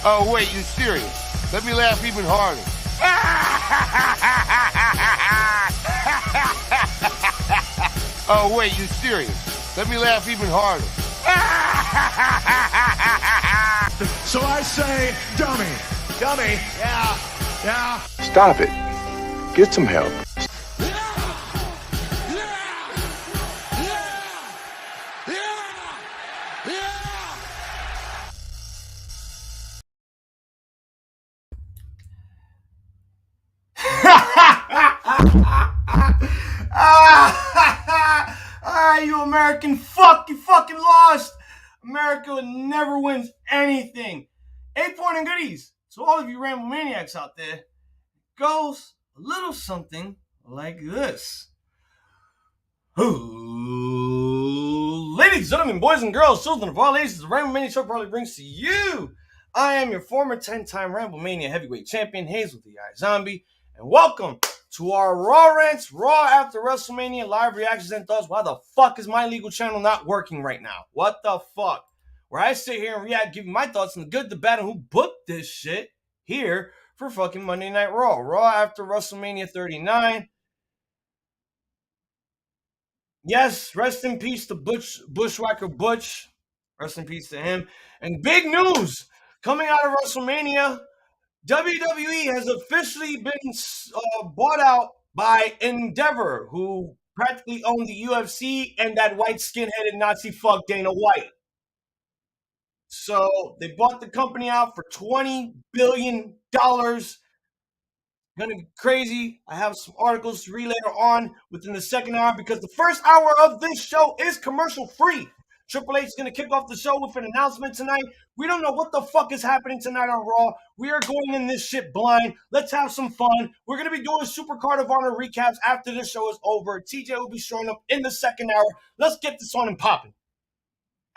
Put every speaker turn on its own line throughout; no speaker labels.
Oh, wait, you're serious? Let me laugh even harder. Oh, wait, you're serious? Let me laugh even harder.
So I say, dummy. Dummy. Yeah. Yeah.
Stop it. Get some help.
You American fuck, you fucking lost. America never wins anything. 8-point and goodies. So all of you Ramblemaniacs out there, goes a little something like this. Ooh, ladies, gentlemen, boys and girls, children of all ages, the Ramblemania show probably brings to you. I am your former 10-time Ramblemania heavyweight champion, Hazel the iZombie, and welcome to our Rantz, Raw after WrestleMania live reactions and thoughts. Why the fuck is my legal channel not working right now? What the fuck? Where I sit here and react, give you my thoughts on the good, the bad, and who booked this shit here for fucking Monday Night Raw. Raw after WrestleMania 39. Yes, rest in peace to Bushwhacker Butch. Rest in peace to him. And big news coming out of WrestleMania. WWE has officially been bought out by Endeavor, who practically owned the UFC and that white skin-headed Nazi fuck Dana White. So they bought the company out for $20 billion. Gonna be crazy. I have some articles to read later on within the second hour because the first hour of this show is commercial free. Triple H is going to kick off the show with an announcement tonight. We don't know what the fuck is happening tonight on Raw. We are going in this shit blind. Let's have some fun. We're going to be doing Supercard of Honor recaps after this show is over. TJ will be showing up in the second hour. Let's get this on and popping.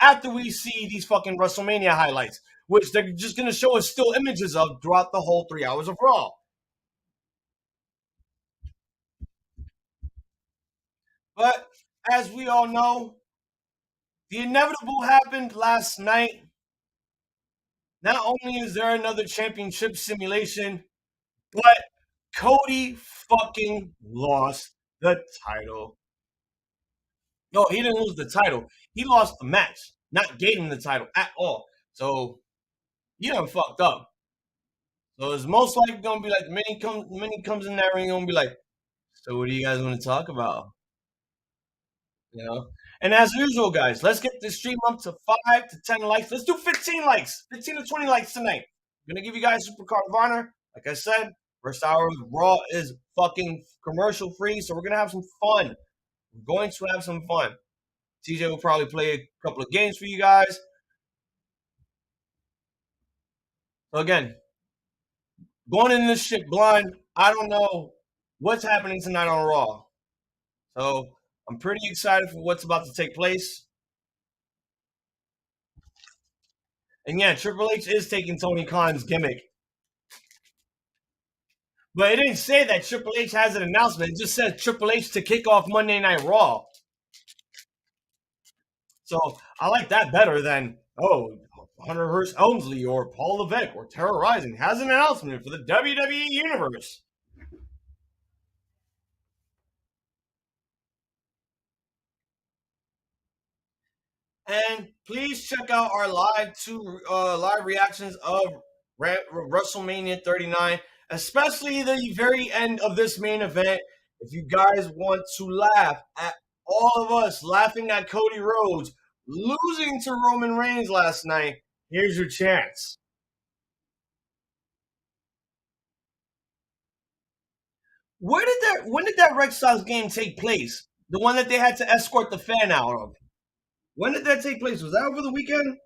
After we see these fucking WrestleMania highlights, which they're just going to show us still images of throughout the whole 3 hours of Raw. But as we all know, the inevitable happened last night. Not only is there another championship simulation, but Cody fucking lost the title. No, he didn't lose the title. He lost the match, not gave him the title at all. So he done fucked up. So it's most likely gonna be like Minnie comes in there and gonna be like, so what do you guys want to talk about? You know? And as usual, guys, let's get this stream up to 5 to 10 likes. Let's do 15 likes, 15 to 20 likes tonight. I'm going to give you guys Supercard of Honor. Like I said, first hour of Raw is fucking commercial free, so we're going to have some fun. We're going to have some fun. TJ will probably play a couple of games for you guys. So again, going in this shit blind, I don't know what's happening tonight on Raw. So I'm pretty excited for what's about to take place. And yeah, Triple H is taking Tony Khan's gimmick. But it didn't say that Triple H has an announcement. It just says Triple H to kick off Monday Night Raw. So I like that better than, oh, Hunter Hearst Helmsley or Paul Levesque or Terra Rising has an announcement for the WWE Universe. And please check out our live reactions of WrestleMania 39, especially the very end of this main event. If you guys want to laugh at all of us laughing at Cody Rhodes losing to Roman Reigns last night, here's your chance. When did that Red Sox game take place? The one that they had to escort the fan out of. When did that take place? Was that over the weekend?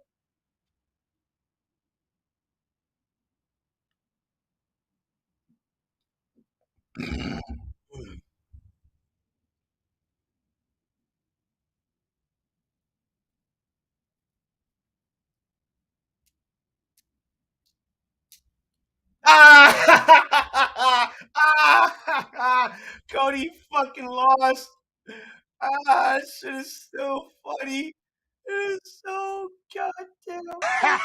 Cody fucking lost. That shit is so funny. It is so goddamn funny.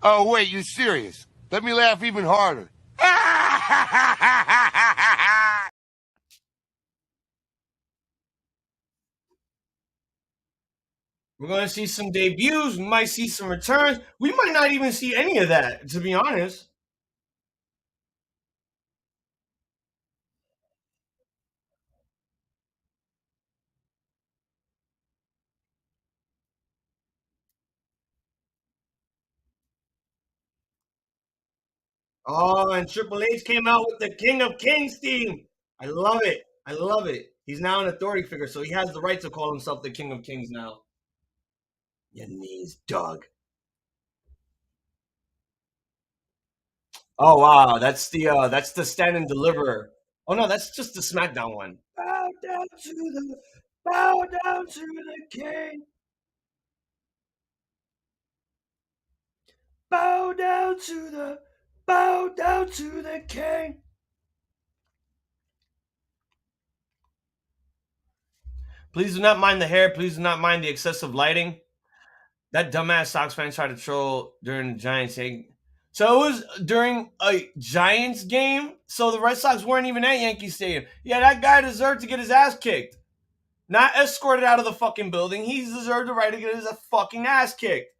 Oh, wait, you serious? Let me laugh even harder.
We're going to see some debuts. We might see some returns. We might not even see any of that, to be honest. Oh, and Triple H came out with the King of Kings theme. I love it. I love it. He's now an authority figure, so he has the right to call himself the King of Kings now. Your knees, dog. Oh wow, that's the Stand and Deliver. Oh no, that's just the SmackDown one. Bow down to the king. Bow down to the king. Please do not mind the hair. Please do not mind the excessive lighting. That dumbass Sox fan tried to troll during the Giants game. So it was during a Giants game. So the Red Sox weren't even at Yankee Stadium. Yeah, that guy deserved to get his ass kicked. Not escorted out of the fucking building. He deserved the right to get his fucking ass kicked.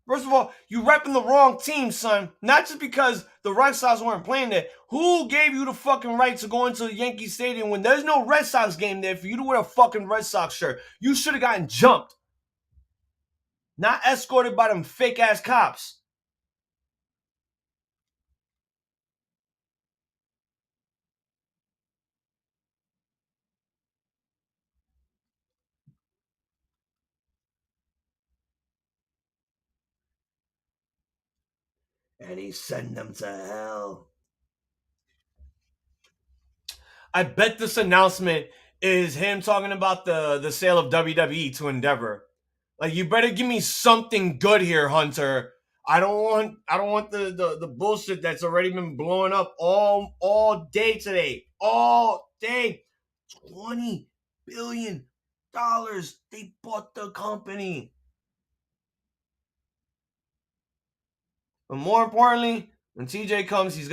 First of all, you repping the wrong team, son. Not just because the Red Sox weren't playing there. Who gave you the fucking right to go into Yankee Stadium when there's no Red Sox game there for you to wear a fucking Red Sox shirt? You should have gotten jumped. Not escorted by them fake-ass cops. And he sent them to hell. I bet this announcement is him talking about the sale of WWE to Endeavor. Like, you better give me something good here, Hunter. I don't want the bullshit that's already been blowing up all day today. All day. $20 billion. They bought the company. But more importantly, when TJ comes, he's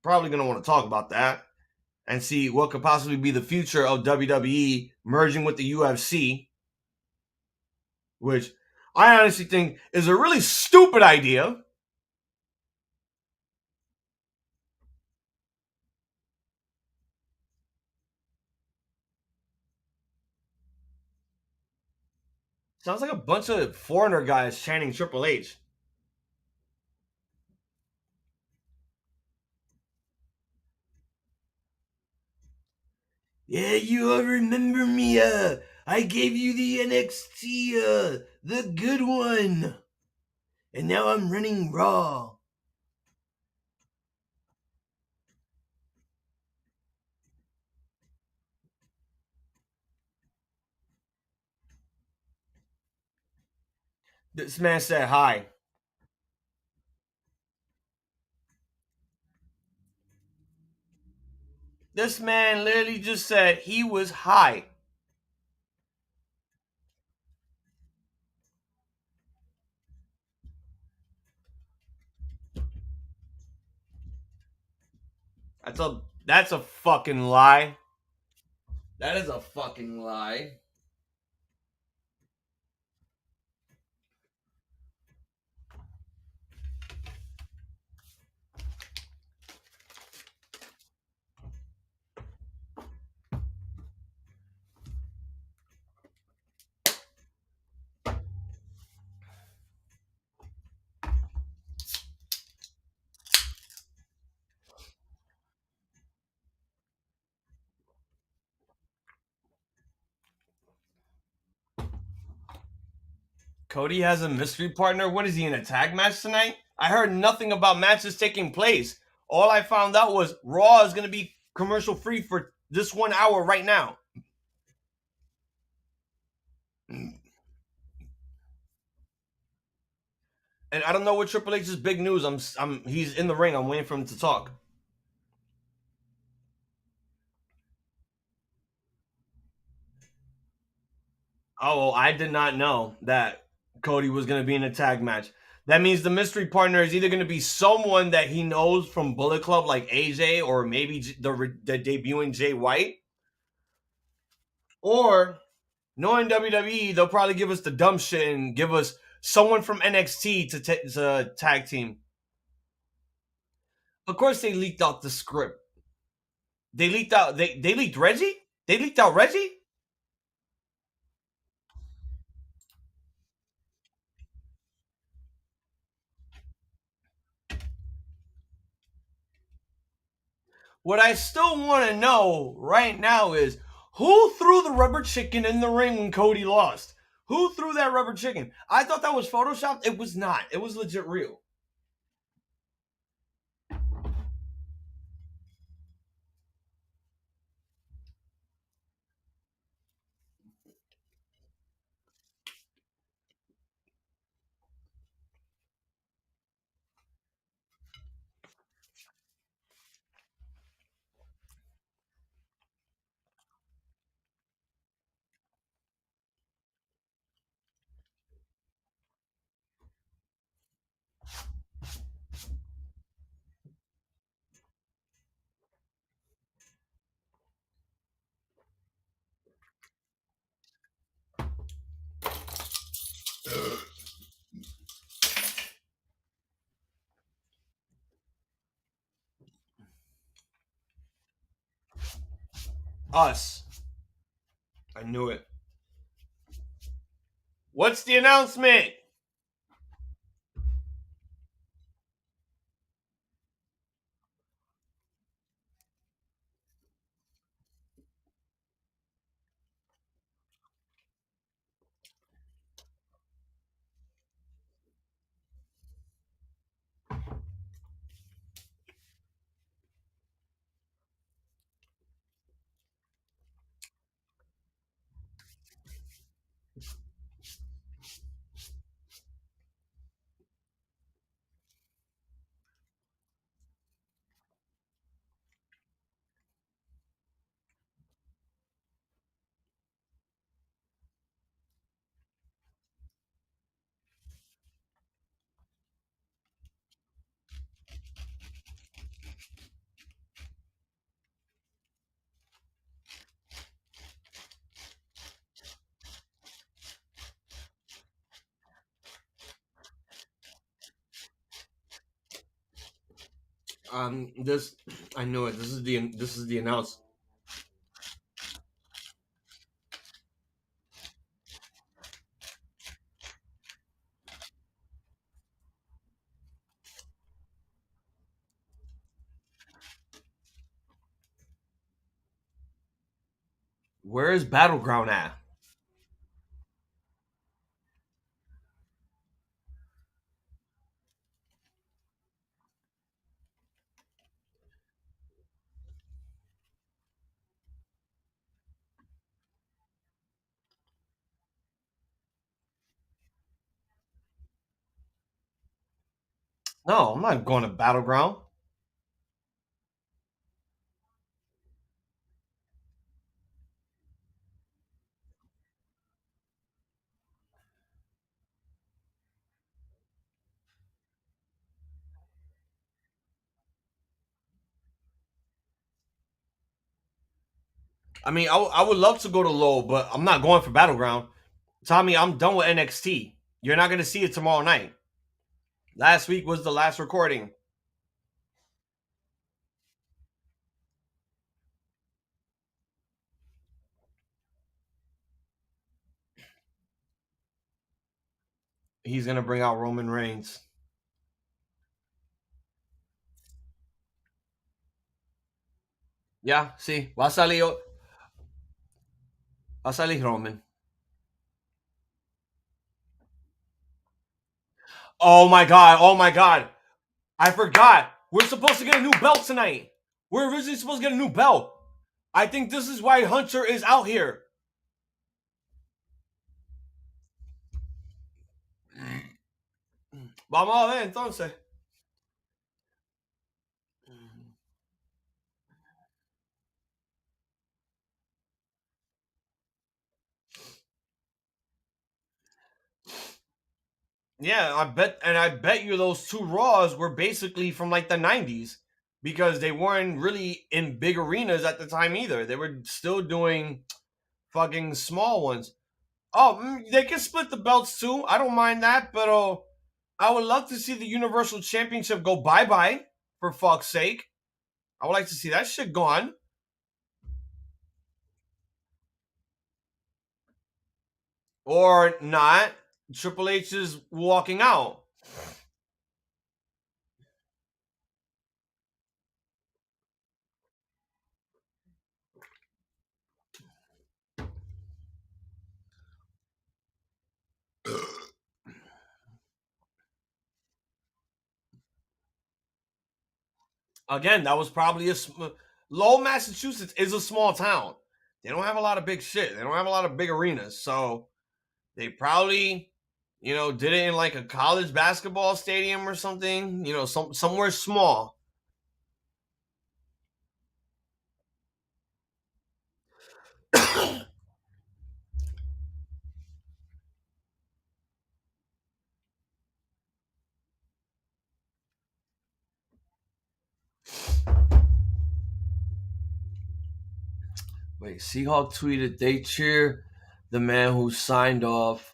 probably gonna want to talk about that and see what could possibly be the future of WWE merging with the UFC, which I honestly think is a really stupid idea. Sounds like a bunch of foreigner guys chanting Triple H. Yeah, you all remember me, I gave you the NXT, the good one. And now I'm running Raw. This man said hi. This man literally just said he was high. That's a fucking lie. That is a fucking lie. Cody has a mystery partner. What is he in a tag match tonight? I heard nothing about matches taking place. All I found out was Raw is going to be commercial free for this 1 hour right now. And I don't know what Triple H's big news. He's in the ring. I'm waiting for him to talk. Oh, well, I did not know that Cody was going to be in a tag match. That means the mystery partner is either going to be someone that he knows from Bullet Club, like AJ, or maybe the debuting Jay White. Or, knowing WWE, they'll probably give us the dumb shit and give us someone from NXT to tag team. Of course, they leaked out the script. They leaked out. They leaked Reggie. They leaked out Reggie. What I still want to know right now is who threw the rubber chicken in the ring when Cody lost? Who threw that rubber chicken? I thought that was photoshopped. It was not. It was legit real. Us. I knew it. What's the announcement? This I knew it. This is the announce. Where is Battleground at? No, I'm not going to Battleground. I mean, I would love to go to Low, but I'm not going for Battleground. Tommy, I'm done with NXT. You're not going to see it tomorrow night. Last week was the last recording. He's going to bring out Roman Reigns. Yeah, see, va a salir Roman. Oh my god! Oh my god! I forgot. We're supposed to get a new belt tonight. We're originally supposed to get a new belt. I think this is why Hunter is out here. Vamos a ver entonces. Yeah, I bet you those two Raws were basically from like the 90s because they weren't really in big arenas at the time either. They were still doing fucking small ones. Oh, they can split the belts too. I don't mind that, but I would love to see the Universal Championship go bye-bye, for fuck's sake. I would like to see that shit gone. Or not. Triple H is walking out. Again, that was probably Lowell, Massachusetts is a small town. They don't have a lot of big shit. They don't have a lot of big arenas. So they probably, did it in like a college basketball stadium or something, somewhere small. Wait, Seahawk tweeted they cheer the man who signed off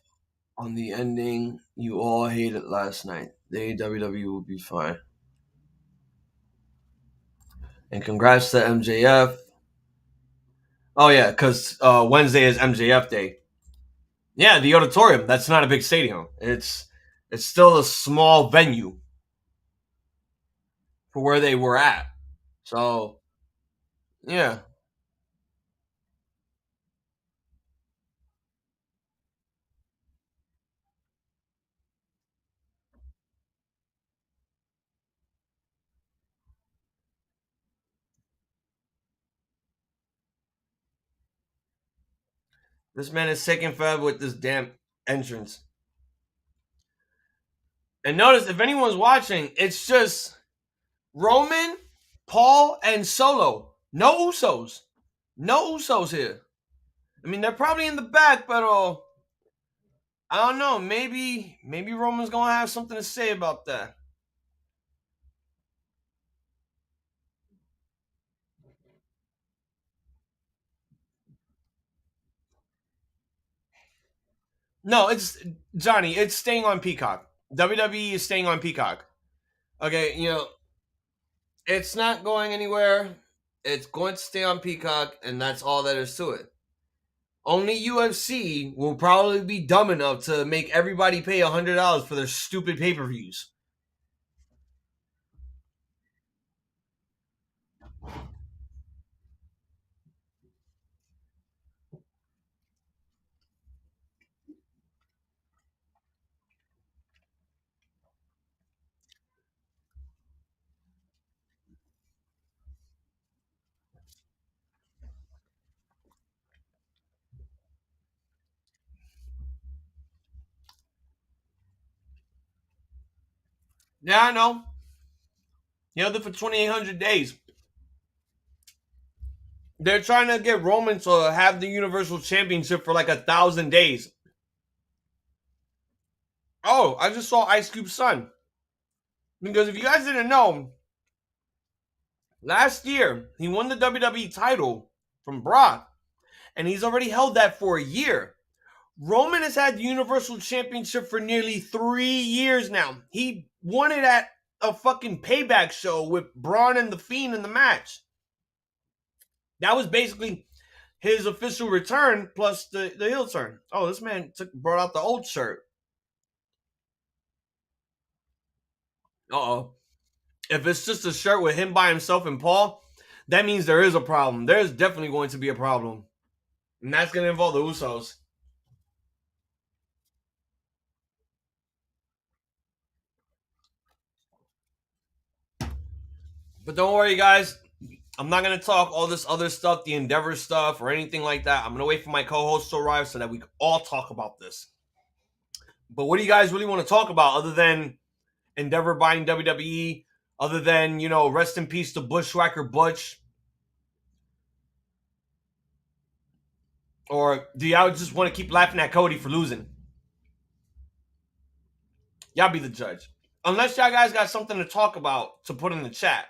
on the ending you all hated last night. The WWE will be fine. And congrats to MJF. Oh yeah, because Wednesday is MJF Day. Yeah, the auditorium. That's not a big stadium. It's still a small venue for where they were at. So yeah, this man is taking forever with this damn entrance. And notice if anyone's watching, it's just Roman, Paul, and Solo. No Usos. No Usos here. I mean, they're probably in the back, but I don't know. Maybe Roman's gonna have something to say about that. No, it's Johnny. It's staying on Peacock. WWE is staying on Peacock. Okay, it's not going anywhere. It's going to stay on Peacock, and that's all that is to it. Only UFC will probably be dumb enough to make everybody pay $100 for their stupid pay-per-views. Yeah, I know. You held it for 2,800 days. They're trying to get Roman to have the Universal Championship for like 1,000 days. Oh, I just saw Ice Cube's son. Because if you guys didn't know, last year he won the WWE title from Brock, and he's already held that for a year. Roman has had the Universal Championship for nearly 3 years now. He won it at a fucking payback show with Braun and The Fiend in the match. That was basically his official return plus the heel turn. Oh, this man brought out the old shirt. Uh-oh. If it's just a shirt with him by himself and Paul, that means there is a problem. There's definitely going to be a problem. And that's going to involve the Usos. But don't worry, guys. I'm not going to talk all this other stuff, the Endeavor stuff, or anything like that. I'm going to wait for my co-host to arrive so that we can all talk about this. But what do you guys really want to talk about other than Endeavor buying WWE? Other than, rest in peace to Bushwhacker Butch? Or do y'all just want to keep laughing at Cody for losing? Y'all be the judge. Unless y'all guys got something to talk about to put in the chat.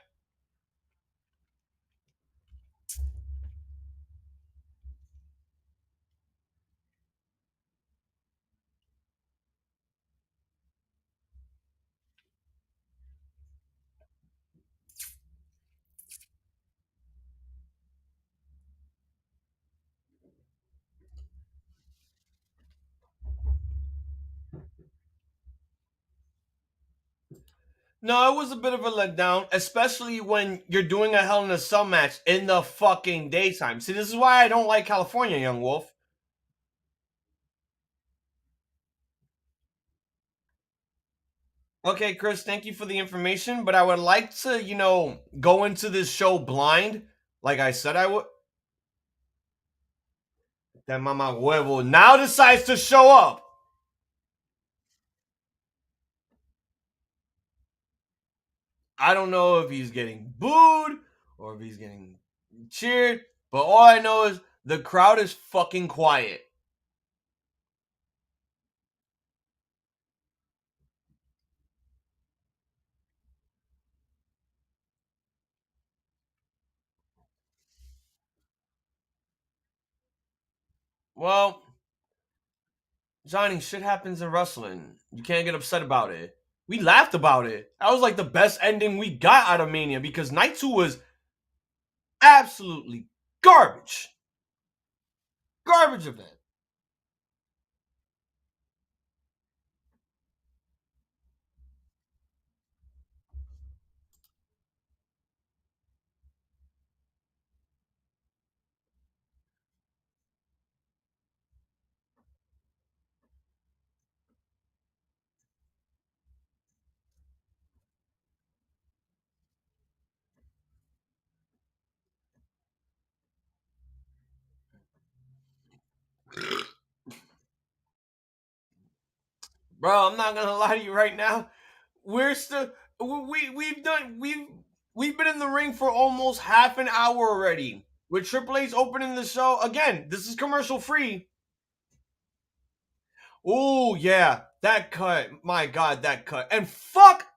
No, it was a bit of a letdown, especially when you're doing a Hell in a Cell match in the fucking daytime. See, this is why I don't like California, Young Wolf. Okay, Chris, thank you for the information, but I would like to, go into this show blind, like I said I would. That mama huevo now decides to show up. I don't know if he's getting booed or if he's getting cheered, but all I know is the crowd is fucking quiet. Well, Johnny, shit happens in wrestling. You can't get upset about it. We laughed about it. That was like the best ending we got out of Mania because night 2 was absolutely garbage. Garbage event. Bro, I'm not gonna lie to you right now. We're still we've been in the ring for almost half an hour already. With Triple H opening the show again. This is commercial free. Oh yeah, that cut. My God, that cut. And fuck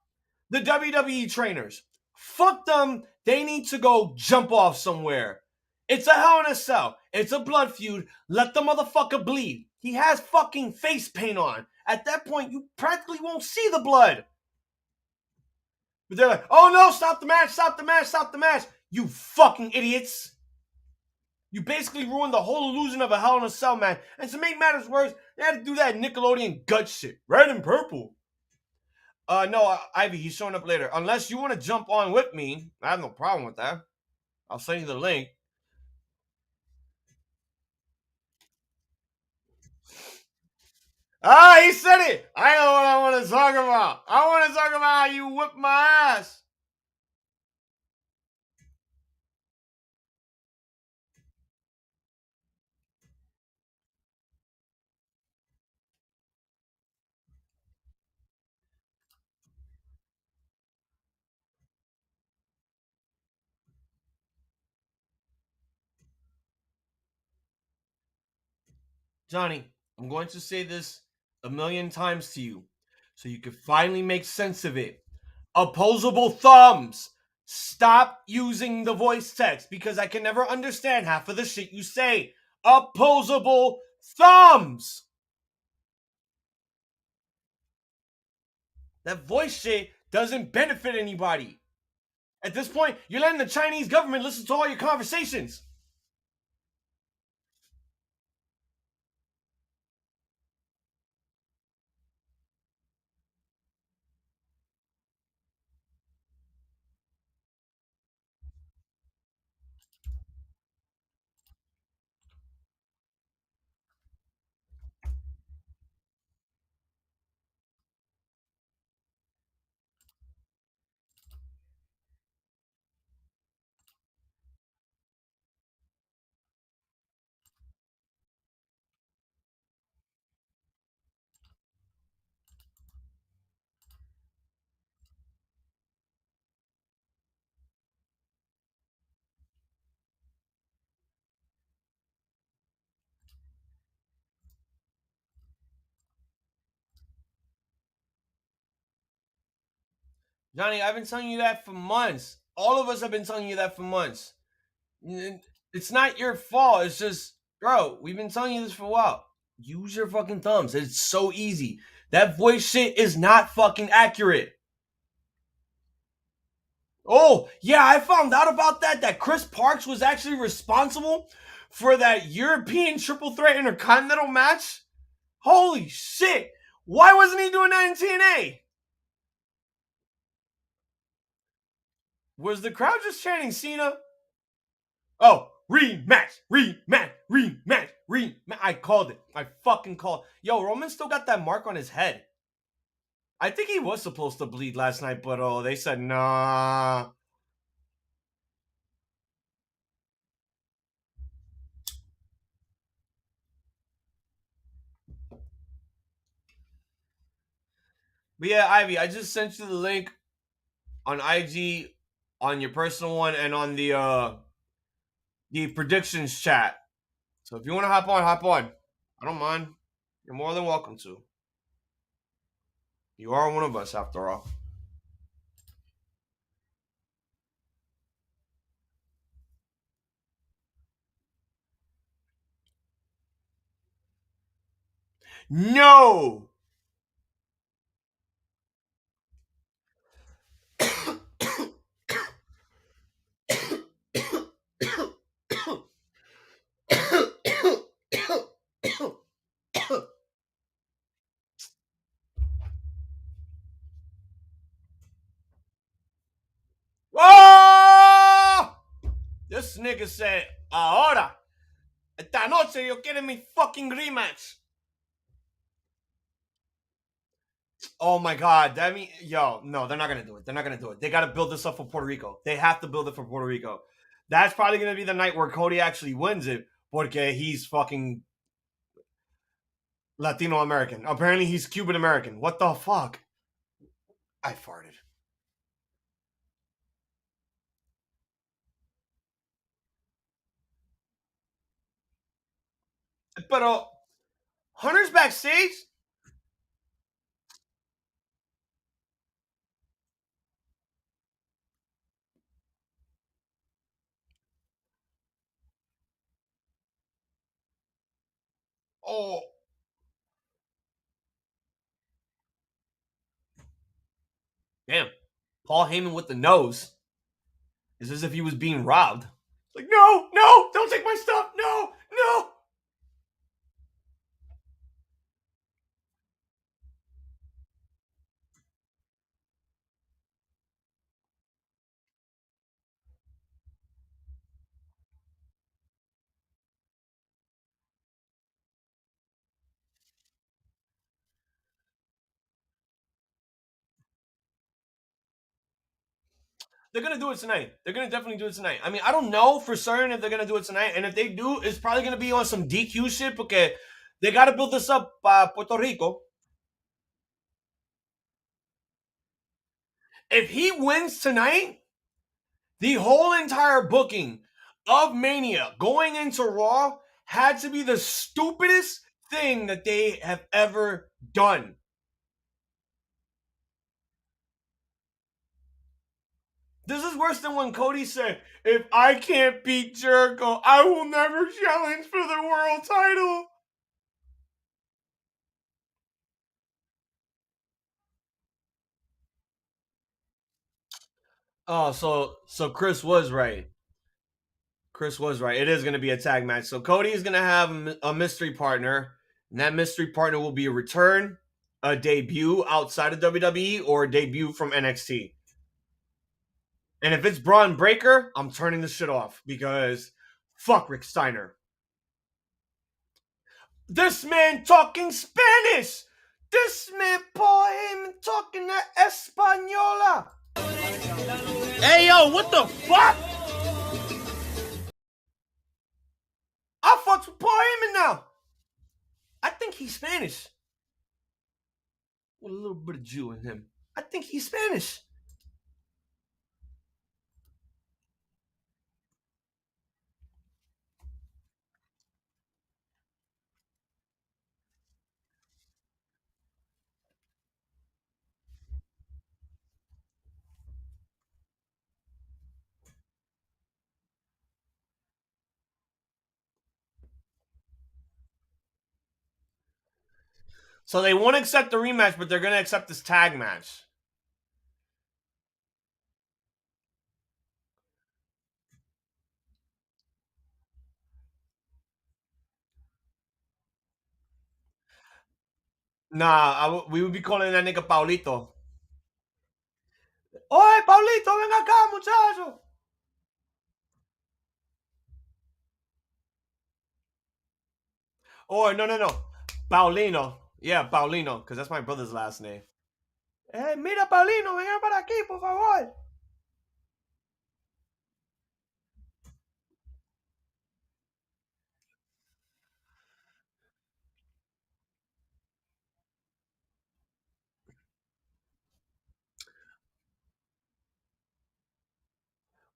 the WWE trainers. Fuck them. They need to go jump off somewhere. It's a Hell in a Cell. It's a blood feud. Let the motherfucker bleed. He has fucking face paint on. At that point, you practically won't see the blood. But they're like, oh no, stop the match, stop the match, stop the match. You fucking idiots. You basically ruined the whole illusion of a Hell in a Cell match. And to make matters worse, they had to do that Nickelodeon gut shit. Red and purple. No, Ivy, he's showing up later. Unless you want to jump on with me, I have no problem with that. I'll send you the link. Ah, he said it. I know what I want to talk about. I want to talk about how you whipped my ass. Johnny, I'm going to say this a million times to you so you can finally make sense of it. Opposable thumbs. Stop using the voice text because I can never understand half of the shit you say. Opposable thumbs. That voice shit doesn't benefit anybody. At this point, you're letting the Chinese government listen to all your conversations. Johnny, I've been telling you that for months. All of us have been telling you that for months. It's not your fault. It's just, bro, we've been telling you this for a while. Use your fucking thumbs. It's so easy. That voice shit is not fucking accurate. Oh, yeah, I found out about that Chris Parks was actually responsible for that European triple threat intercontinental match. Holy shit. Why wasn't he doing that in TNA? Was the crowd just chanting Cena? Oh, rematch, rematch, rematch, rematch. I called it. I fucking called. Yo, Roman still got that mark on his head. I think he was supposed to bleed last night, but they said nah. But yeah, Ivy, I just sent you the link on IG, on your personal one, and on the predictions chat. So if you want to hop on, hop on. I don't mind. You're more than welcome to. You are one of us, after all. No! Oh! This nigga said, ahora, esta noche yo quiero mi fucking rematch. Oh my god, that mean, yo, no, they're not gonna do it. They're not gonna do it. They gotta build this up for Puerto Rico. They have to build it for Puerto Rico. That's probably gonna be the night where Cody actually wins it, porque he's fucking Latino American. Apparently he's Cuban American. What the fuck? I farted. But Hunter's backstage? Oh. Damn. Paul Heyman with the nose. It's as if he was being robbed. Like, no, no, don't take my stuff. No, no. They're going to do it tonight. They're going to definitely do it tonight. I mean, I don't know for certain if they're going to do it tonight. And if they do, it's probably going to be on some DQ shit because they got to build this up Puerto Rico. If he wins tonight, the whole entire booking of Mania going into Raw had to be the stupidest thing that they have ever done. This is worse than when Cody said, if I can't beat Jericho, I will never challenge for the world title. Oh, so Chris was right. Chris was right. It is going to be a tag match. So Cody is going to have a mystery partner, and that mystery partner will be a return, a debut outside of WWE, or a debut from NXT. And if it's Braun Breaker, I'm turning this shit off because fuck Rick Steiner. This man talking Spanish. This man, Paul Heyman, talking Española.
Hey, yo, what the fuck?
I fucks with Paul Heyman now. I think he's Spanish. With a little bit of Jew in him. I think he's Spanish. So they won't accept the rematch, but they're going to accept this tag match. Nah, we would be calling that nigga Paulito. Oye, Paulito, ven acá, muchacho. Or, no. Paulino. Yeah, Paulino, because that's my brother's last name. Hey, mira, Paulino, ven para aquí, por favor.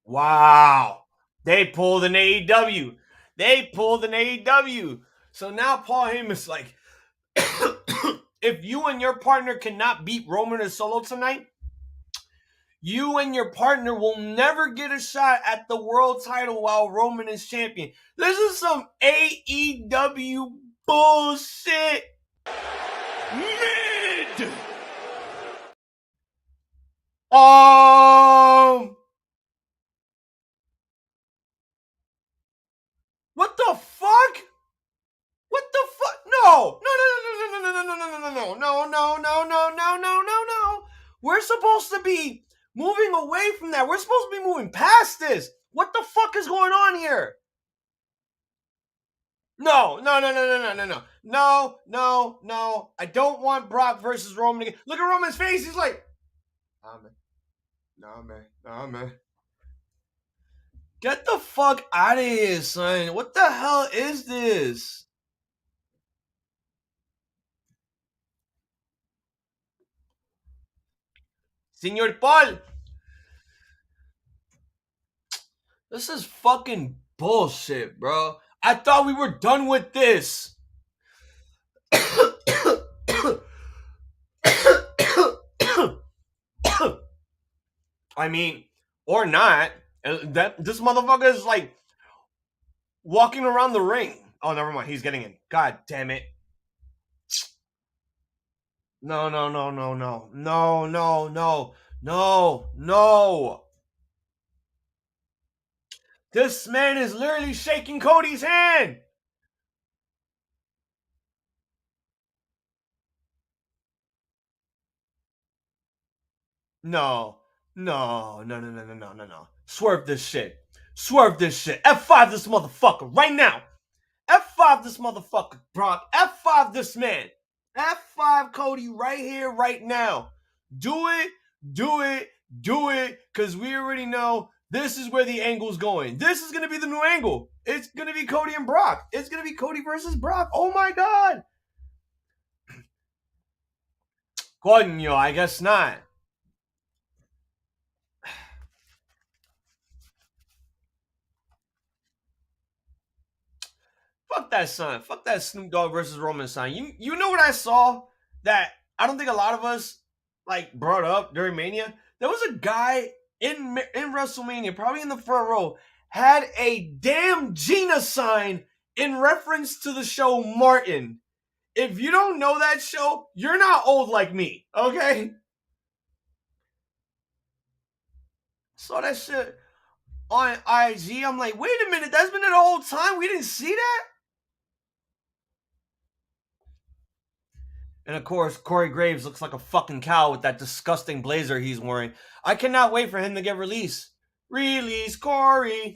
Wow. They pulled an AEW. So now Paul Heyman's like, if you and your partner cannot beat Roman and Solo tonight, you and your partner will never get a shot at the world title while Roman is champion. This is some AEW bullshit.
Mid!
What the fuck? What the fuck? No. We're supposed to be moving away from that. We're supposed to be moving past this. What the fuck is going on here? No. I don't want Brock versus Roman again. Look at Roman's face. He's like, nah, man. Get the fuck out of here, son. What the hell is this? Senor Paul. This is fucking bullshit, bro. I thought we were done with this. I mean, or not. This motherfucker is like walking around the ring. Oh, never mind. He's getting in. God damn it. No. This man is literally shaking Cody's hand. No. Swerve this shit. F5 this motherfucker right now. F5 this motherfucker, Brock. F5 this man. F5 Cody right here, right now. Do it, because we already know this is where the angle's going. This is going to be the new angle. It's going to be Cody and Brock. It's going to be Cody versus Brock. Oh my God. Coño, I guess not. Fuck that son. Fuck that Snoop Dogg versus Roman sign. You know what I saw that I don't think a lot of us like brought up during Mania? There was a guy in WrestleMania, probably in the front row, had a damn Gina sign in reference to the show Martin. If you don't know that show, you're not old like me, okay? Saw that shit on IG. I'm like, wait a minute, that's been there the whole time? We didn't see that? And of course, Corey Graves looks like a fucking cow with that disgusting blazer he's wearing. I cannot wait for him to get released. Release Corey.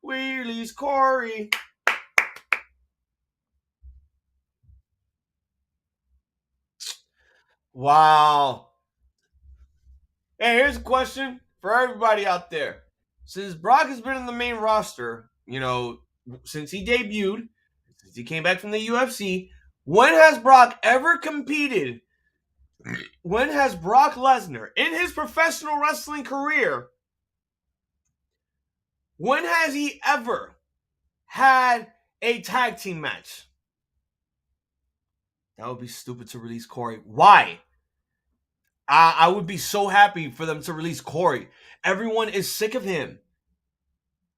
Release Corey. Wow. Hey, here's a question for everybody out there. Since Brock has been in the main roster, since he debuted, since he came back from the UFC, when has Brock ever competed? When has Brock Lesnar, in his professional wrestling career, when has he ever had a tag team match? That would be stupid to release Corey. Why? I would be so happy for them to release Corey. Everyone is sick of him.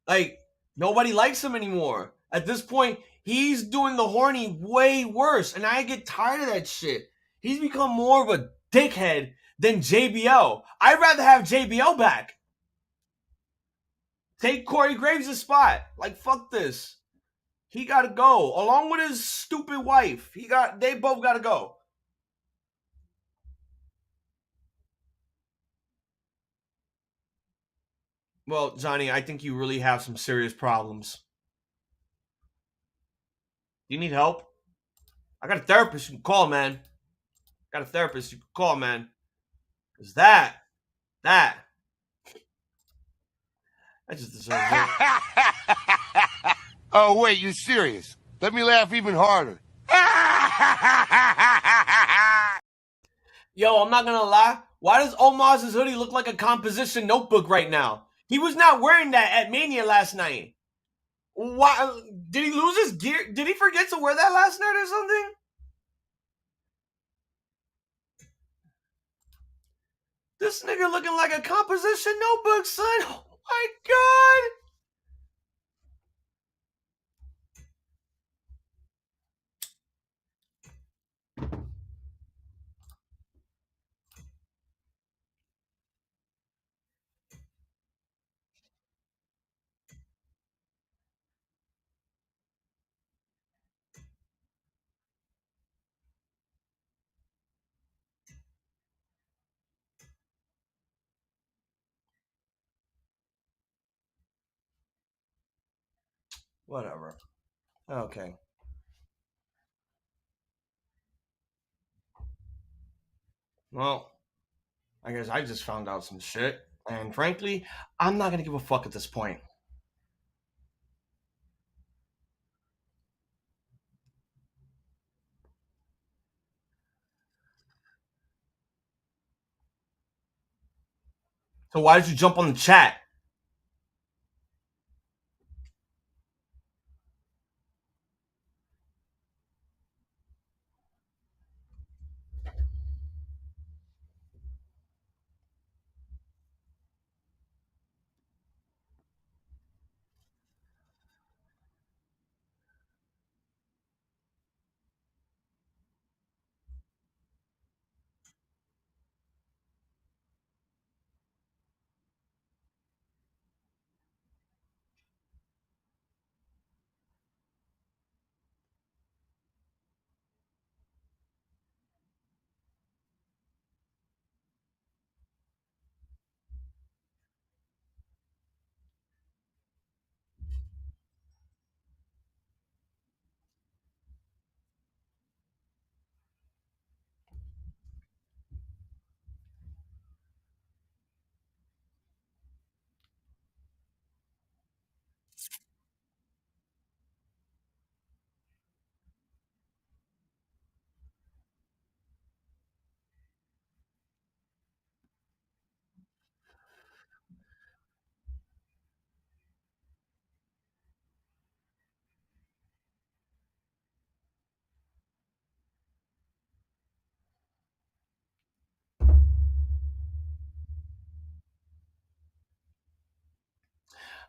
Like, nobody likes him anymore. At this point, He's doing the horny way worse, and I get tired of that shit. He's become more of a dickhead than JBL. I'd rather have JBL back. Take Corey Graves' spot. Like, fuck this. He gotta go. Along with his stupid wife. They both gotta go. Well, Johnny, I think you really have some serious problems. You need help? I got a therapist you can call, man. Got a therapist you can call, man. Cause that I just deserve it.
Oh, wait, you serious? Let me laugh even harder.
Yo, I'm not gonna lie. Why does Omar's hoodie look like a composition notebook right now? He was not wearing that at Mania last night. Why? Did he lose his gear? Did he forget to wear that last night or something? This nigga looking like a composition notebook, son. Oh my god. Whatever. Okay. Well, I guess I just found out some shit. And frankly, I'm not gonna give a fuck at this point. So why did you jump on the chat?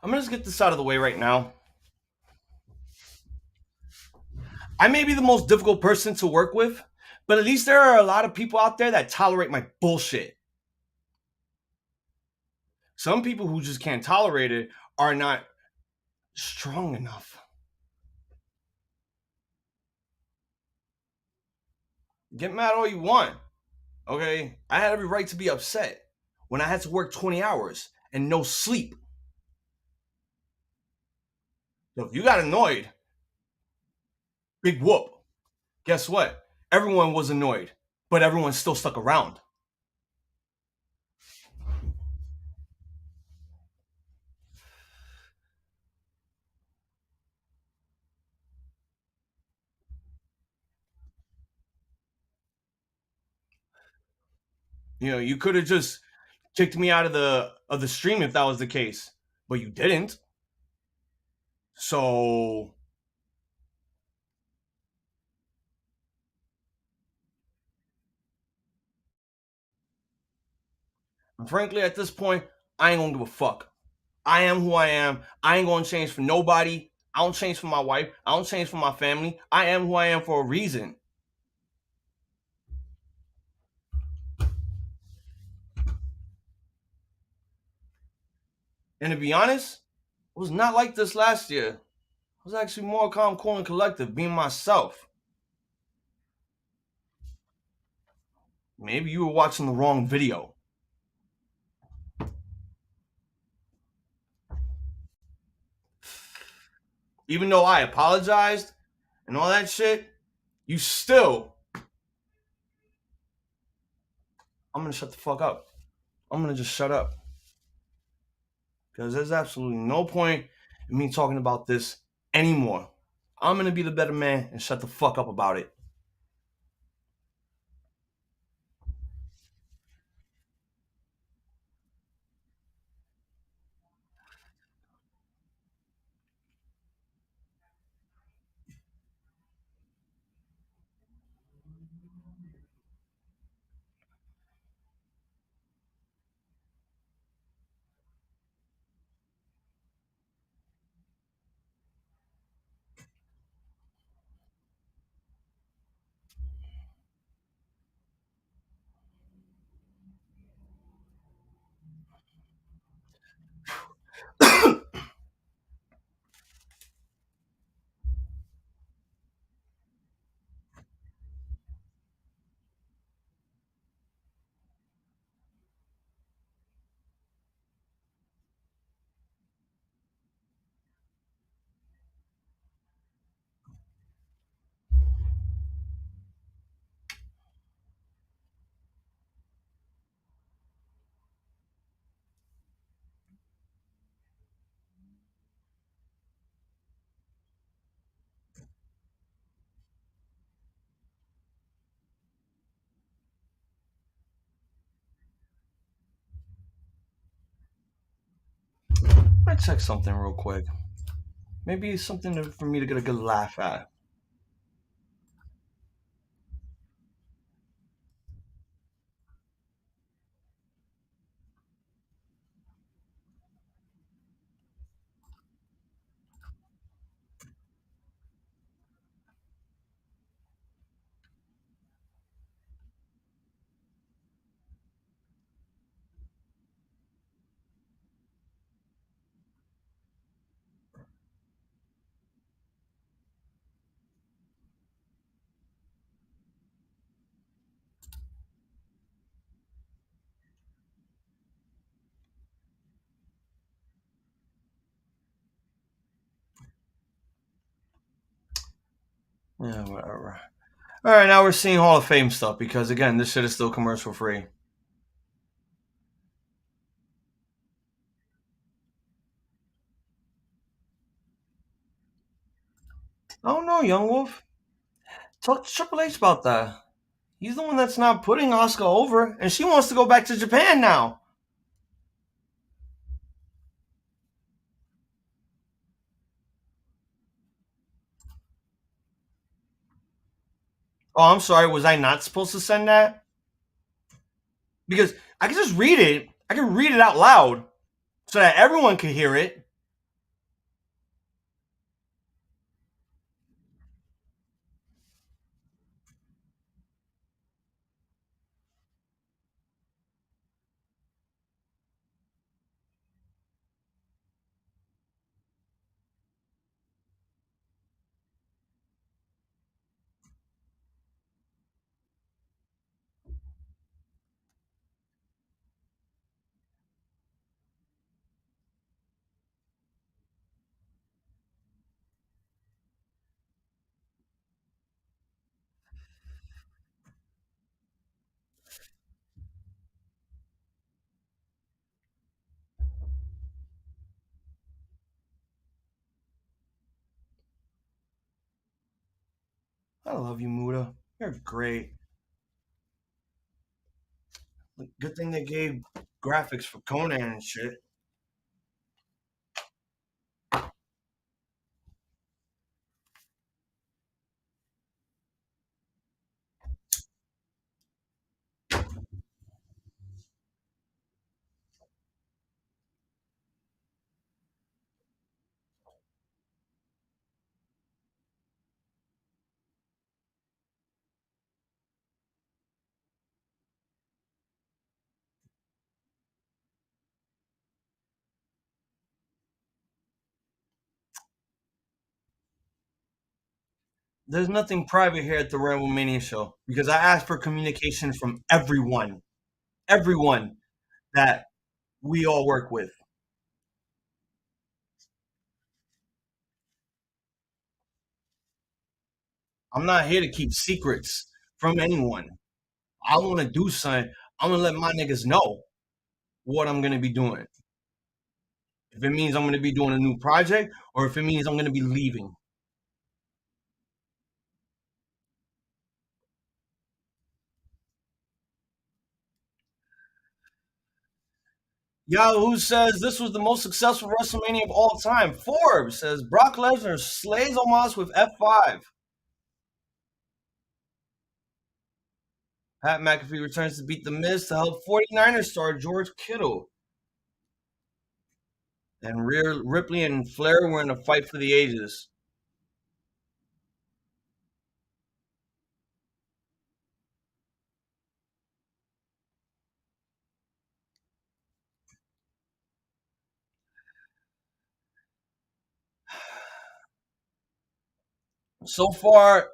I'm gonna just get this out of the way right now. I may be the most difficult person to work with, but at least there are a lot of people out there that tolerate my bullshit. Some people who just can't tolerate it are not strong enough. Get mad all you want, okay? I had every right to be upset when I had to work 20 hours and no sleep. So if you got annoyed, big whoop. Guess what? Everyone was annoyed, but everyone still stuck around. You know, you could have just kicked me out of the stream if that was the case, but you didn't. So frankly, at this point, I ain't gonna give a fuck. I am who I am. I ain't gonna change for nobody. I don't change for my wife. I don't change for my family. I am who I am for a reason. And to be honest, it was not like this last year. I was actually more calm, cool, and collective, being myself. Maybe you were watching the wrong video. Even though I apologized and all that shit, you still... I'm going to shut the fuck up. I'm going to just shut up. Because there's absolutely no point in me talking about this anymore. I'm going to be the better man and shut the fuck up about it. I'm going to check something real quick. Maybe it's something for me to get a good laugh at. Yeah, whatever. All right, now we're seeing Hall of Fame stuff because, again, this shit is still commercial free. I don't know, Young Wolf. Talk to Triple H about that. He's the one that's not putting Asuka over, and she wants to go back to Japan now. Oh, I'm sorry. Was I not supposed to send that? Because I can just read it. I can read it out loud so that everyone can hear it. I love you, Muda. You're great. Good thing they gave graphics for Conan and shit. There's nothing private here at the Ramblemania show because I asked for communication from everyone that we all work with. I'm not here to keep secrets from anyone. I want to do something. I'm gonna let my niggas know what I'm gonna be doing. If it means I'm gonna be doing a new project, or if it means I'm gonna be leaving. Yahoo says this was the most successful WrestleMania of all time. Forbes says Brock Lesnar slays Omos with F5. Pat McAfee returns to beat The Miz to help 49ers star George Kittle. And Rhea Ripley and Flair were in a fight for the ages. So far,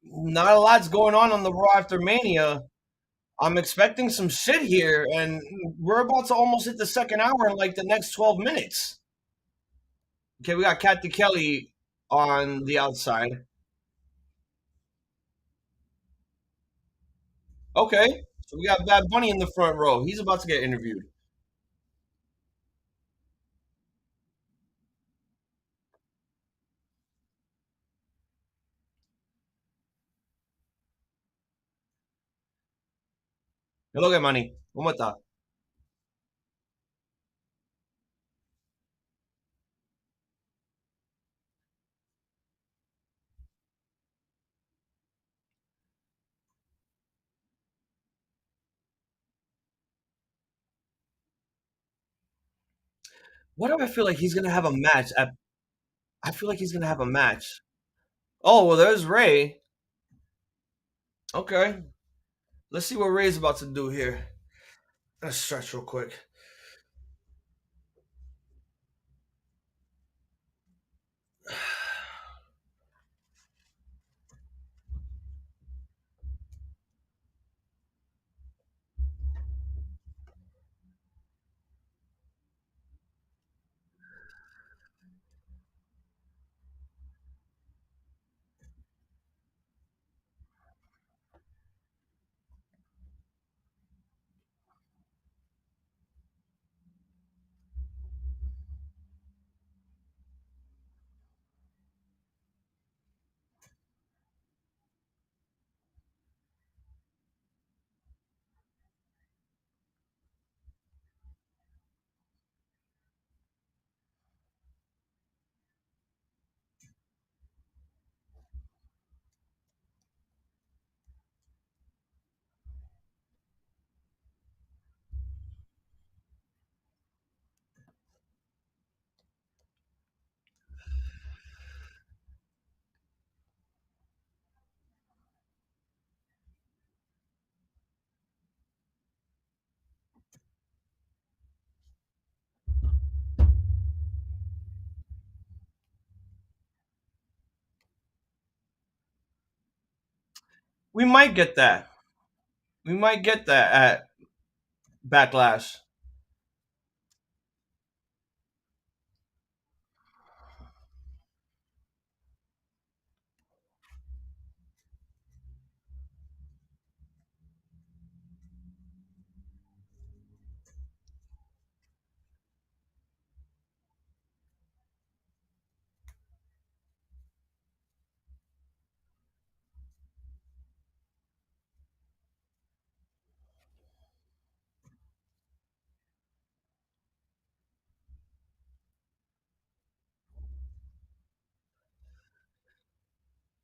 not a lot's going on the Raw after Mania. I'm expecting some shit here, and we're about to almost hit the second hour in like the next 12 minutes. Okay, we got Kathy Kelly on the outside. Okay, so we got Bad Bunny in the front row. He's about to get interviewed. Hello, que Manny. ¿Cómo está? What do I feel like he's gonna have a match at? I feel like he's gonna have a match. Oh well, there's Ray. Okay, let's see what Ray's about to do here. Let's stretch real quick. We might get that. We might get that at Backlash.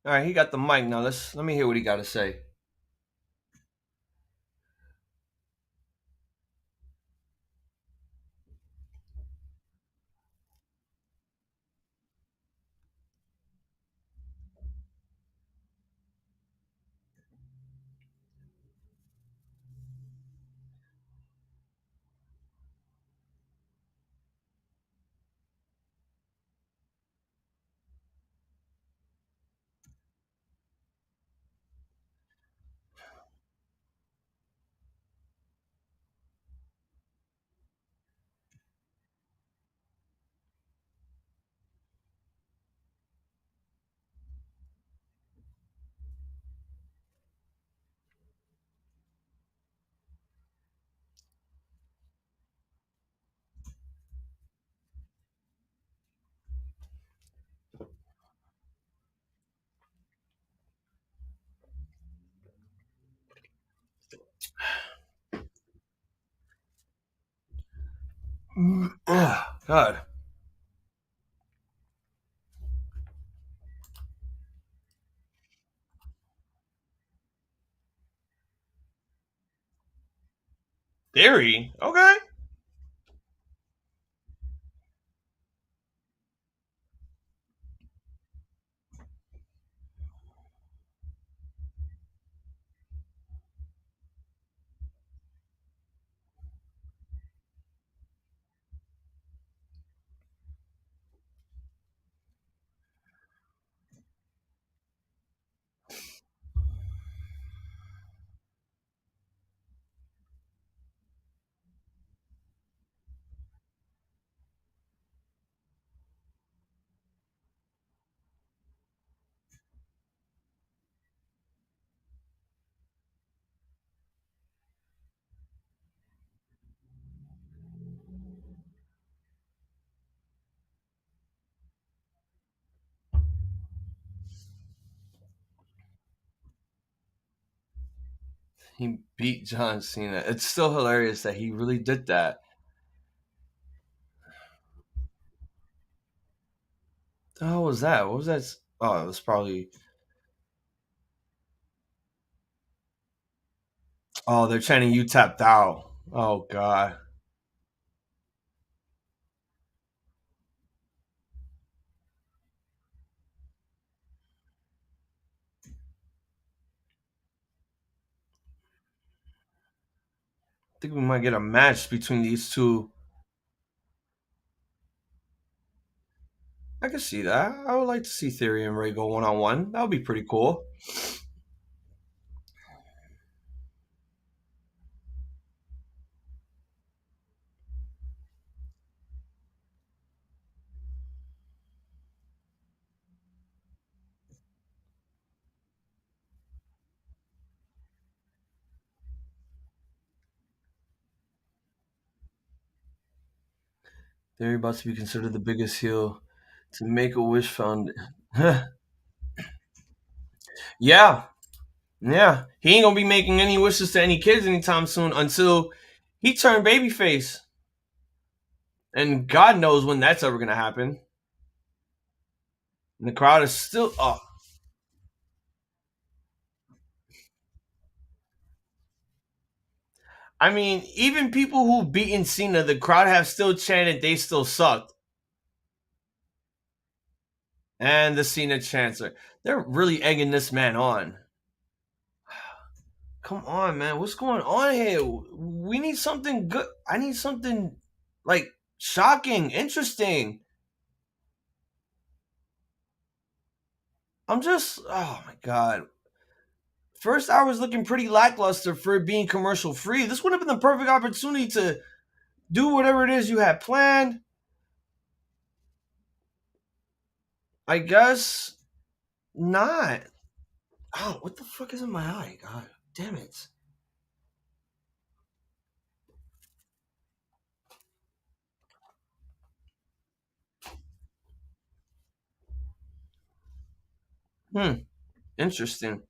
All right, he got the mic now. Let me hear what he got to say. God. Theory? Okay. He beat John Cena. It's still hilarious that he really did that. The hell was that? What was that? Oh, it was probably. Oh, they're chanting "You tapped out." Oh God. I think we might get a match between these two. I can see that. I would like to see Theory and Ray go 1-on-1. That would be pretty cool. Theory about to be considered the biggest heel to Make a Wish Found. Yeah, yeah. He ain't gonna be making any wishes to any kids anytime soon until he turned babyface. And God knows when that's ever gonna happen. And the crowd is still up. I mean, even people who've beaten Cena, the crowd have still chanted they still sucked. And the Cena chancer. They're really egging this man on. Come on, man. What's going on here? We need something good. I need something like shocking, interesting. Oh my God. First hour was looking pretty lackluster for it being commercial free. This would have been the perfect opportunity to do whatever it is you had planned. I guess not. Oh, what the fuck is in my eye? God damn it. Interesting.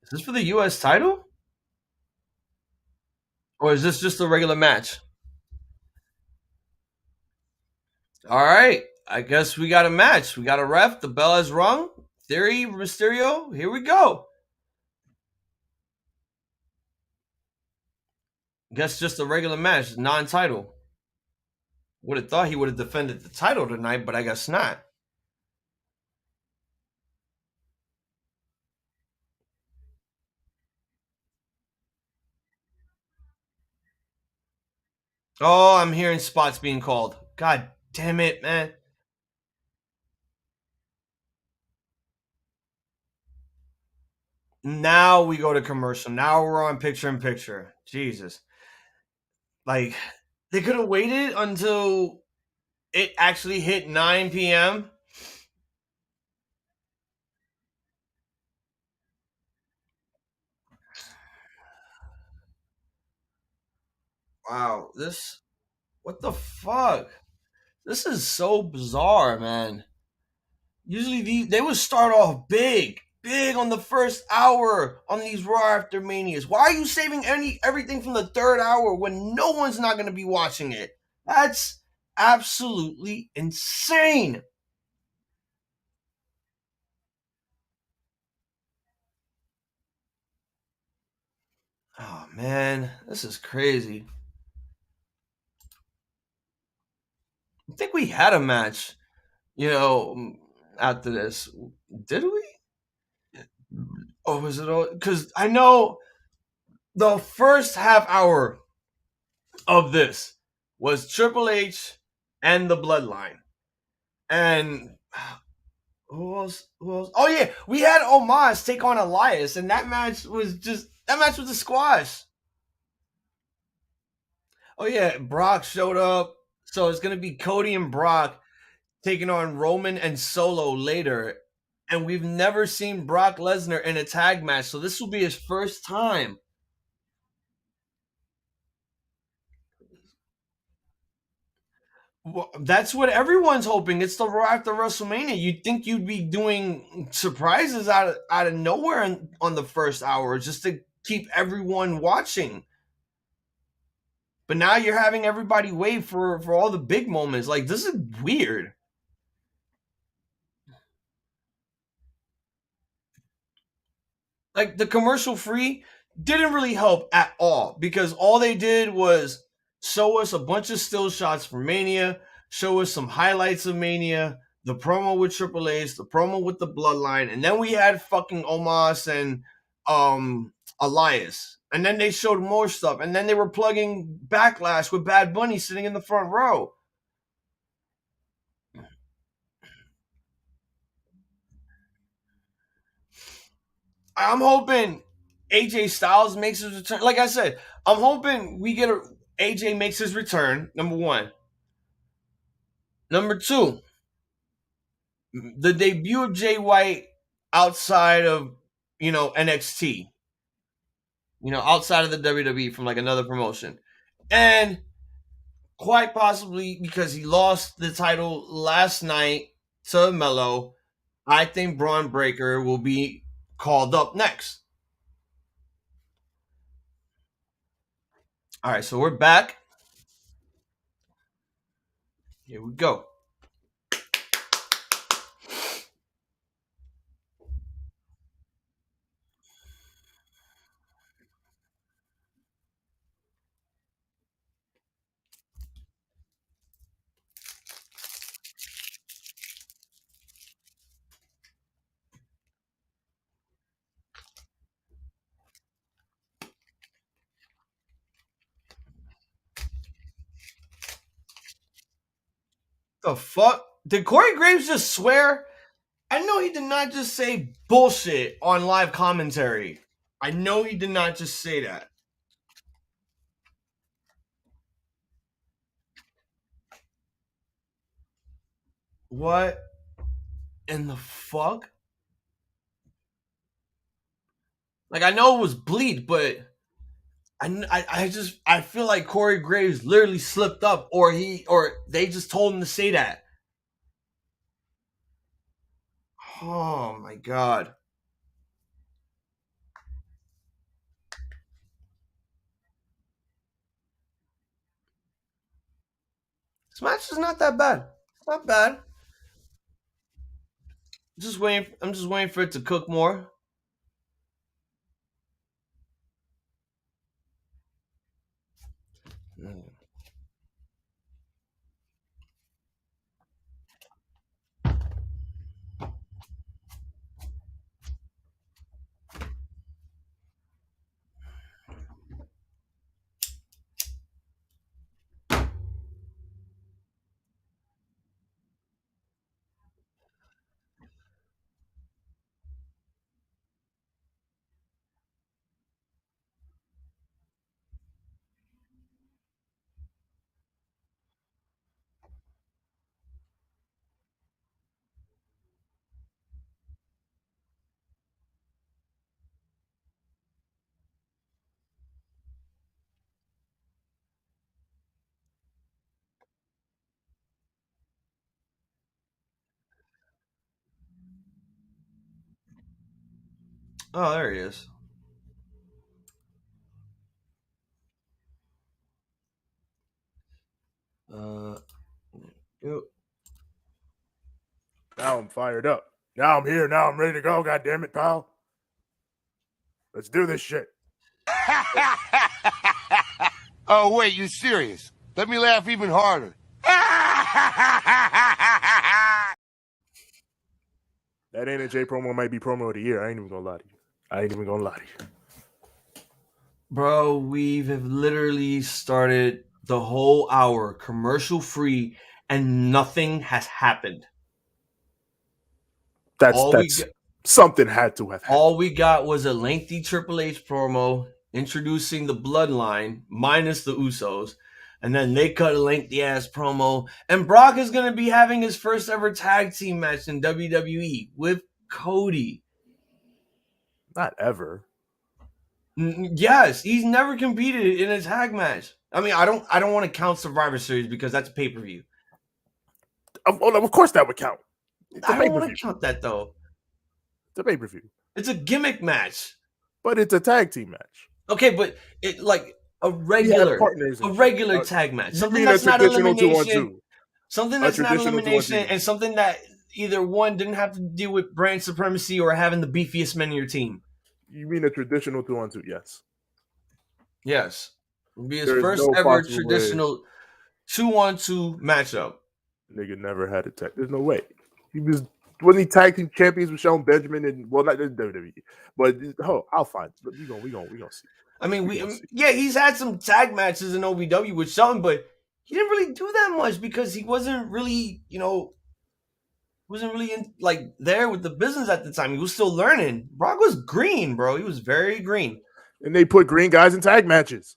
Is this for the US title? Or is this just a regular match? All right. I guess we got a match. We got a ref. The bell has rung. Theory, Mysterio. Here we go. Guess just a regular match, non-title. Would have thought he would have defended the title tonight, but I guess not. Oh, I'm hearing spots being called. God damn it, man. Now we go to commercial. Now we're on picture in picture. Jesus. Like, they could have waited until it actually hit 9 p.m. Wow, what the fuck? This is so bizarre, man. Usually they would start off big big on the first hour on these Raw After Manias. Why are you saving everything from the third hour when no one's not going to be watching it? That's absolutely insane. Oh man, this is crazy. I think we had a match, after this. Did we? Or was it all? Because I know the first half hour of this was Triple H and the Bloodline. And who else? Oh yeah, we had Omos take on Elias, and that match was a squash. Oh yeah, Brock showed up, so it's gonna be Cody and Brock taking on Roman and Solo later, and we've never seen Brock Lesnar in a tag match, so this will be his first time. Well, that's what everyone's hoping. It's the Raw after WrestleMania. You'd think you'd be doing surprises out of nowhere on the first hour just to keep everyone watching. But now you're having everybody wait for all the big moments. Like, this is weird. Like, the commercial free didn't really help at all because all they did was show us a bunch of still shots from Mania, show us some highlights of Mania, the promo with Triple H, the promo with the Bloodline, and then we had fucking Omos and Elias. And then they showed more stuff, and then they were plugging Backlash with Bad Bunny sitting in the front row. I'm hoping AJ Styles makes his return. Like I said, I'm hoping we get AJ makes his return, number one. Number two, the debut of Jay White outside of, NXT, outside of the WWE from like another promotion. And quite possibly because he lost the title last night to Melo, I think Braun Breaker will be called up next. All right, so we're back. Here we go. The fuck? Did Corey Graves just swear? I know he did not just say bullshit on live commentary. I know he did not just say that. What in the fuck? Like, I know it was bleed, but I feel like Corey Graves literally slipped up, or they just told him to say that. Oh my god. This match is not that bad. It's not bad. I'm just waiting for it to cook more. Oh, there he is. Yep.
Now I'm fired up. Now I'm here. Now I'm ready to go. God damn it, pal. Let's do this shit.
Oh, wait, you serious? Let me laugh even harder.
That NJ promo might be promo of the year. I ain't even gonna lie to you.
Bro, we've literally started the whole hour commercial free and nothing has happened.
Something had to have happened.
All we got was a lengthy Triple H promo introducing the bloodline minus the Usos. And then they cut a lengthy ass promo. And Brock is going to be having his first ever tag team match in WWE with Cody.
Not ever.
Yes, he's never competed in a tag match. I mean, I don't want to count Survivor Series because that's pay-per-view.
Of course that would count.
I don't want to count that though.
It's a pay-per-view.
It's a gimmick match.
But it's a tag team match.
Okay, but it like a regular tag match. Something that's not elimination. Something that's not elimination and something that either one didn't have to deal with brand supremacy or having the beefiest men in your team.
You mean a traditional 2-on-2? Yes.
Yes. It'll be his first ever traditional 2-on-2 matchup.
Nigga never had a tag. There's no way. Wasn't he tag team champions with Shelton Benjamin and not WWE? But I'll find. But we gonna see.
I mean, he's had some tag matches in OVW with Shelton, but he didn't really do that much because he wasn't really, there with the business at the time. He was still learning. Brock was green, bro. He was very green.
And they put green guys in tag matches.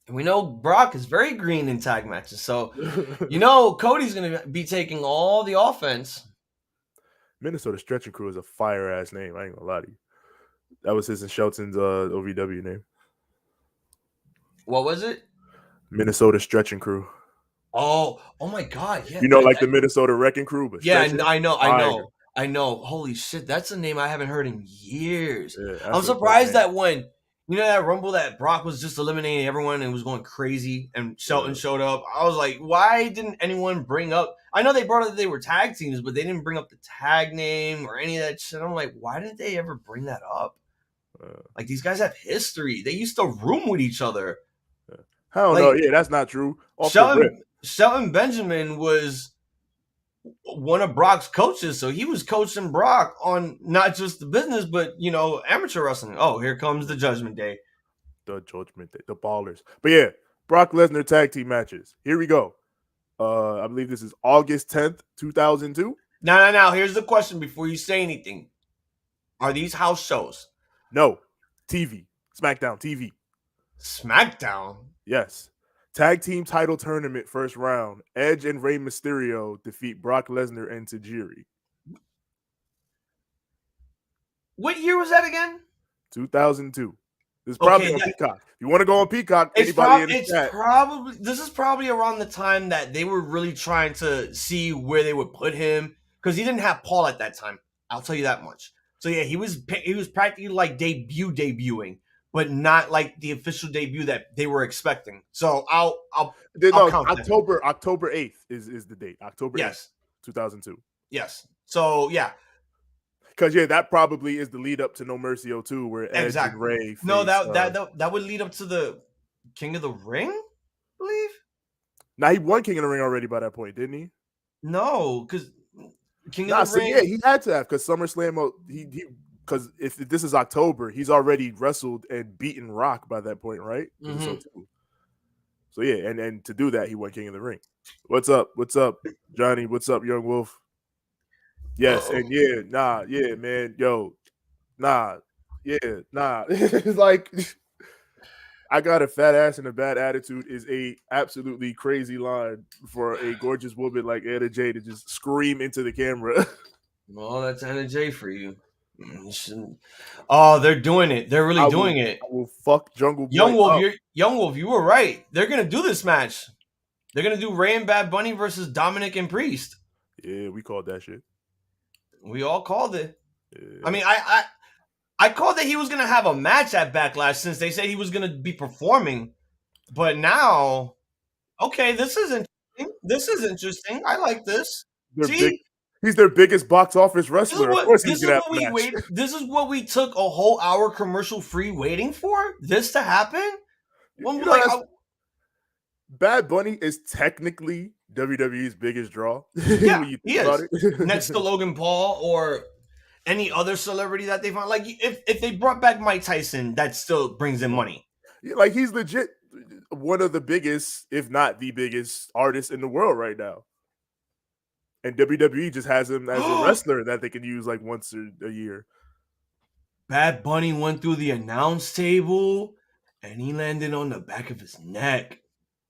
And we know Brock is very green in tag matches. So, Cody's going to be taking all the offense.
Minnesota Stretching Crew is a fire-ass name. I ain't going to lie to you. That was his and Shelton's OVW name.
What was it?
Minnesota Stretching Crew.
Oh my God! Yeah,
the Minnesota Wrecking Crew. But
yeah, I know. Holy shit, that's a name I haven't heard in years. Yeah, I'm surprised that when that Rumble that Brock was just eliminating everyone and was going crazy, and Shelton showed up. I was like, why didn't anyone bring up? I know they brought up that they were tag teams, but they didn't bring up the tag name or any of that shit. I'm like, why didn't they ever bring that up? Like these guys have history. They used to room with each other.
Hell no, yeah, that's not true.
Shelton Benjamin was one of Brock's coaches, so he was coaching Brock on not just the business, but amateur wrestling. Oh, here comes the Judgment Day.
The Judgment Day, the Ballers. But yeah, Brock Lesnar tag team matches. Here we go. I believe this is August 10th, 2002.
Now. Here's the question before you say anything. Are these house shows?
No. TV. SmackDown TV.
SmackDown?
Yes. Tag team title tournament first round. Edge and Rey Mysterio defeat Brock Lesnar and Tajiri.
What year was that again?
2002. This is probably on Peacock. If you want to go on Peacock, anybody in the chat.
This is probably around the time that they were really trying to see where they would put him because he didn't have Paul at that time. I'll tell you that much. So yeah, he was practically like debuting. But not like the official debut that they were expecting. So I'll count
October 8th is the date. October 8th, 2002.
Yes. So yeah.
Because that probably is the lead up to No Mercy 02, where Edge and Rey.
No, that would lead up to the King of the Ring, I believe.
Now he won King of the Ring already by that point, didn't he?
No, because King of the Ring.
Yeah, he had to have because SummerSlam. Because if this is October, he's already wrestled and beaten Rock by that point, right?
Mm-hmm.
So yeah, and to do that, he won King of the Ring. What's up, Johnny? What's up, Young Wolf? Yes, and man, It's like I got a fat ass and a bad attitude is a absolutely crazy line for a gorgeous woman like Anna Jay to just scream into the camera.
Well, that's Anna Jay for you. Oh, they're doing it. They're really doing it.
I will fuck Jungle Boy
Young Wolf, you were right. They're gonna do this match. They're gonna do Ray and Bad Bunny versus Dominic and Priest.
Yeah, we called that shit.
We all called it. I mean, I called that he was gonna have a match at Backlash since they said he was gonna be performing, but now, okay, this is interesting. This is interesting. I like this.
He's their biggest box office wrestler. Of course, he's gonna have a match.
This is what we took a whole hour commercial free waiting for. This to happen.
Bad Bunny is technically WWE's biggest draw.
Yeah, he is. Next to Logan Paul or any other celebrity that they find. Like, if they brought back Mike Tyson, that still brings in money.
Yeah, like, he's legit one of the biggest, if not the biggest, artist in the world right now. And WWE just has him as a wrestler that they can use like once a year.
Bad Bunny went through the announce table and he landed on the back of his neck.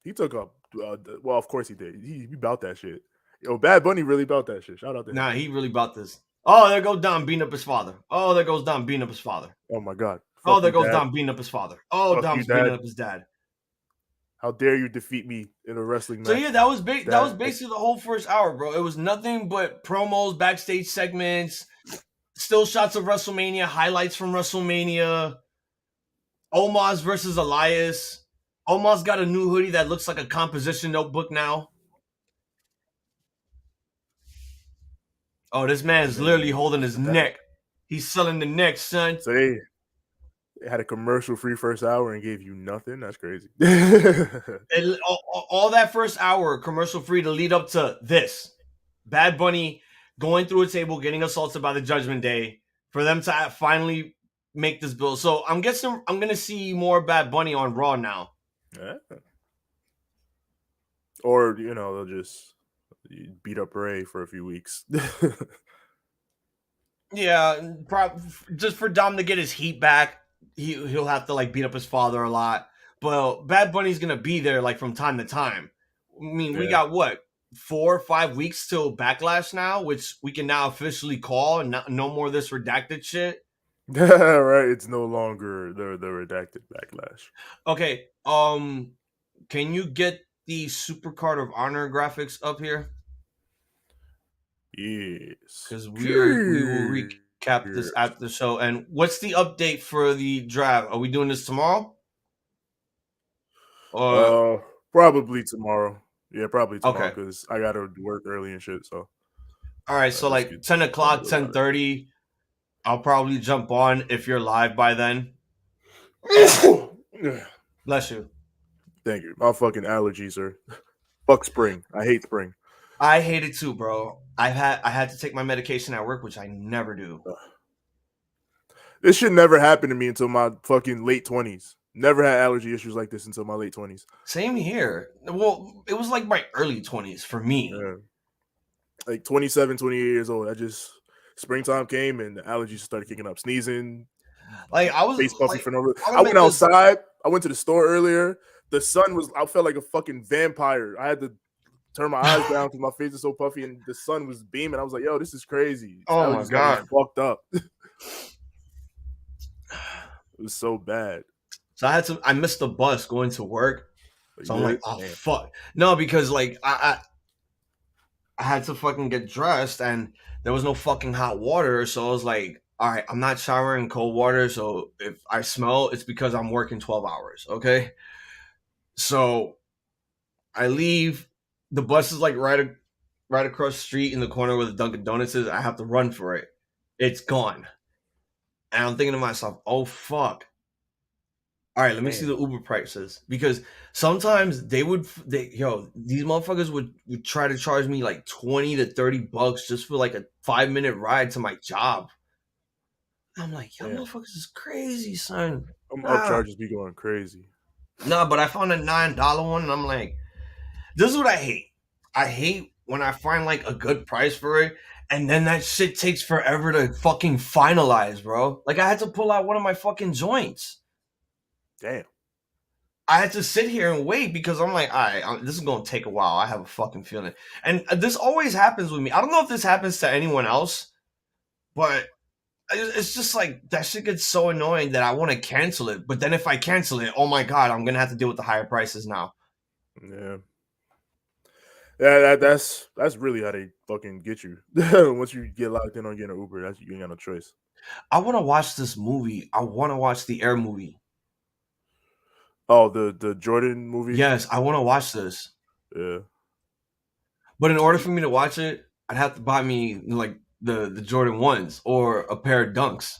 He took up. Well, of course he did. He about that shit. Yo, Bad Bunny really about that shit. Shout out to him.
Nah, he really about this. Oh, there goes Dom beating up his father. Oh, there goes Dom beating up his father.
Oh my God.
Oh, there goes Dom beating up his father. Oh, Dom's beating up his dad.
How dare you defeat me in a wrestling match?
So yeah, that was basically the whole first hour, bro. It was nothing but promos, backstage segments, still shots of WrestleMania, highlights from WrestleMania. Omos versus Elias. Omos got a new hoodie that looks like a composition notebook now. Oh, this man's literally holding his neck. He's selling the neck, son.
So they had a commercial-free first hour and gave you nothing? That's crazy.
All that first hour, commercial-free to lead up to this. Bad Bunny going through a table, getting assaulted by the Judgment Day, for them to finally make this bill. So I'm guessing I'm going to see more Bad Bunny on Raw now.
Yeah. Or, they'll just beat up Ray for a few weeks.
Yeah, just for Dom to get his heat back. He'll have to like beat up his father a lot, but Bad Bunny's gonna be there like from time to time. I mean, we got what 4 or 5 weeks till Backlash now, which we can now officially call, and no more of this redacted shit.
Right, it's no longer the redacted Backlash.
Okay, can you get the Supercard of Honor graphics up here?
Yes,
because we will recap this after the show. And what's the update for the draft? Are we doing this tomorrow?
Probably tomorrow. Yeah, probably tomorrow because I gotta work early and shit. So,
all right. So like 10 o'clock, 10:30. I'll probably jump on if you're live by then. Bless you.
Thank you. My fucking allergies are. Fuck spring. I hate spring.
I hate it too, bro. I had to take my medication at work, which I never do.
This should never happen to me until my fucking late 20s. Never had allergy issues like this until my late 20s.
Same here. Well, it was like my early 20s for me.
Yeah. Like 27, 28 years old. Springtime came and the allergies started kicking up. Sneezing.
Like I was
face puffy for no reason. I went outside. I went to the store earlier. The sun was, I felt like a fucking vampire. I had to turn my eyes down because my face is so puffy and the sun was beaming. I was like, yo, this is crazy.
Oh my God.
Fucked up. It was so bad.
So I missed the bus going to work. So I'm like, oh, fuck. No, because like I had to fucking get dressed and there was no fucking hot water. So I was like, all right, I'm not showering in cold water. So if I smell, it's because I'm working 12 hours. Okay. So I leave. The bus is like right across the street in the corner where the Dunkin' Donuts is. I have to run for it. It's gone. And I'm thinking to myself, oh, fuck. All right, let me see the Uber prices. Because sometimes these motherfuckers would try to charge me like $20 to $30 just for like a 5-minute ride to my job. I'm like, yo, motherfuckers is crazy, son.
Upcharges be going crazy.
No, but I found a $9 one and I'm like, this is what I hate. I hate when I find like a good price for it and then that shit takes forever to fucking finalize, bro. Like I had to pull out one of my fucking joints.
Damn.
I had to sit here and wait because I'm like, all right, this is going to take a while. I have a fucking feeling. And this always happens with me. I don't know if this happens to anyone else, but it's just like that shit gets so annoying that I want to cancel it. But then if I cancel it, oh my God, I'm going to have to deal with the higher prices now.
Yeah. Yeah, that's really how they fucking get you. Once you get locked in on getting an Uber, you ain't got no choice.
I want to watch this movie. I want to watch the Air movie.
Oh, the Jordan movie?
Yes, I want to watch this.
Yeah.
But in order for me to watch it, I'd have to buy me like the Jordan 1s or a pair of Dunks.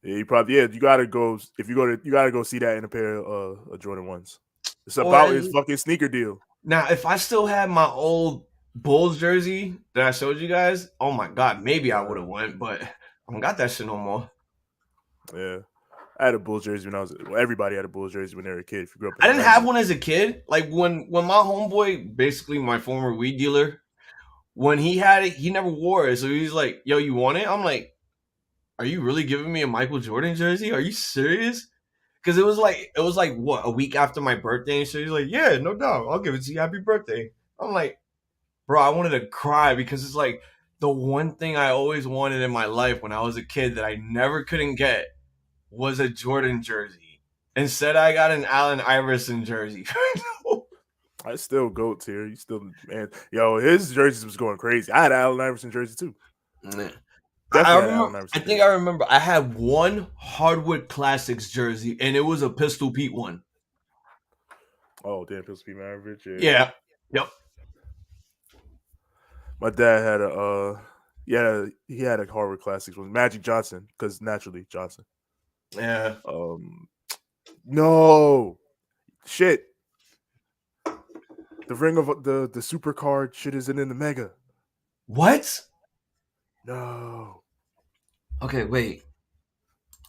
Yeah, you gotta go you gotta go see that in a pair of Jordan 1s. It's about his fucking sneaker deal.
Now, if I still had my old Bulls jersey that I showed you guys, oh my god, maybe I would have went, but I don't got that shit no more.
Yeah. I had a Bulls jersey everybody had a Bulls jersey when they were a kid. If you grew up
I didn't have one as a kid. Like when my homeboy, basically my former weed dealer, when he had it, he never wore it. So he's like, yo, you want it? I'm like, are you really giving me a Michael Jordan jersey? Are you serious? Because it was like what, a week after my birthday, and so he's like, yeah, no doubt, I'll give it to you. Happy birthday. I'm like, bro, I wanted to cry because it's like the one thing I always wanted in my life when I was a kid that I never couldn't get was a Jordan jersey. Instead, I got an Allen Iverson jersey.
I still GOAT tier. You still, man. Yo, his jerseys was going crazy. I had an Allen Iverson jersey too.
I remember I had one Hardwood Classics jersey, and it was a Pistol Pete one.
Oh, damn, Pistol Pete Maravich.
Yeah. Yep.
My dad had he had a Hardwood Classics one. Magic Johnson, because naturally Johnson.
Yeah.
No. Shit. The ring of the Supercard shit isn't in the Mega.
What?
No.
Okay, wait.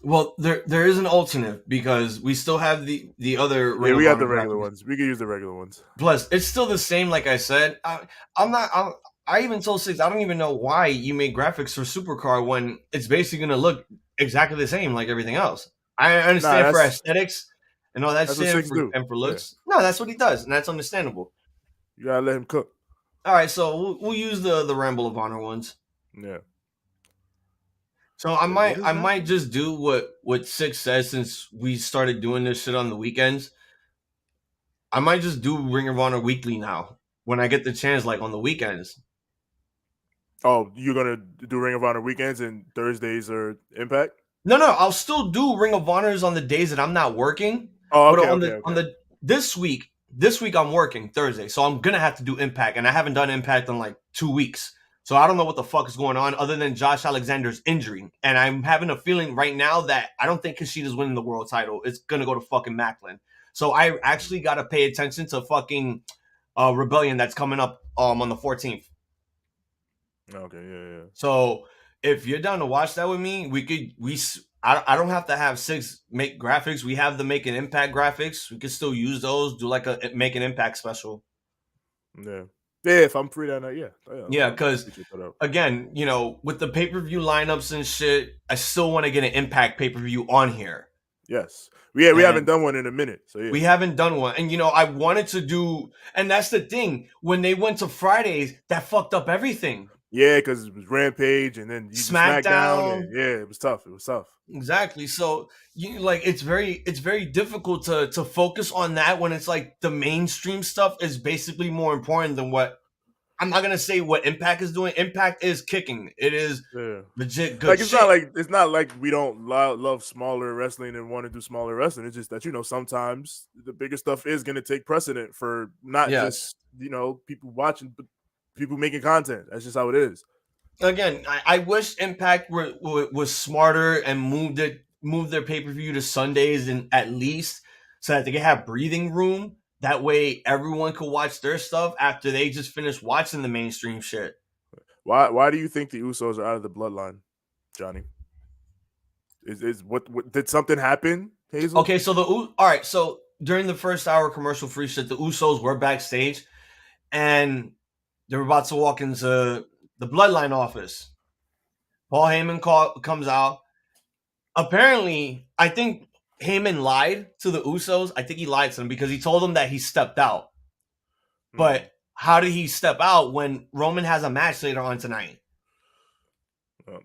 Well, there is an alternate because we still have the other.
Yeah, we got the regular ones. We can use the regular ones.
Plus, it's still the same. Like I said, I even told Six, I don't even know why you made graphics for Supercard when it's basically gonna look exactly the same like everything else. I understand for aesthetics and all that shit and for looks. Yeah. No, that's what he does, and that's understandable.
You gotta let him cook.
All right, so we'll use the Ramble of Honor ones.
Yeah.
So I might just do what Six says since we started doing this shit on the weekends. I might just do Ring of Honor weekly now when I get the chance, like on the weekends.
Oh, you're gonna do Ring of Honor weekends and Thursdays or Impact?
No, I'll still do Ring of Honors on the days that I'm not working.
Oh, okay.
But on the this week I'm working Thursday, so I'm gonna have to do Impact, and I haven't done Impact in like 2 weeks. So I don't know what the fuck is going on other than Josh Alexander's injury. And I'm having a feeling right now that I don't think Kushida's winning the world title. It's going to go to fucking Macklin. So I actually got to pay attention to fucking Rebellion that's coming up on the 14th.
Okay, yeah.
So if you're down to watch that with me, I don't have to have Six make graphics. We have the Make an Impact graphics. We could still use those, do like a Make an Impact special.
Yeah. Yeah, if I'm free that night, yeah.
Yeah, because, again, you know, with the pay-per-view lineups and shit, I still want to get an Impact pay-per-view on here.
Yes. We haven't done one in a minute. So yeah.
We haven't done one. And, you know, I wanted to do... And that's the thing. When they went to Fridays, that fucked up everything.
Yeah, because it was Rampage and then SmackDown. And, yeah, it was tough.
Exactly. So, it's very difficult to focus on that when it's like the mainstream stuff is basically more important than what... I'm not gonna say what Impact is doing. Impact is kicking. It is legit good.
Like it's not like we don't love smaller wrestling and want to do smaller wrestling. It's just that sometimes the bigger stuff is gonna take precedent for not just people watching, but people making content. That's just how it is.
Again, I wish Impact was smarter and moved their pay-per-view to Sundays and at least so that they could have breathing room. That way, everyone could watch their stuff after they just finished watching the mainstream shit.
Why do you think the Usos are out of the bloodline, Johnny? Is what did something happen, Hazel?
Okay, so all right. So during the first hour commercial free shit, the Usos were backstage, and they were about to walk into the bloodline office. Paul Heyman comes out. Apparently, I think Heyman lied to the Usos. I think he lied to them because he told them that he stepped out. But how did he step out when Roman has a match later on tonight?
Yeah.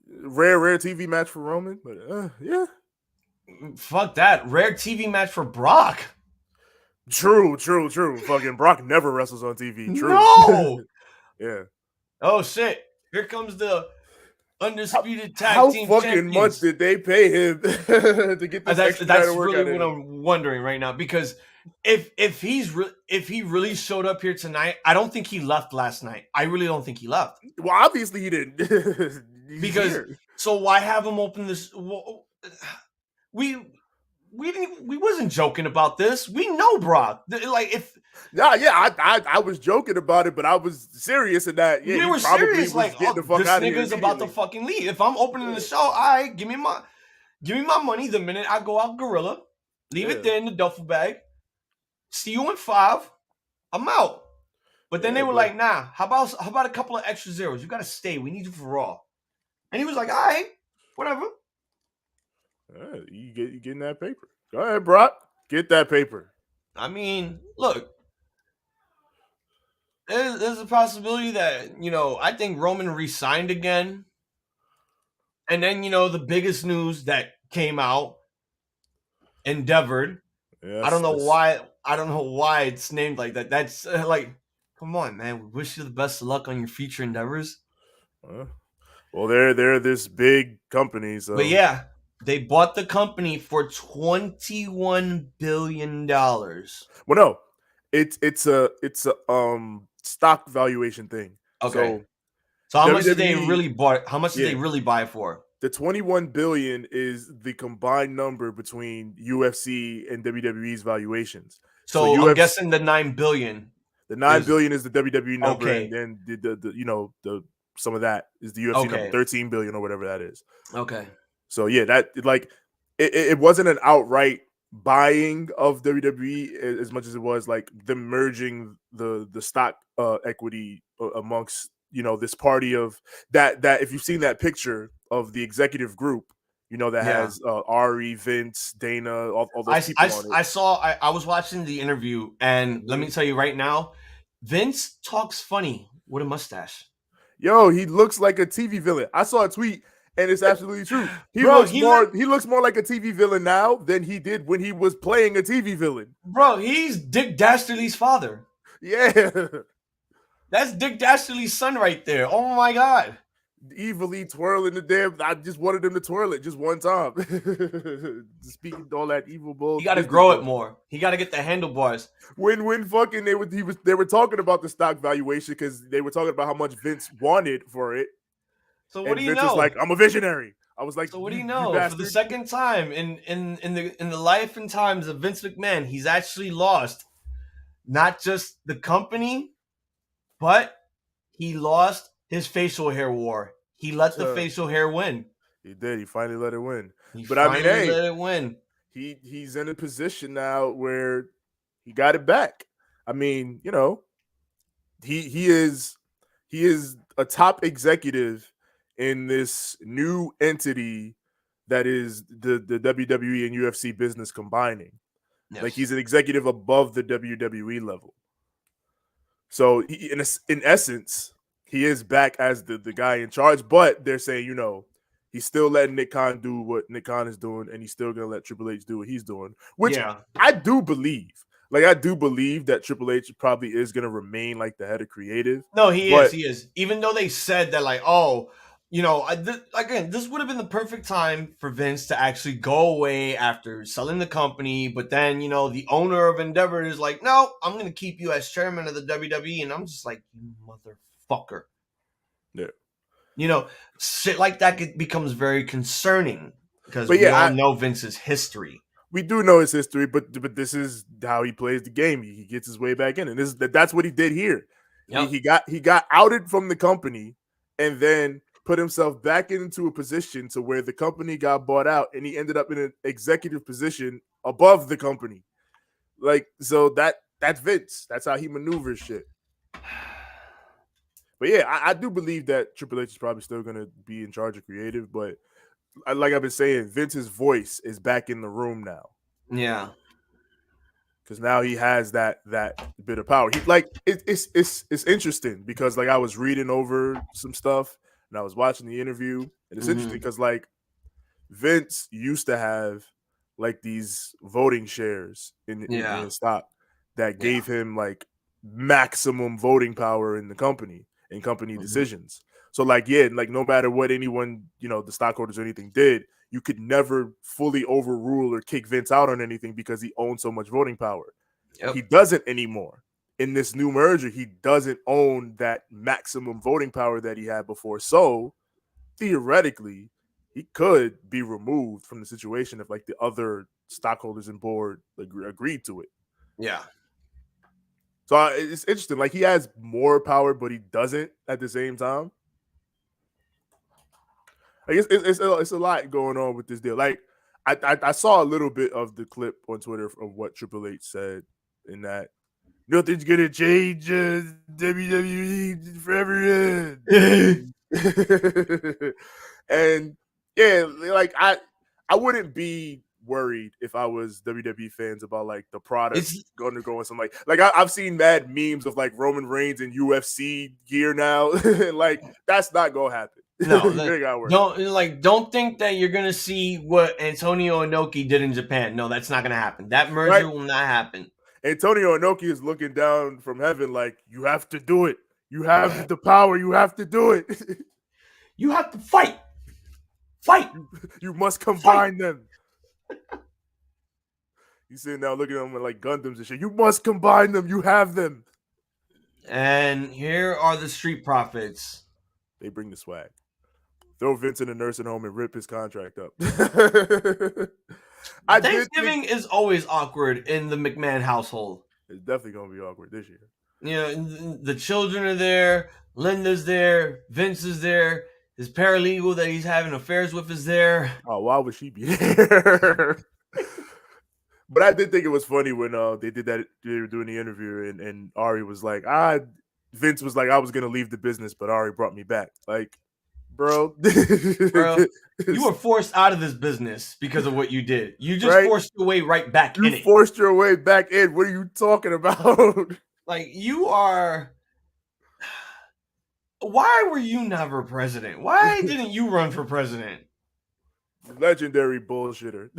Rare TV match for Roman, but yeah.
Fuck that. Rare TV match for Brock.
True. Fucking Brock never wrestles on TV. True.
No.
Yeah.
Oh shit! Here comes the undisputed tag
How
team
fucking
champions.
much did they pay him to get this extra
That's
work
really
out of
what
him?
I'm wondering right now, because if he really showed up here tonight, I don't think he left last night. I really don't think he left.
Well, obviously he didn't.
Because
here.
So why have him open this? We wasn't joking about this. We know Brock. Like if
I was joking about it, but I was serious in that. Yeah,
we
he
were
probably
serious.
was
Like,
getting the fuck
this
out of here
nigga's about to
immediately.
fucking leave. If I'm opening the show, all right, give me my money the minute I go out gorilla. Leave it there in the duffel bag. See you in 5. I'm out. But then they were like, nah, how about a couple of extra zeros? You gotta stay. We need you for Raw. And he was like, all right, whatever.
You getting that paper. Go ahead, Brock. Get that paper.
I mean, look. There's a possibility that, I think Roman re-signed again. And then, the biggest news that came out, Endeavored.
Yes,
I don't know why it's named like that. That's like, come on, man. We wish you the best of luck on your future endeavors.
Well, they're this big company, so.
But yeah, they bought the company for $21 billion.
Well, no, it's a stock valuation thing.
Okay. So how much did they
WWE
really buy? How much did they really buy it for?
The 21 billion is the combined number between UFC and WWE's valuations.
So I'm guessing the 9 billion.
The 9 billion is the WWE number, and then the some of that is the UFC number, 13 billion or whatever that is.
Okay.
So yeah, that it wasn't an outright buying of WWE as much as it was like them merging the stock equity amongst this party of that if you've seen that picture of the executive group, that has Ari, Vince, Dana, all those people on it.
I was watching the interview, and let me tell you right now, Vince talks funny with a mustache.
Yo, he looks like a TV villain. I saw a tweet, and it's absolutely true. He looks more like a TV villain now than he did when he was playing a TV villain.
Bro, he's Dick Dastardly's father.
Yeah.
That's Dick Dastardly's son right there. Oh my God.
Evilly twirling the damn. I just wanted him to twirl it just one time. Speaking all that evil bull.
You got to grow it more. He got to get the handlebars.
When fucking they were talking about the stock valuation because they were talking about how much Vince wanted for it.
So what do you
Vince
know?
was like, I'm a visionary. I was like,
so what do you know? For the second time in the life and times of Vince McMahon, he's actually lost not just the company, but he lost his facial hair war. He let the facial hair win.
He did. He finally let it win.
Let it win.
He's in a position now where he got it back. I mean, he is a top executive in this new entity that is the WWE and UFC business combining. Yes. Like he's an executive above the WWE level. So in essence, he is back as the guy in charge, but they're saying, he's still letting Nick Khan do what Nick Khan is doing, and he's still going to let Triple H do what he's doing, which I do believe. Like, I do believe that Triple H probably is going to remain like the head of creative.
No, he is. Even though they said that, like, again, this would have been the perfect time for Vince to actually go away after selling the company. But then, the owner of Endeavor is like, no, I'm going to keep you as chairman of the WWE. And I'm just like, you motherfucker.
Yeah.
Shit like that becomes very concerning because we all know Vince's history.
We do know his history, but this is how he plays the game. He gets his way back in, and that's what he did here. Yep. He got outed from the company, and then put himself back into a position to where the company got bought out, and he ended up in an executive position above the company. Like, so that's Vince. That's how he maneuvers shit. But yeah, I do believe that Triple H is probably still going to be in charge of creative, but like I've been saying, Vince's voice is back in the room now.
Yeah.
Because now he has that bit of power. It's interesting because like I was reading over some stuff and I was watching the interview, and it's interesting because like Vince used to have like these voting shares in stock, that gave him like maximum voting power in the company and company decisions. So like, like no matter what anyone, the stockholders or anything did, you could never fully overrule or kick Vince out on anything because he owned so much voting power. Yep. He doesn't anymore. In this new merger, he doesn't own that maximum voting power that he had before. So theoretically, he could be removed from the situation if like the other stockholders and board agreed to it.
Yeah.
So it's interesting. Like he has more power, but he doesn't at the same time. I guess it's a lot going on with this deal. Like I saw a little bit of the clip on Twitter of what Triple H said in that nothing's gonna change WWE forever. And like I wouldn't be worried if I was WWE fans about like the product going to go in some like I've seen mad memes of like Roman Reigns in UFC gear now. Like that's not gonna happen.
No, don't think that you're gonna see what Antonio Inoki did in Japan. No, that's not gonna happen. That merger will not happen.
Antonio Inoki is looking down from heaven like, you have to do it. You have the power. You have to do it.
You have to fight. Fight.
You must combine them. You sitting down looking at them like Gundams and shit. You must combine them. You have them.
And here are the Street Profits.
They bring the swag. Throw Vince in a nursing home and rip his contract up.
Thanksgiving is always awkward in the McMahon household.
It's definitely going to be awkward this year.
The children are there. Linda's there. Vince is there. His paralegal that he's having affairs with is there.
Oh, why would she be there? But I did think it was funny when they did that. They were doing the interview and Ari was like, Vince was like, I was going to leave the business, but Ari brought me back. Like, bro,
you were forced out of this business because of what you did. You just forced your way right back in it.
You forced your way back in. What are you talking about?
Like, you are... Why were you never president? Why didn't you run for president?
Legendary bullshitter.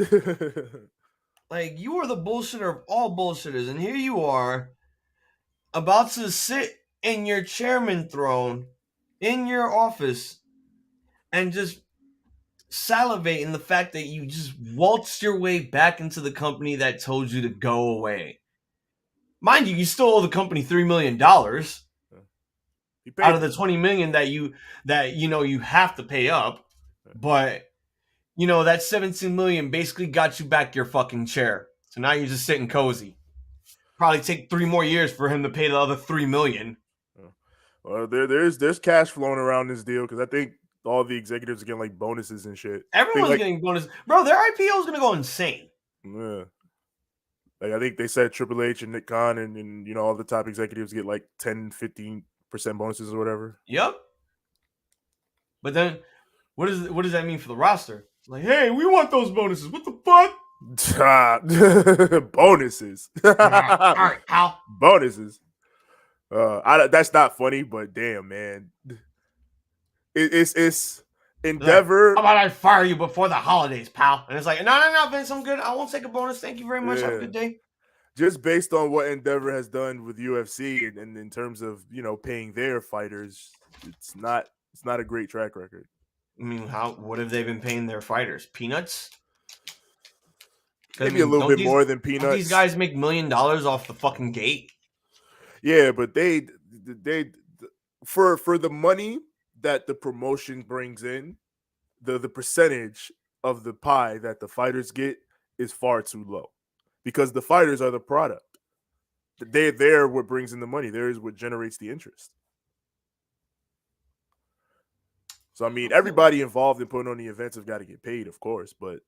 Like, you are the bullshitter of all bullshitters, and here you are about to sit in your chairman throne in your office and just salivate in the fact that you just waltzed your way back into the company that told you to go away. Mind you still owe the company $3 million out of the $20 million that you have to pay up, but that $17 million basically got you back your fucking chair. So now you're just sitting cozy. Probably take 3 more years for him to pay the other $3 million.
Well, there's cash flowing around this deal because I think all the executives are getting like bonuses and shit.
Everyone's getting bonuses. Bro, their IPO is gonna go insane.
Yeah. Like I think they said Triple H and Nick Khan and all the top executives get like 10-15% bonuses or whatever.
Yep. But then what does that mean for the roster? Like, hey, we want those bonuses. What the fuck?
Bonuses.
All right, pal.
Bonuses. That's not funny, but damn, man. It's Endeavor.
How about I fire you before the holidays, pal? And it's like, no, Vince, I'm good. I won't take a bonus. Thank you very much. Have a good day.
Just based on what Endeavor has done with UFC and in terms of paying their fighters, it's not a great track record.
I mean, what have they been paying their fighters? Peanuts?
Maybe a little bit more than peanuts.
Don't these guys make $1 million off the fucking gate?
Yeah, but they for the money that the promotion brings in, the percentage of the pie that the fighters get is far too low because the fighters are the product. They're what brings in the money. They're what generates the interest. So, I mean, everybody involved in putting on the events have got to get paid, of course. But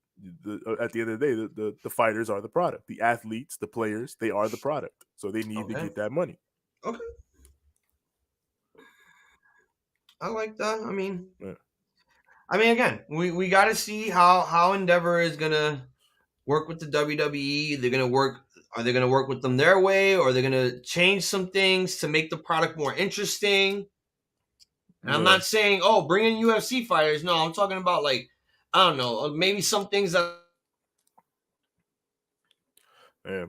at the end of the day, the fighters are the product. The athletes, the players, they are the product. So they need to get that money.
Okay. I like that. I mean, again, we got to see how Endeavor is going to work with the WWE. Are they going to work with them their way? Or are they going to change some things to make the product more interesting? And I'm not saying, bring in UFC fighters. No, I'm talking about I don't know, maybe some things that.
Yeah.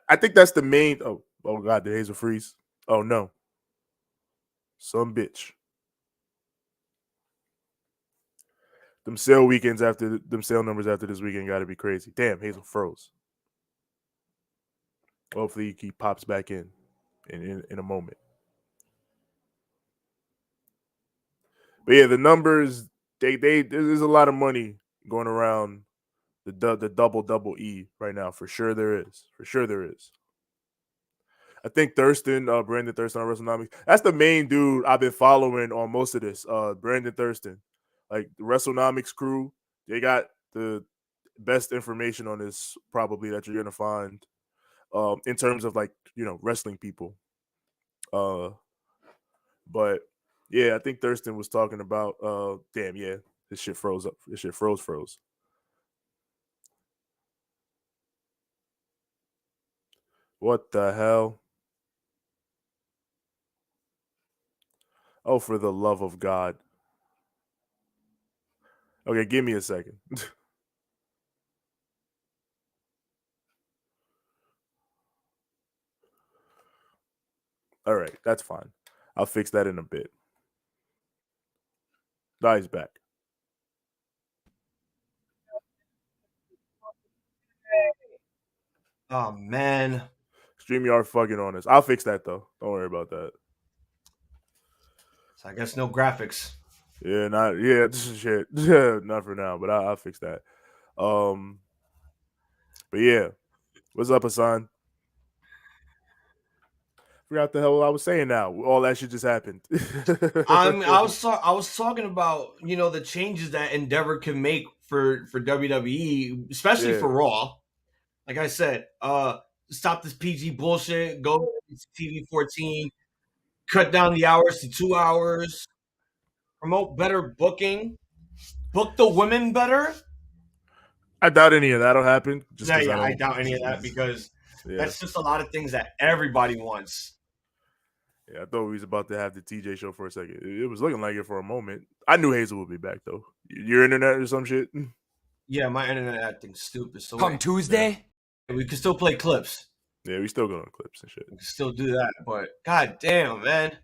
I think that's the main. Oh God, did Hazel freeze? Oh no, some bitch. Them sale numbers after this weekend got to be crazy. Damn, Hazel froze. Hopefully he pops back in a moment. But yeah, the numbers there's a lot of money going around the double E right now. For sure there is. I think Brandon Thurston on WrestleNomics. That's the main dude I've been following on most of this. Brandon Thurston, like the WrestleNomics crew, they got the best information on this probably that you're gonna find. In terms of like wrestling people. But yeah, I think Thurston was talking about. Damn, yeah, this shit froze up. This shit froze. What the hell? Oh, for the love of God. Okay, give me a second. All right, that's fine. I'll fix that in a bit. He's back.
Oh man.
StreamYard fucking on us. I'll fix that though. Don't worry about that.
So I guess no graphics.
Yeah, this is shit. Yeah, not for now, but I'll fix that. But yeah, what's up, Hassan? Forgot the hell I was saying now. All that shit just happened.
I was talking about the changes that Endeavor can make for WWE, especially for Raw. Like I said, stop this PG bullshit. Go to TV 14. Cut down the hours to 2 hours. Promote better booking. Book the women better.
I doubt any of that'll happen.
I doubt any of that because that's just a lot of things that everybody wants.
Yeah, I thought we was about to have the TJ show for a second. It was looking like it for a moment. I knew Hazel would be back though. Your internet or some shit?
Yeah, my internet acting stupid. So
come Tuesday,
we can still play clips.
Yeah, we still go on clips and shit.
We can still do that, but god damn, man.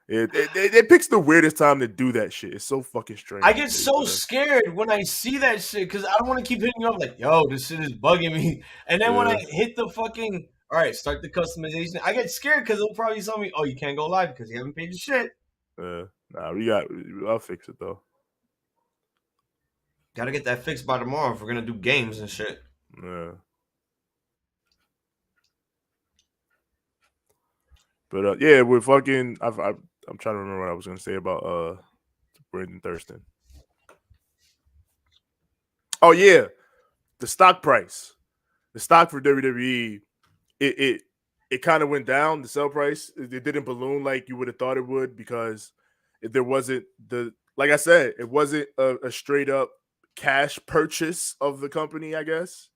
It picks the weirdest time to do that shit. It's so fucking strange.
I get so scared when I see that shit because I don't want to keep hitting you up like, yo, this shit is bugging me. And then when I hit the fucking, all right, start the customization, I get scared because they'll probably tell me, oh, you can't go live because you haven't paid your shit.
I'll fix it though.
Gotta get that fixed by tomorrow if we're gonna do games and shit.
Yeah. But yeah, we're fucking. I'm trying to remember what I was gonna say about Brandon Thurston. Oh yeah, the stock price, the stock for WWE, it kind of went down. The sell price, it didn't balloon like you would have thought it would because there wasn't like I said, it wasn't a straight up cash purchase of the company. I guess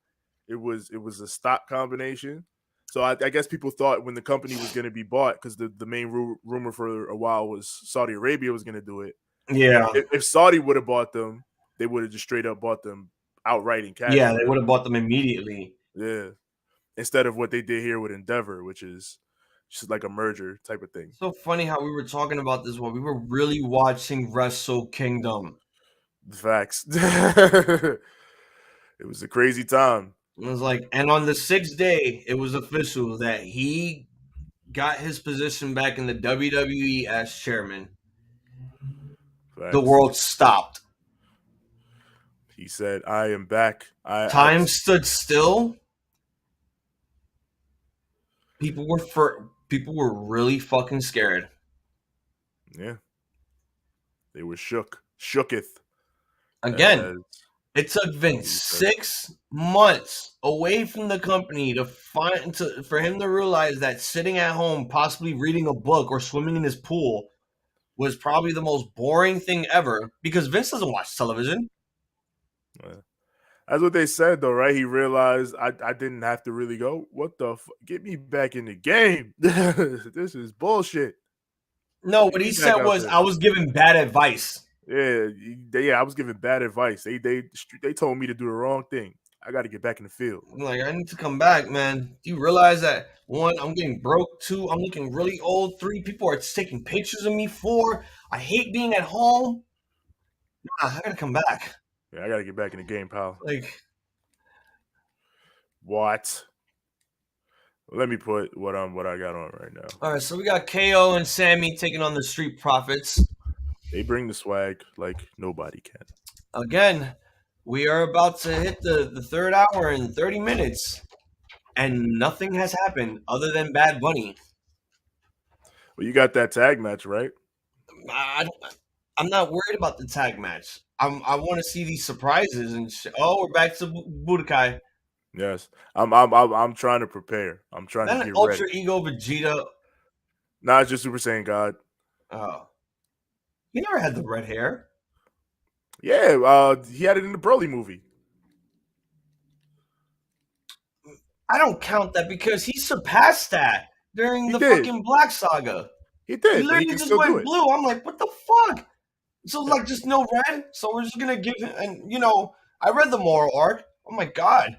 it was a stock combination. So I guess people thought when the company was going to be bought, because the main rumor for a while was Saudi Arabia was going to do it.
Yeah.
If Saudi would have bought them, they would have just straight up bought them outright in cash.
Yeah, they would have bought them immediately.
Yeah. Instead of what they did here with Endeavor, which is just like a merger type of thing.
So funny how we were talking about this while we were really watching Wrestle Kingdom.
Facts. It was a crazy time.
It was like, and on the 6th day, it was official that he got his position back in the WWE as chairman. Facts. The world stopped.
He said, I am back.
Time stood still. People were really fucking scared.
Yeah. They were shooketh.
Again, it took Vince 6 months away from the company for him to realize that sitting at home, possibly reading a book or swimming in his pool, was probably the most boring thing ever because Vince doesn't watch television.
That's what they said, though, right? He realized I didn't have to really go. What the get me back in the game? This is bullshit.
No, what he said was I was giving bad advice.
Yeah, I was giving bad advice. They told me to do the wrong thing. I got to get back in the field.
Like, I need to come back, man. Do you realize that, 1, I'm getting broke, 2, I'm looking really old, 3, people are taking pictures of me, 4, I hate being at home. Nah, I gotta come back.
Yeah, I got to get back in the game, pal.
Like,
what? Let me put what I got on right now.
All right, so we got KO and Sammy taking on the Street Profits.
They bring the swag like nobody can.
Again, we are about to hit the third hour in 30 minutes, and nothing has happened other than Bad Bunny.
Well, you got that tag match, right?
I'm not worried about the tag match. I want to see these surprises and shit. Oh, we're back to Budokai.
Yes, I'm trying to prepare. I'm trying to get ready.
Ultra Ego Vegeta.
Nah, it's just Super Saiyan God.
Oh, he never had the red hair.
Yeah, he had it in the Broly movie.
I don't count that because he surpassed that during the fucking Black Saga.
He did.
He literally just went blue. I'm like, what the fuck? So like, just no red. So we're just gonna give him. And I read the moral arc. Oh my god.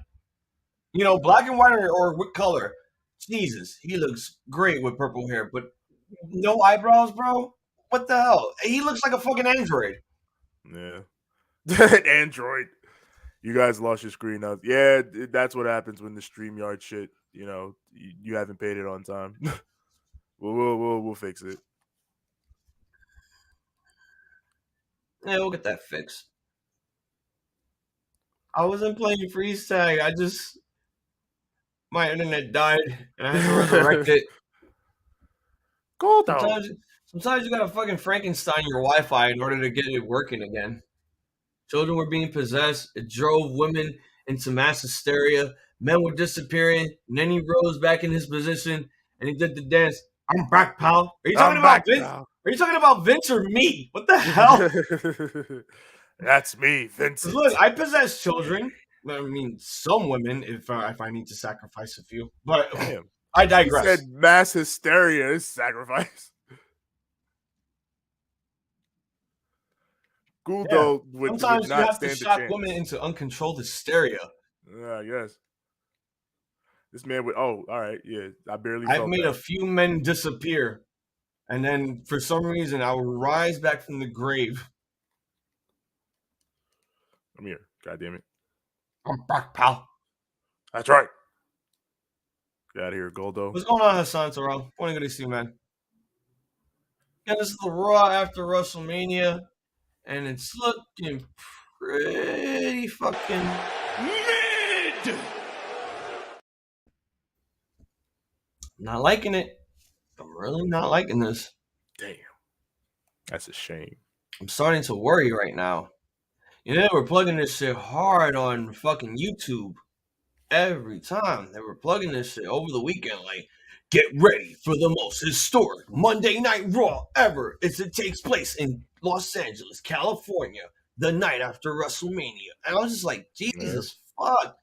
Black and white or what color? Jesus, he looks great with purple hair, but no eyebrows, bro. What the hell? He looks like a fucking android.
Yeah, android. You guys lost your screen now. Yeah, that's what happens when the StreamYard shit. You haven't paid it on time. We'll fix it.
Yeah, we'll get that fixed. I wasn't playing freeze tag. My internet died and I had to resurrect it.
Cool.
Sometimes you gotta fucking Frankenstein your Wi-Fi in order to get it working again. Children were being possessed. It drove women into mass hysteria. Men were disappearing. And then he rose back in his position and he did the dance. I'm back, pal. Are you talking about Vince? Pal. Are you talking about Vince or me? What the hell?
That's me, Vince.
Look, I possess children. I mean, some women, if I need to sacrifice a few. But damn. I digress.
You said mass hysteria is sacrifice. Guldo would
sometimes
not
you have
stand
to shock
chance.
women into uncontrolled hysteria.
Yeah, yes. This man would. Oh, all right. Yeah, I barely.
I've made a few men disappear, and then for some reason I will rise back from the grave.
I'm here. God damn it.
I'm back, pal.
That's right. Get out of here, Goldo.
What's going on, Hassan Terrell? What are you going to see, man? Yeah, this is the Raw after WrestleMania, and it's looking pretty fucking mid. Not liking it. I'm really not liking this.
Damn. That's a shame.
I'm starting to worry right now. We're plugging this shit hard on fucking YouTube. Every time they were plugging this shit over the weekend, like, get ready for the most historic Monday Night Raw ever as it takes place in Los Angeles, California, the night after WrestleMania. And I was just like, Jesus fuck.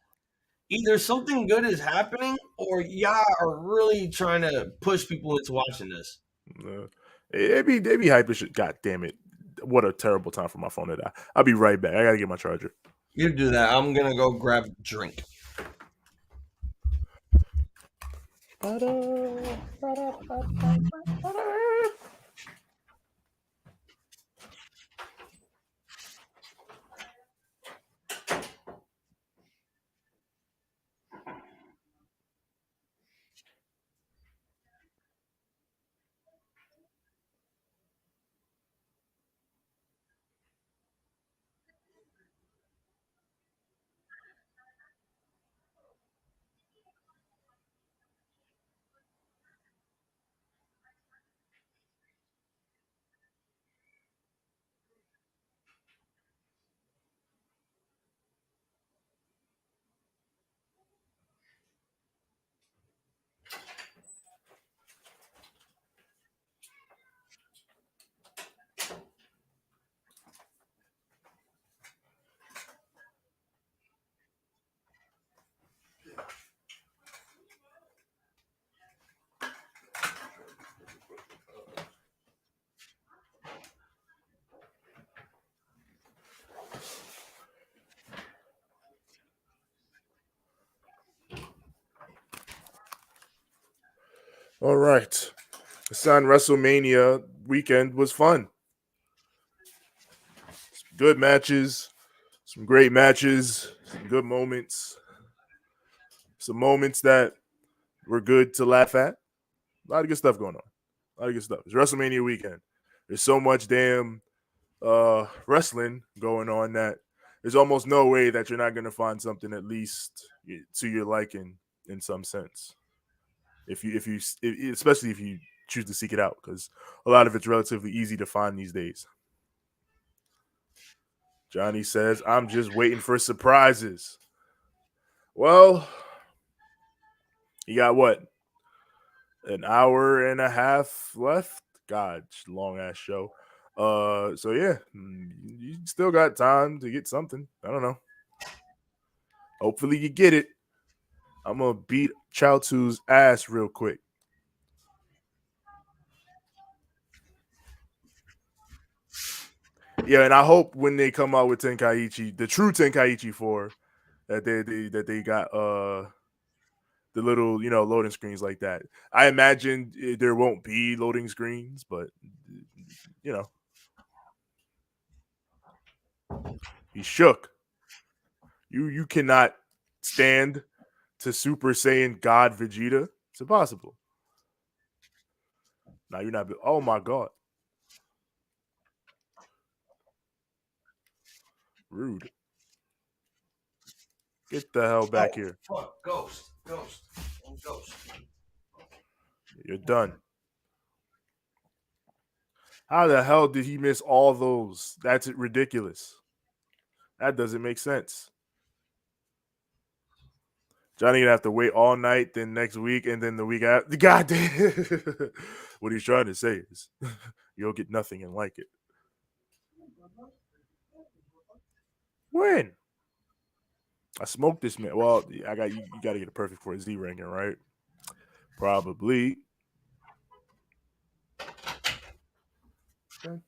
Either something good is happening or y'all are really trying to push people into watching this.
They be hyping shit. God damn it. What a terrible time for my phone to die. I'll be right back. I gotta get my charger.
You do that. I'm gonna go grab a drink.
All right. Son, WrestleMania weekend was fun. Some good matches, some great matches, some good moments, some moments that were good to laugh at. A lot of good stuff going on. A lot of good stuff. It's WrestleMania weekend. There's so much damn wrestling going on that there's almost no way that you're not going to find something at least to your liking in some sense. Especially if you choose to seek it out, because a lot of it's relatively easy to find these days. Johnny says, I'm just waiting for surprises. Well, you got what? An hour and a half left? God, long ass show. So yeah, you still got time to get something. I don't know. Hopefully you get it. I'm gonna beat Chow Tu's ass real quick. Yeah, and I hope when they come out with Tenkaichi, the true Tenkaichi 4, that they got the little, loading screens like that. I imagine there won't be loading screens, but he shook. You cannot stand to Super Saiyan God Vegeta. It's impossible. Now you're not. Oh my God. Rude. Get the hell back here.
Fuck. Ghost.
You're done. How the hell did he miss all those? That's ridiculous. That doesn't make sense. Johnny gonna have to wait all night, then next week, and then the week after. God damn. What he's trying to say is you'll get nothing and like it. When? I smoked this man. Well, you got to get a perfect for a Z ranking, right? Probably. And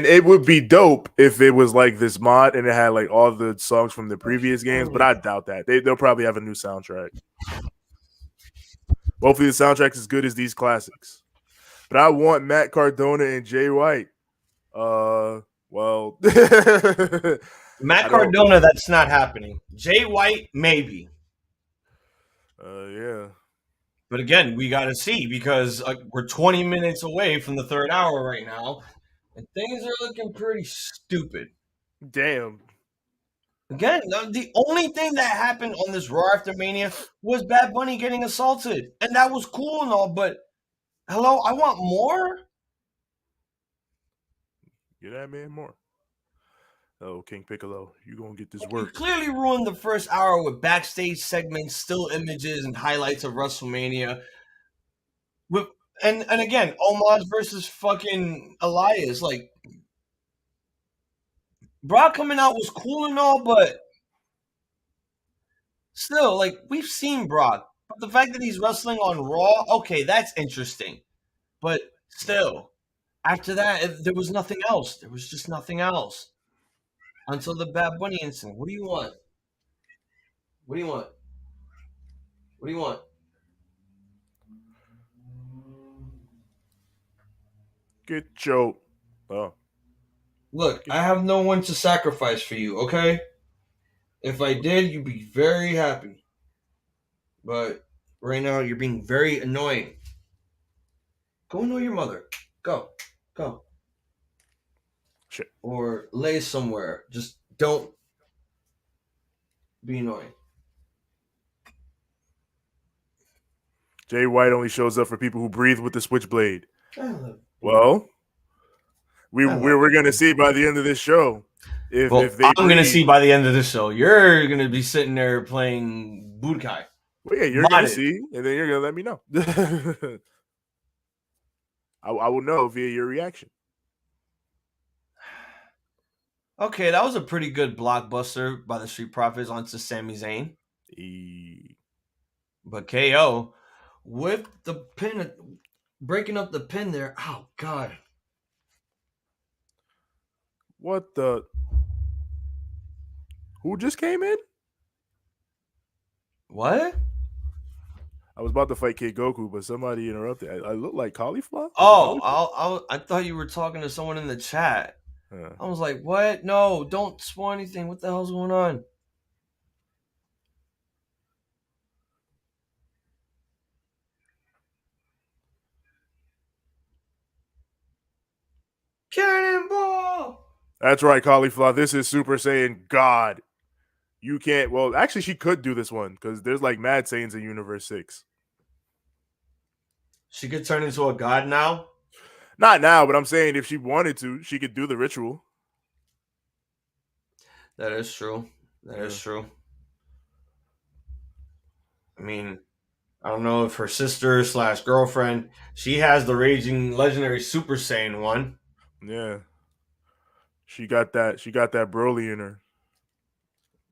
it would be dope if it was like this mod and it had like all the songs from the previous games, but I doubt that. They'll probably have a new soundtrack. Hopefully the soundtrack's as good as these classics. But I want Matt Cardona and Jay White. Well,
Matt Cardona, that's not happening. Jay White, maybe.
Yeah.
But again, we got to see, because we're 20 minutes away from the third hour right now, and things are looking pretty stupid.
Damn.
Again, the only thing that happened on this Raw After Mania was Bad Bunny getting assaulted, and that was cool and all, but hello, I want more?
Get that man more. Oh, King Piccolo, you gonna get this work.
You clearly ruined the first hour with backstage segments, still images, and highlights of WrestleMania. And again, Omos versus fucking Elias. Like, Brock coming out was cool and all, but still, like, we've seen Brock. But the fact that he's wrestling on Raw, okay, that's interesting. But still, after that, there was nothing else. There was just nothing else. Until the Bad Bunny incident. What do you want? What do you want? What do you want?
Get your... Oh.
Look, I have no one to sacrifice for you, okay? If I did, you'd be very happy. But right now, you're being very annoying. Go annoy your mother. Go.
Shit.
Or lay somewhere. Just don't be annoying.
Jay White only shows up for people who breathe with the switchblade. Well, we're gonna see by the end of this show if they.
I'm gonna see by the end of this show. You're gonna be sitting there playing Budokai.
Well, yeah, you're gonna see, and then you're gonna let me know. I will know via your reaction.
Okay, that was a pretty good blockbuster by the Street Profits onto Sami Zayn. But KO with the pin, breaking up the pin there. Oh God!
What the? Who just came in?
What?
I was about to fight Kid Goku, but somebody interrupted. I look like cauliflower?
Oh, I thought you were talking to someone in the chat. I was like, what? No, don't spoil anything. What the hell's going on? Cannonball!
That's right, cauliflower. This is Super Saiyan God. You can't. Well, actually, she could do this one because there's like mad Saiyans in Universe 6.
She could turn into a god now?
Not now, but I'm saying if she wanted to, she could do the ritual.
That is true. That is true. I mean, I don't know if her sister / girlfriend, she has the raging legendary Super Saiyan one.
Yeah. She got that Broly in her.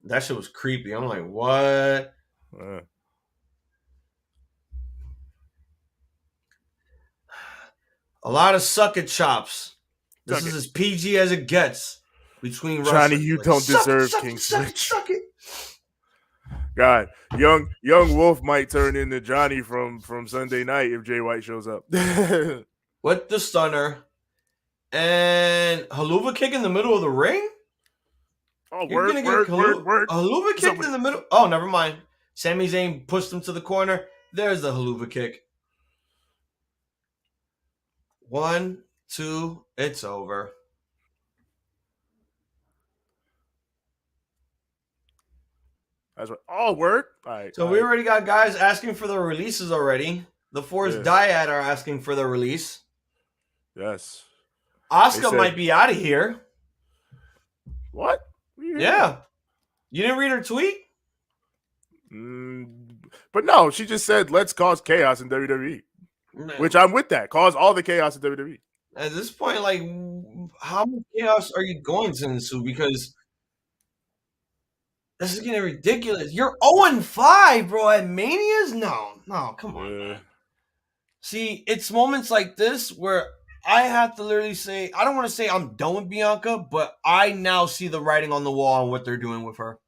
That shit was creepy. I'm like, what? A lot of suck it chops. This is as PG as it gets between
Johnny,
wrestlers.
you don't deserve King Switch. Suck it. God, young Wolf might turn into Johnny from Sunday Night if Jay White shows up.
With the stunner and Haluva kick in the middle of the ring.
Oh,
You're gonna get Haluva kicked in the middle. Oh, never mind. Sami Zayn pushed him to the corner. There's the Haluva kick. 1, 2, it's over.
That's right. Oh, word. All right.
So we already got guys asking for their releases already. The Force Dyad are asking for their release.
Yes.
Asuka might be out of here.
What?
Yeah. You didn't read her tweet?
But no, she just said, let's cause chaos in WWE. Which I'm with that. Cause all the chaos in WWE.
At this point, like, how much chaos are you going to ensue? Because this is getting ridiculous. You're 0-5, bro, at Manias? No, come on, man. See, it's moments like this where I have to literally say, I don't want to say I'm done with Bianca, but I now see the writing on the wall on what they're doing with her.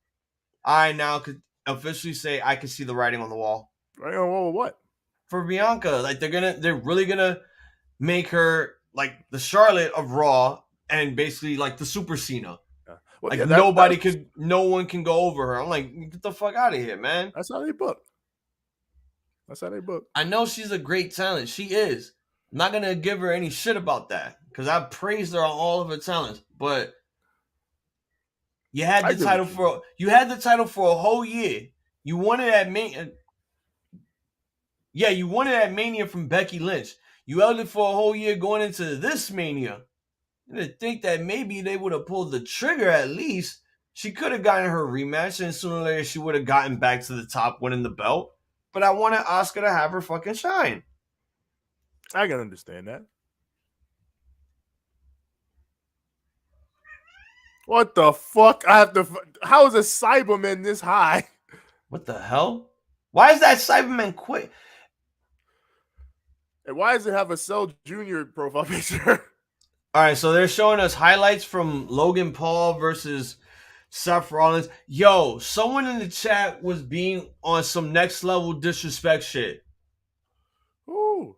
I now could officially say I can see the writing on the wall.
Writing on the wall what?
For Bianca. Like, they're really gonna make her like the Charlotte of Raw and basically like the Super Cena. Well, like no one can go over her. I'm like, get the fuck out of here, man.
That's how they book.
I know she's a great talent. She is. I'm not gonna give her any shit about that because I praised her on all of her talents. But you had the title for a whole year. You wanted at Mania. Yeah, you wanted at Mania from Becky Lynch. You held it for a whole year going into this Mania. You would think that maybe they would have pulled the trigger at least. She could have gotten her rematch, and sooner or later she would have gotten back to the top, winning the belt. But I wanted Asuka to have her fucking shine.
I can understand that. What the fuck? How is a Cyberman this high?
What the hell? Why is that Cyberman quit?
And why does it have a Cell Jr. profile picture?
All right, so they're showing us highlights from Logan Paul versus Seth Rollins. Yo, someone in the chat was being on some next level disrespect shit.
Ooh.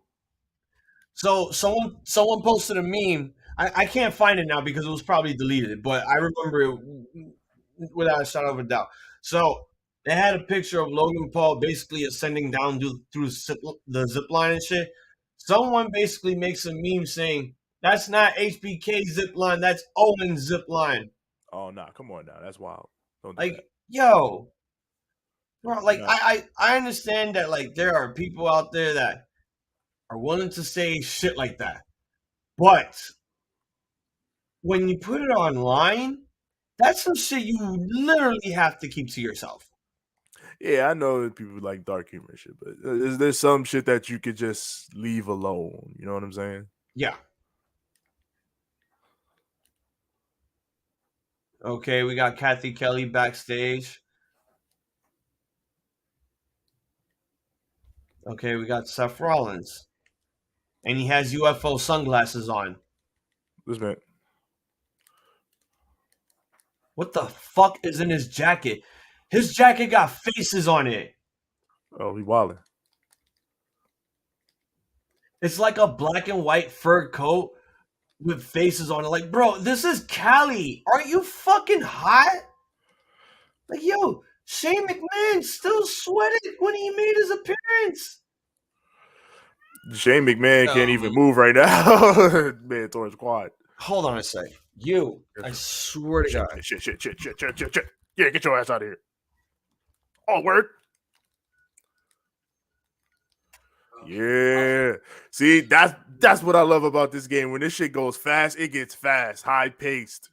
So someone posted a meme. I can't find it now because it was probably deleted, but I remember it without a shadow of a doubt. So they had a picture of Logan Paul basically ascending down through the zip line and shit. Someone basically makes a meme saying, that's not HBK zip line, that's Owen zip line.
Oh, nah, come on now. That's wild.
Don't do that. Yo. Bro, like, no. I understand that, like, there are people out there that are willing to say shit like that. But when you put it online, that's some shit you literally have to keep to yourself.
Yeah, I know that people like dark humor shit, but there's some shit that you could just leave alone. You know what I'm saying?
Yeah. Okay, we got Kathy Kelly backstage. Okay, we got Seth Rollins. And he has UFO sunglasses on.
This man.
What the fuck is in his jacket? His jacket got faces on it.
Oh, he wildin'.
It's like a black and white fur coat with faces on it. Like, bro, this is Cali. Aren't you fucking hot? Like, yo, Shane McMahon still sweated when he made his appearance.
Shane McMahon can't even move right now. Man, towards quad.
Hold on a sec. I swear to God.
Shit. Yeah, get your ass out of here. Oh, word. Yeah. See, that's what I love about this game. When this shit goes fast, it gets fast, high paced.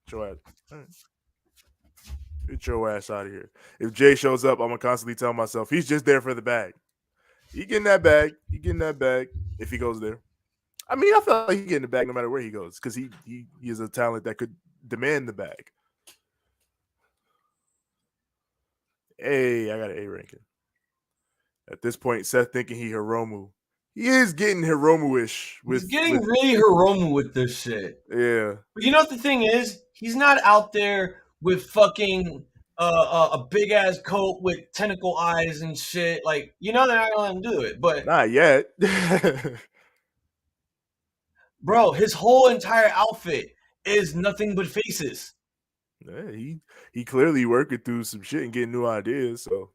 Get your ass out of here. If Jay shows up, I'm gonna constantly tell myself he's just there for the bag. He getting that bag. If he goes there. I mean, I feel like he getting the bag no matter where he goes because he is a talent that could demand the bag. Hey, I got an A ranking. At this point, Seth thinking he Hiromu. He is getting Hiromu-ish.
He's getting really Hiromu with this shit.
Yeah.
But you know what the thing is? He's not out there with fucking a big ass coat with tentacle eyes and shit. Like, you know they're not gonna let him do it, but
not yet.
Bro, his whole entire outfit is nothing but faces.
Yeah, he clearly working through some shit and getting new ideas. So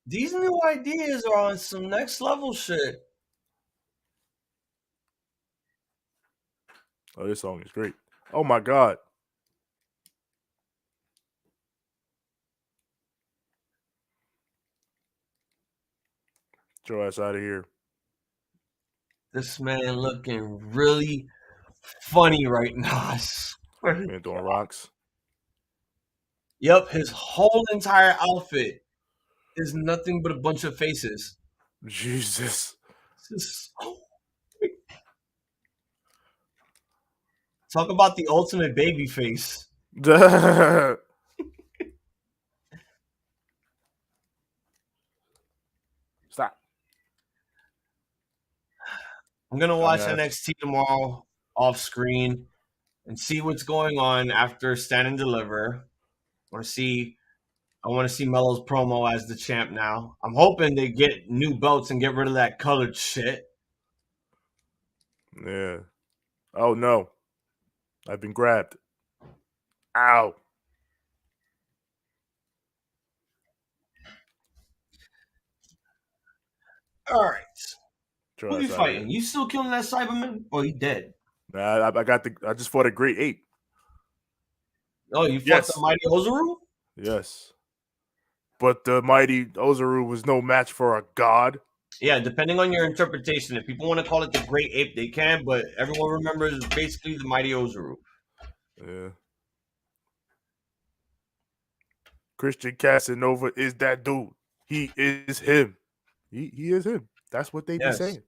these new ideas are on some next level shit.
Oh, this song is great. Oh my God. Get your ass out of here.
This man looking really funny right now.
Man throwing rocks.
Yep, his whole entire outfit is nothing but a bunch of faces.
Jesus.
Talk about the ultimate baby face.
Stop.
I'm going to watch NXT tomorrow off screen and see what's going on after Stand and Deliver. I want to see Melo's promo as the champ now. I'm hoping they get new belts and get rid of that colored shit.
Yeah. Oh, no. I've been grabbed. Ow.
All right. Who you fighting? You still killing that Cyberman? Oh, he dead.
Nah, I just fought a great ape.
Oh, you fought the mighty Ozaru?
Yes. But the mighty Ozaru was no match for a god.
Yeah, depending on your interpretation. If people want to call it the great ape, they can, but everyone remembers it's basically the mighty Ozaru.
Yeah. Christian Casanova is that dude. He is him. He is him. That's what they be saying.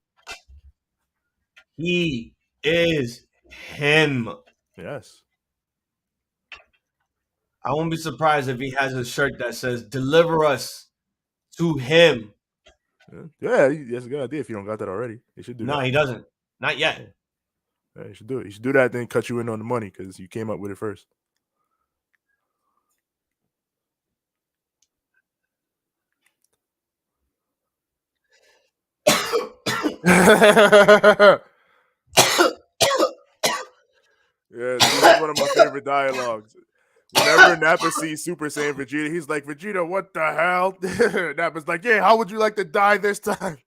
He is him.
Yes.
I won't be surprised if he has a shirt that says, "Deliver us to him."
Yeah, that's a good idea if you don't got that already. He should do that.
No, he doesn't. Not yet.
Yeah, he should do it. He should do that, then cut you in on the money because you came up with it first. Yeah, this is one of my favorite dialogues. Whenever Nappa sees Super Saiyan Vegeta, he's like, Vegeta, what the hell? Nappa's like, yeah, how would you like to die this time?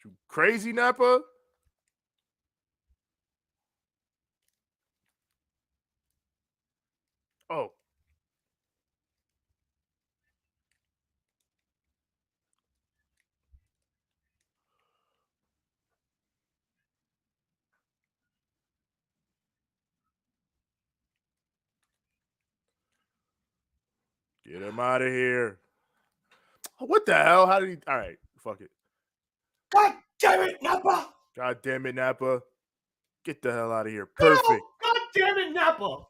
You crazy, Nappa? Oh. Get him out of here. What the hell? How did he? All right, fuck it.
God damn it, Nappa.
God damn it, Nappa. Get the hell out of here. Perfect.
No, God damn it, Nappa.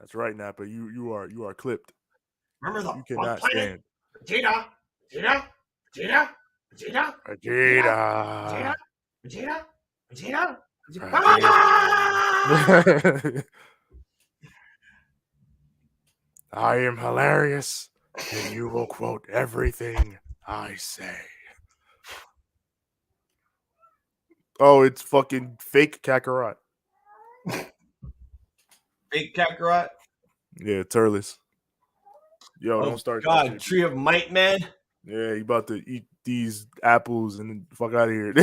That's right, Nappa. You are clipped.
Remember the
You cannot stand.
Vegeta, Vegeta, Vegeta, Vegeta,
Vegeta.
Vegeta, Vegeta, Vegeta.
I am hilarious, and you will quote everything I say. Oh, it's fucking fake Kakarot.
Fake Kakarot?
Yeah, Turles. Yo, don't start that
God,
shit.
Tree of Might, man.
Yeah, you about to eat these apples and fuck out of here.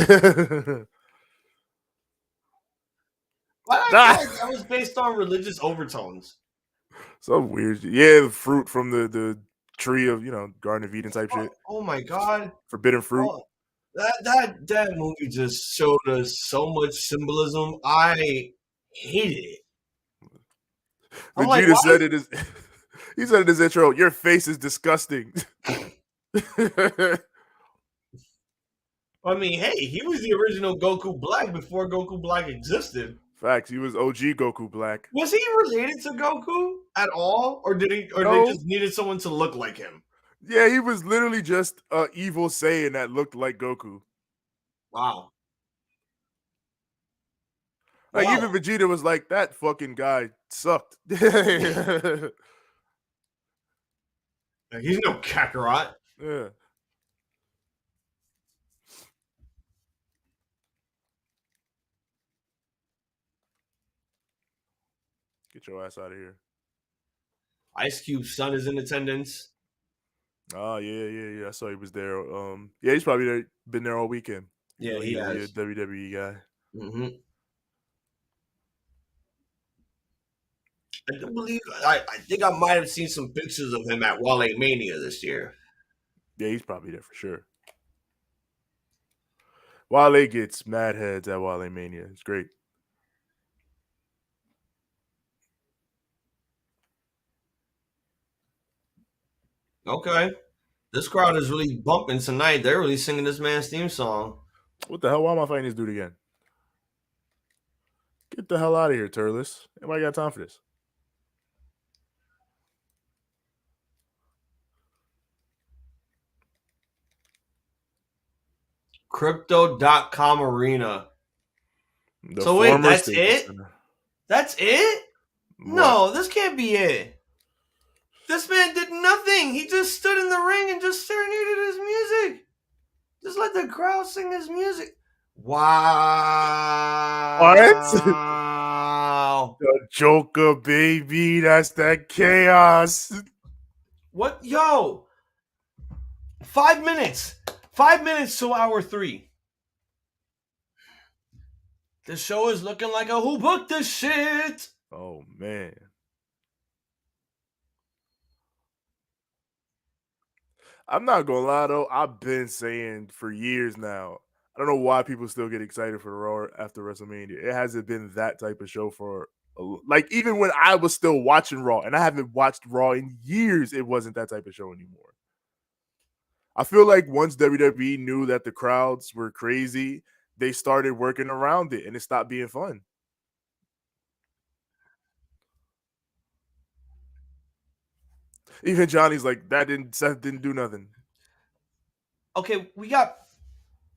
Why did I feel like that was based on religious overtones?
Some weird shit. Yeah, the fruit from the tree of, Garden of Eden type shit.
Oh my God.
Forbidden fruit.
Oh, that movie just showed us so much symbolism. I hated it.
Vegeta said it is. He said in his intro, "Your face is disgusting."
I mean, hey, he was the original Goku Black before Goku Black existed.
Facts. He was OG Goku Black.
Was he related to Goku at all, or did he? Or
No.
they just needed someone to look like him?
Yeah, he was literally just an evil Saiyan that looked like Goku.
Wow.
Like even Vegeta was like, that fucking guy sucked.
He's no Kakarot.
Yeah. Get your ass out of here.
Ice Cube's son is in attendance.
Oh, yeah. I saw he was there. Yeah, he's probably been there all weekend.
Yeah, he has.
He's a WWE guy.
Mm-hmm. I do believe I think I might have seen some pictures of him at Ramblemania this year.
Yeah, he's probably there for sure. Wale gets mad heads at Ramblemania. It's great.
Okay. This crowd is really bumping tonight. They're really singing this man's theme song.
What the hell? Why am I fighting this dude again? Get the hell out of here, Turles. Anybody got time for this?
Crypto.com Arena. So wait, that's it? Center. That's it? What? No, this can't be it. This man did nothing. He just stood in the ring and just serenaded his music. Just let the crowd sing his music. Wow.
What? The Joker, baby. That's that chaos.
What? Yo. 5 minutes. 5 minutes to hour 3. The show is looking like a who booked this shit.
Oh, man. I'm not going to lie, though. I've been saying for years now, I don't know why people still get excited for the Raw after WrestleMania. It hasn't been that type of show for, like, even when I was still watching Raw, and I haven't watched Raw in years, it wasn't that type of show anymore. I feel like once WWE knew that the crowds were crazy, they started working around it, and it stopped being fun. Even Johnny's like, Seth didn't do nothing.
Okay, we got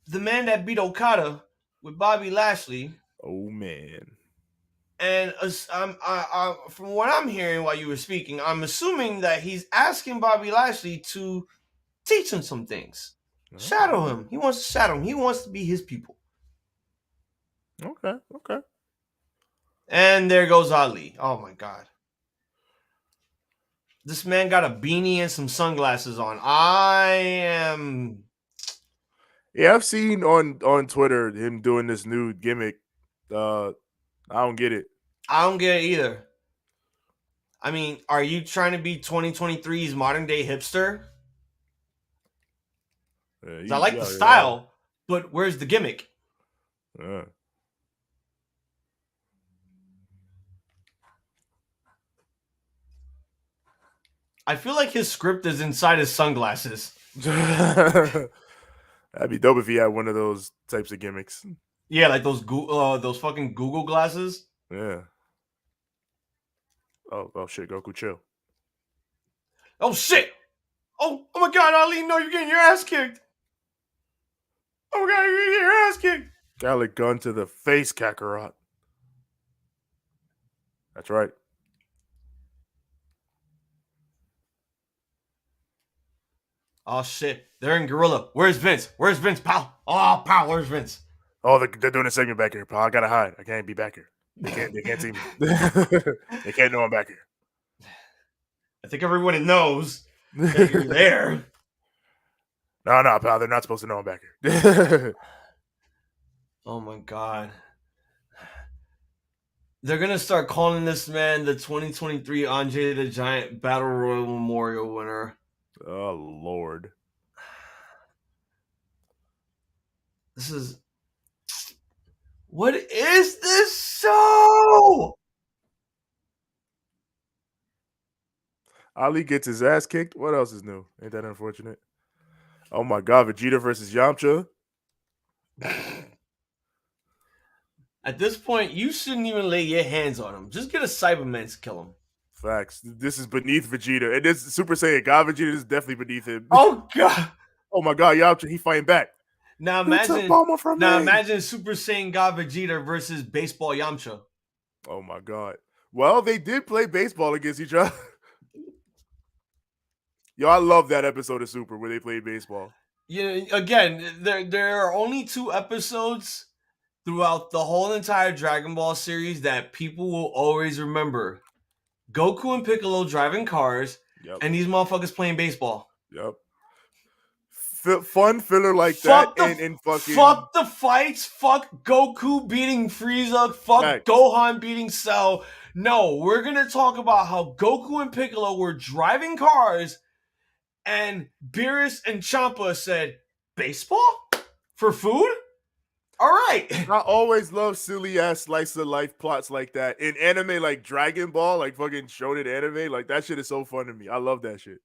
the man that beat Okada with Bobby Lashley.
Oh, man.
And from what I'm hearing while you were speaking, I'm assuming that he's asking Bobby Lashley to teach him some things. Okay. Shadow him. He wants to shadow him. He wants to be his people.
Okay.
And there goes Ali. Oh, my God. This man got a beanie and some sunglasses on.
Yeah, I've seen on Twitter him doing this new gimmick. I don't get it.
I don't get it either. I mean, are you trying to be 2023's modern day hipster? I like the style, but where's the gimmick? I feel like his script is inside his sunglasses.
That'd be dope if he had one of those types of gimmicks.
Yeah, like those fucking Google glasses.
Yeah. Oh shit, Goku, chill.
Oh shit! Oh my God, Ali, no, you're getting your ass kicked. Oh my God, you're getting your ass kicked.
Gallic gun to the face, Kakarot. That's right.
Oh shit, they're in Gorilla. Where's Vince? Where's Vince, pal? Oh, pal, where's Vince?
Oh, they're doing a segment back here, pal. I gotta hide. I can't be back here. They can't see me. They can't know I'm back here.
I think everyone knows that you're there.
No, pal. They're not supposed to know I'm back here.
Oh my God. They're gonna start calling this man the 2023 Andre the Giant Battle Royal Memorial winner.
Oh Lord.
What is this show?
Ali gets his ass kicked. What else is new? Ain't that unfortunate? Oh my God, Vegeta versus Yamcha.
At this point, you shouldn't even lay your hands on him. Just get a Cyberman to kill him.
Facts. This is beneath Vegeta. And this Super Saiyan God Vegeta is definitely beneath him.
Oh God.
Oh my God, Yamcha, he fighting back.
Now imagine Super Saiyan God Vegeta versus Baseball Yamcha.
Oh my God. Well, they did play baseball against each other. Yo, I love that episode of Super where they played baseball.
Yeah, again, there are only 2 episodes throughout the whole entire Dragon Ball series that people will always remember. Goku and Piccolo driving cars, and these motherfuckers playing baseball.
Yep. Fun filler like that, and fucking
fuck the fights. Fuck Goku beating Frieza. Fuck Gohan beating Cell. No, we're gonna talk about how Goku and Piccolo were driving cars, and Beerus and Champa said, "Baseball for food." All right.
I always love silly ass slice of life plots like that in anime, like Dragon Ball, like fucking shonen anime. Like that shit is so fun to me. I love that shit.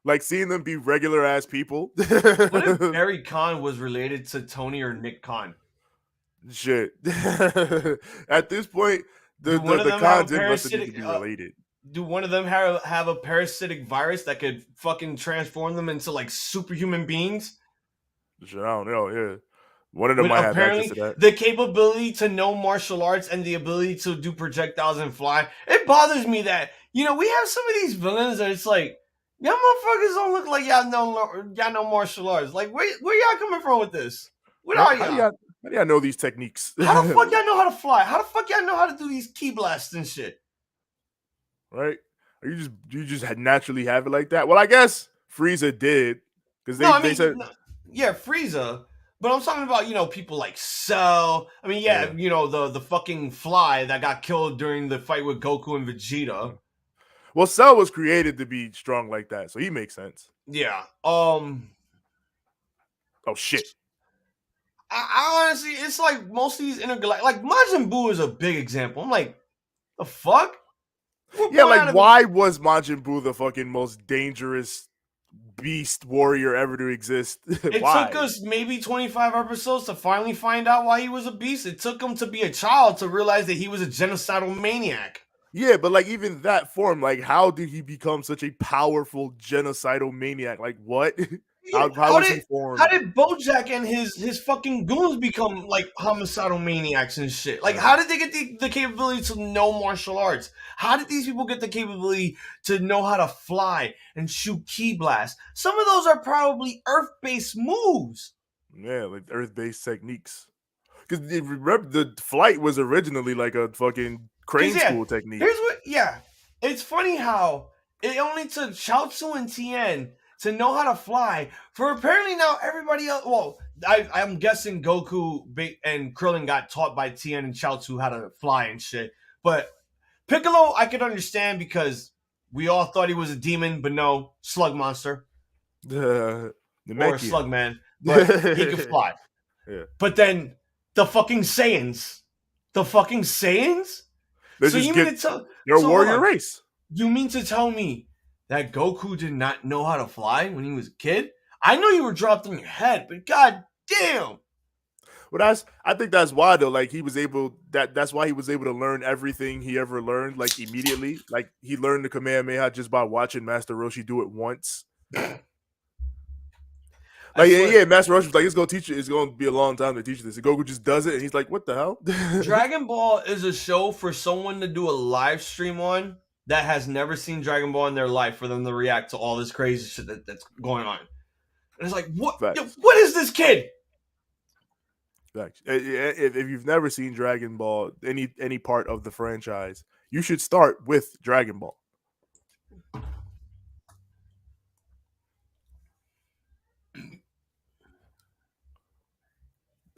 Like seeing them be regular ass people.
What if Barry Khan was related to Tony or Nick Khan?
Shit. At this point, the Khans must need to be related.
Do one of them have a parasitic virus that could fucking transform them into like superhuman beings?
Shit, I don't know. Yeah, one of them might have access to that.
The capability to know martial arts and the ability to do projectiles and fly. It bothers me that we have some of these villains that it's like, y'all motherfuckers don't look like y'all know martial arts. Like, where y'all coming from with this? What are y'all?
How do y'all know these techniques?
How the fuck y'all know how to fly? How the fuck y'all know how to do these key blasts and shit?
Right? Or you just naturally have it like that? Well, I guess Frieza did because they said.
Yeah, Frieza, but I'm talking about, people like Cell. I mean, the fucking fly that got killed during the fight with Goku and Vegeta.
Well, Cell was created to be strong like that, so he makes sense.
Yeah.
Oh, shit.
I honestly, it's like most of these intergalactic, like Majin Buu is a big example. I'm like, the fuck?
Yeah, like why was Majin Buu the fucking most dangerous beast warrior ever to exist?
It took us maybe 25 episodes to finally find out why he was a beast. It took him to be a child to realize that he was a genocidal maniac.
Yeah, but like even that form, like how did he become such a powerful genocidal maniac? Like what? How was he formed?
How did Bojack and his fucking goons become like homicidal maniacs and shit? Like how did they get the capability to know martial arts? How did these people get the capability to know how to fly and shoot ki blasts? Some of those are probably Earth-based moves.
Yeah, like Earth-based techniques. Because remember, the flight was originally like a fucking crane school technique.
It's funny how it only took Chaozu and Tien to know how to fly. For apparently now everybody else. Well, I'm guessing Goku and Krillin got taught by Tien and Chaozu how to fly and shit. But Piccolo, I could understand because we all thought he was a demon, but no, slug monster.
Or
slug man. But he could fly.
Yeah.
But then the fucking Saiyans. They're
a warrior race.
You mean to tell me that Goku did not know how to fly when he was a kid? I know you were dropped on your head, but god damn.
Well, I think that's why though. Like that's why he was able to learn everything he ever learned like immediately. Like he learned the Kamehameha just by watching Master Roshi do it once. Like Master Roshi was like, "It's gonna teach you. It's gonna be a long time to teach you this." And Goku just does it, and he's like, "What the hell?"
Dragon Ball is a show for someone to do a live stream on that has never seen Dragon Ball in their life, for them to react to all this crazy shit that's going on. And it's like, what? Yo, what is this kid?
If you've never seen Dragon Ball, any part of the franchise, you should start with Dragon Ball.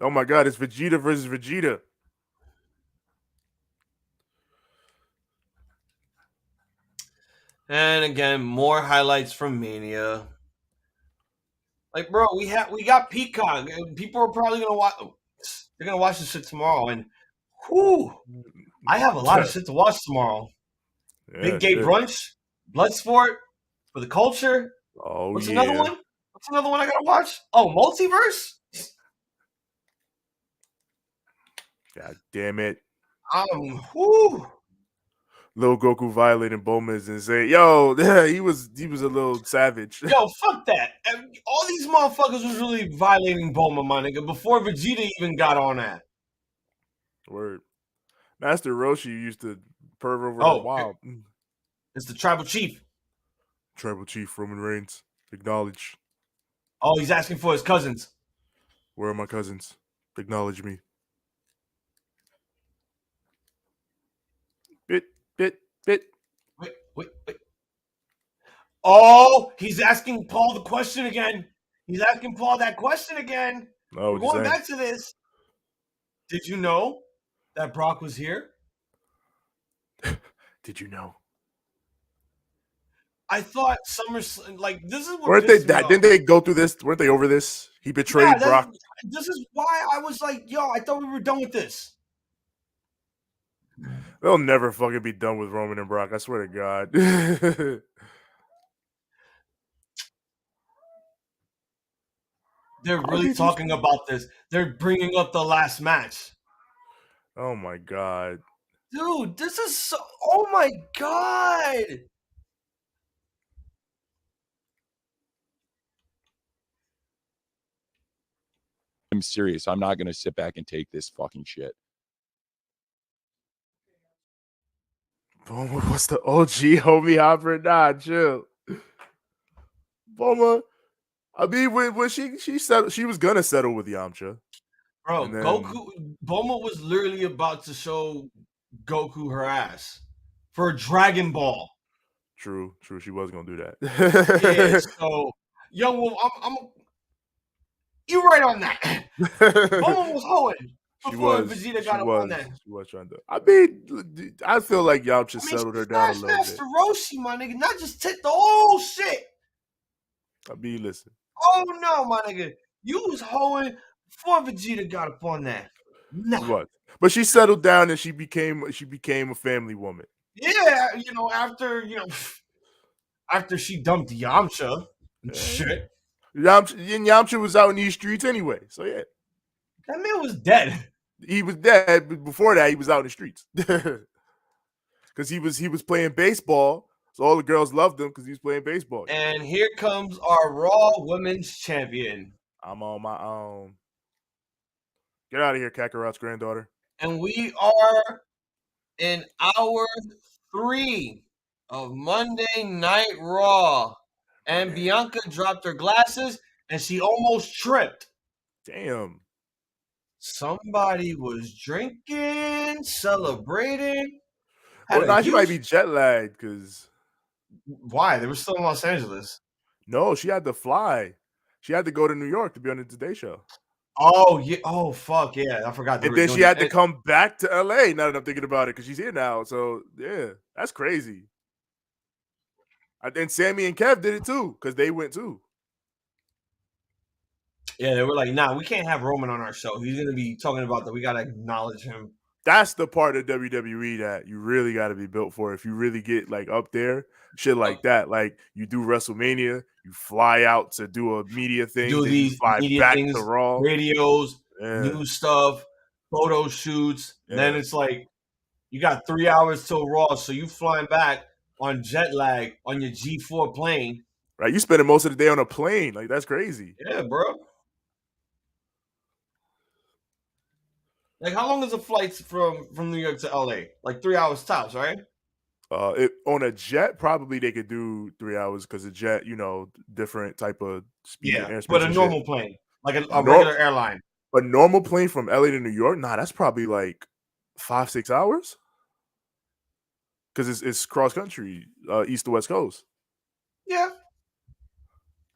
Oh my God, it's Vegeta versus Vegeta.
And again, more highlights from Mania. Like, bro, we got Peacock. People are probably gonna watch. They're gonna watch this shit tomorrow, and I have a lot of shit to watch tomorrow. Yeah, Big Gay Brunch, Bloodsport, for the culture.
Oh,
What's another one? What's another one I gotta watch? Oh, Multiverse.
God damn it! Little Goku violating Bulma is insane. Yo, he was a little savage.
Yo, fuck that. All these motherfuckers was really violating Bulma, my nigga, before Vegeta even got on that.
Word. Master Roshi used to perv over the wild.
It's the tribal chief.
Tribal chief Roman Reigns. Acknowledge.
Oh, he's asking for his cousins.
Where are my cousins? Acknowledge me. Bit.
Wait. Oh, he's asking Paul the question again. He's asking Paul that question again.
Oh,
we're going back to this. Did you know that Brock was here?
Did you know?
I thought SummerSlam, like, this is what
weren't they? Didn't they go through this? Weren't they over this? He betrayed Brock.
This is why I was like, yo, I thought we were done with this.
They'll never fucking be done with Roman and Brock. I swear to God.
They're really talking about this. They're bringing up the last match.
Oh my God.
Dude, this is so... Oh my God.
I'm serious. I'm not going to sit back and take this fucking shit.
Bulma was the OG homie hopper. Nah, chill. Bulma, I mean, when she settled, she was gonna settle with Yamcha.
Bro, Bulma was literally about to show Goku her ass for Dragon Ball.
True. She was gonna do that.
Yeah. So, yo, I'm you right on that. Bulma was hoeing. Vegeta got up on that.
She was trying to. I mean, I feel like Yamcha settled her down a little bit.
Master Roshi, my nigga, not just tit the whole shit.
I mean, listen.
Oh no, my nigga, you was hoeing before Vegeta got up on that.
Nah. What? But she settled down and she became a family woman.
Yeah, after she dumped Yamcha and shit.
Yamcha was out in these streets anyway, so yeah.
That man was dead.
He was dead, but before that, he was out in the streets. Because he was playing baseball, so all the girls loved him because he was playing baseball.
And here comes our Raw Women's Champion.
I'm on my own. Get out of here, Kakarot's granddaughter.
And we are in hour 3 of Monday Night Raw. And Bianca dropped her glasses and she almost tripped.
Damn.
Somebody was drinking, celebrating.
Well, now she might be jet lagged because.
Why? They were still in Los Angeles.
No, she had to fly. She had to go to New York to be on the Today Show.
Oh, yeah. Oh, fuck. Yeah. I forgot.
And then she had to come back to LA now that I'm thinking about it because she's here now. So, yeah, that's crazy. And Sammy and Kev did it too because they went too.
Yeah, they were like, nah, we can't have Roman on our show. He's going to be talking about that. We got to acknowledge him.
That's the part of WWE that you really got to be built for. If you really get like up there, shit like that. Like you do WrestleMania, you fly out to do a media thing,
do
then
these
you fly
media
back
things,
to Raw,
radios, new stuff, photo shoots. Then it's like you got 3 hours till Raw, so you flying back on jet lag on your G4 plane.
Right, you spending most of the day on a plane. Like, that's crazy.
Yeah, bro. Like, how long is a flight from New York to LA? Like 3 hours tops, right?
On a jet, probably they could do 3 hours because a jet, different type of speed.
Yeah, but a normal plane, like a regular airline.
A normal plane from LA to New York, that's probably like 5-6 hours. Because it's cross country, east to west coast.
Yeah.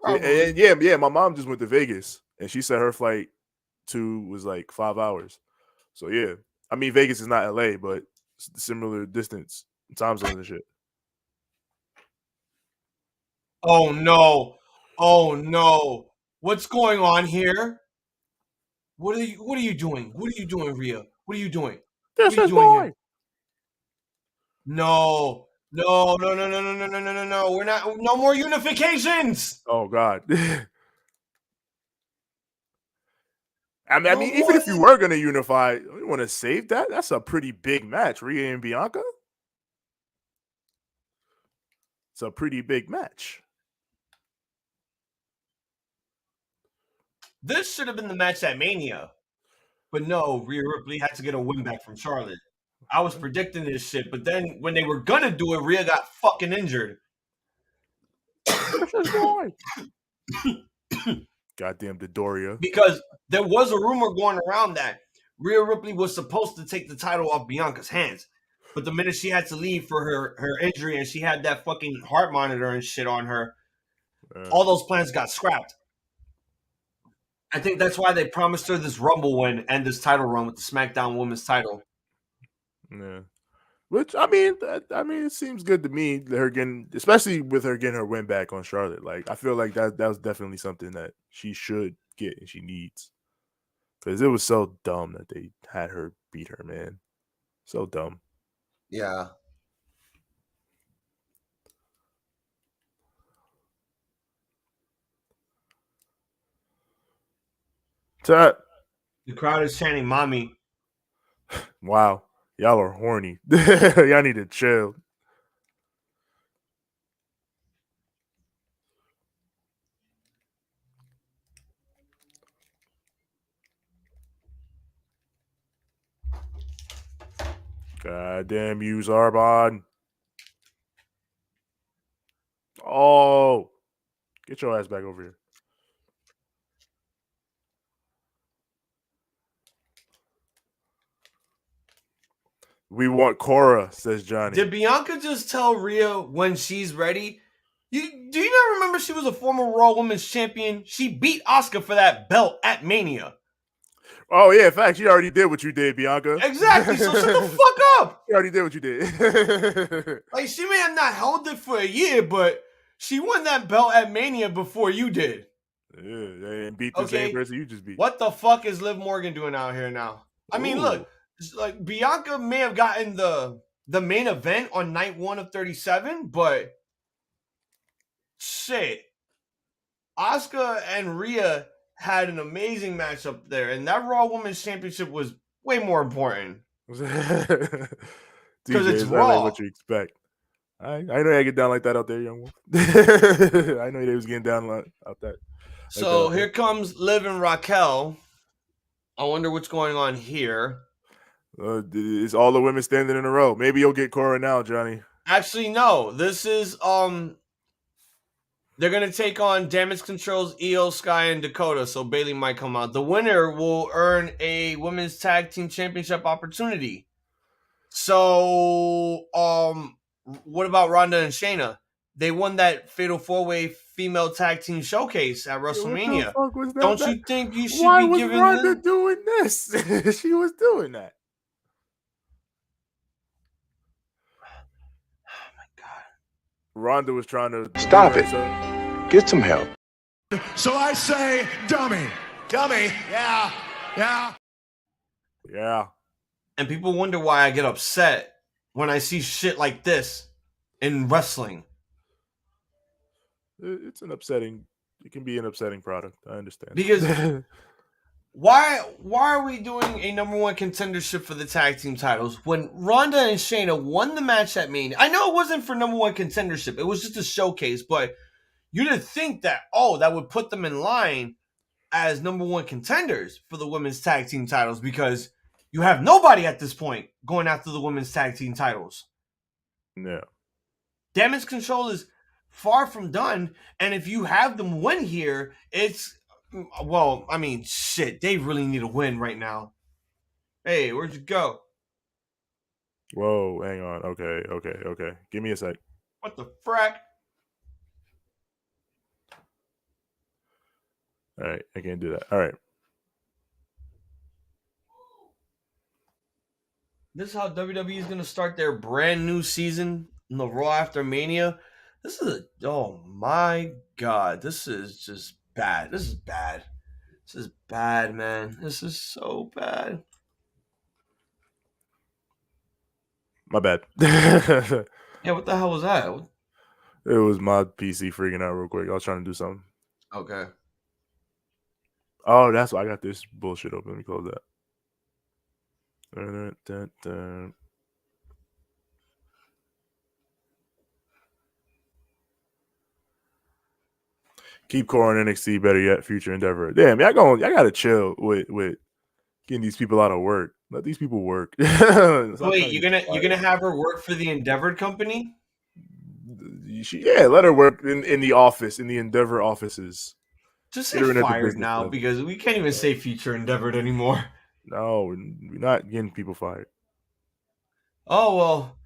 And yeah, my mom just went to Vegas and she said her flight was like 5 hours. So yeah, I mean Vegas is not LA, but it's similar distance, time zones and shit.
Oh no! What's going on here? What are you doing? What are you doing, Rhea? What are you doing?
This is boy.
No. We're not. No more unifications.
Oh God. I mean, even if you were gonna unify, you want to save that? That's a pretty big match, Rhea and Bianca. It's a pretty big match.
This should have been the match at Mania, but no, Rhea Ripley had to get a win back from Charlotte. I was predicting this shit, but then when they were gonna do it, Rhea got fucking injured.
Goddamn Dodoria.
Because there was a rumor going around that Rhea Ripley was supposed to take the title off Bianca's hands. But the minute she had to leave for her injury and she had that fucking heart monitor and shit on her, all those plans got scrapped. I think that's why they promised her this Rumble win and this title run with the SmackDown Women's title.
Yeah. Which, I mean, it seems good to me, especially with her getting her win back on Charlotte. Like, I feel like that was definitely something that she should get and she needs. Because it was so dumb that they had her beat her, man. So dumb.
Yeah. The crowd is chanting "Mommy."
Wow. Y'all are horny. Y'all need to chill. Goddamn you, Zarbon. Oh. Get your ass back over here. We want Cora, says Johnny.
Did Bianca just tell Rhea when she's ready? Do you not remember she was a former Raw Women's Champion? She beat Asuka for that belt at Mania.
Oh, yeah. In fact, she already did what you did, Bianca.
Exactly. So shut the fuck up.
She already did what you did.
Like, she may have not held it for a year, but she won that belt at Mania before you did.
Yeah, and beat the same person you just beat.
What the fuck is Liv Morgan doing out here now? I mean, look. Like Bianca may have gotten the main event on night 1 of 37, but shit, Asuka and Rhea had an amazing match up there, and that Raw Women's Championship was way more important because it's Raw.
Like what you expect. I know you get down like that out there, young one. I know they was getting down out that.
So here comes Liv and Raquel. I wonder what's going on here.
It's all the women standing in a row. Maybe you'll get Cora now, Johnny.
Actually, no. This is they're gonna take on Damage Control's Io, Sky, and Dakota. So Bayley might come out. The winner will earn a women's tag team championship opportunity. So what about Ronda and Shayna? They won that Fatal 4-Way female tag team showcase at WrestleMania. Don't you think you should be giving
Why was Ronda doing this? She was doing that. Ronda was trying to
stop it. Get some help.
So I say, dummy. Yeah.
And people wonder why I get upset when I see shit like this in wrestling.
It can be an upsetting product. I understand.
Because why are we doing a number one contendership for the tag team titles when Ronda and Shayna won the match at Mania? I know it wasn't for number one contendership. It was just a showcase, but you'd think that, that would put them in line as number one contenders for the women's tag team titles because you have nobody at this point going after the women's tag team titles.
Yeah.
Damage control is far from done. And if you have them win here, shit, they really need a win right now. Hey, where'd you go?
Whoa, hang on. Okay. Give me a sec.
What the frack?
All right, I can't do that. All right.
This is how WWE is going to start their brand new season in the Raw after Mania. Oh my God. This is just bad. This is bad. This is bad, man. This is so bad.
My bad.
Yeah, what the hell was that?
It was my PC freaking out real quick. I was trying to do something.
Okay.
Oh, that's why I got this bullshit open. Let me close that. Keep core on NXT, better yet, future endeavor. Damn, y'all gotta chill with getting these people out of work. Let these people work.
Wait, you're gonna have her work for the Endeavor company?
Let her work in the office, in the Endeavor offices.
Just say fired now because we can't even say future endeavored anymore.
No, we're not getting people fired.
Oh, well,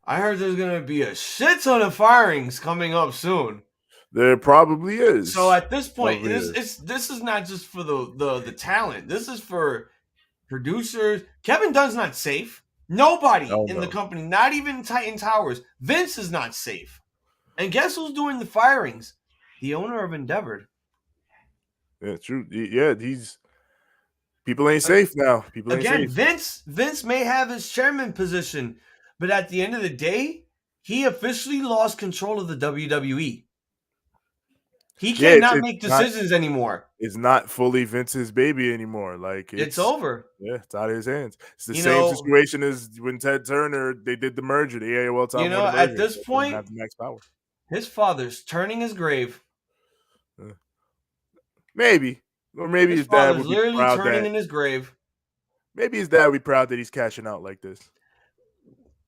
I heard there's going to be a shit ton of firings coming up soon.
There probably is.
So at this point, this is not just for the talent. This is for producers. Kevin Dunn's not safe. Nobody in the company, not even Titan Towers. Vince is not safe. And guess who's doing the firings? The owner of Endeavor.
Yeah, true. Yeah, people ain't safe now. People ain't safe.
Vince may have his chairman position, but at the end of the day, he officially lost control of the WWE. He cannot make decisions anymore.
It's not fully Vince's baby anymore. Like
it's over.
Yeah, it's out of his hands. It's the same situation as when Ted Turner they did the merger, the AOL Time.
At this point,
max power.
His father's turning his grave.
Maybe. Or maybe his dad would be
literally
proud
turning in his grave.
Maybe his dad would be proud that he's cashing out like this.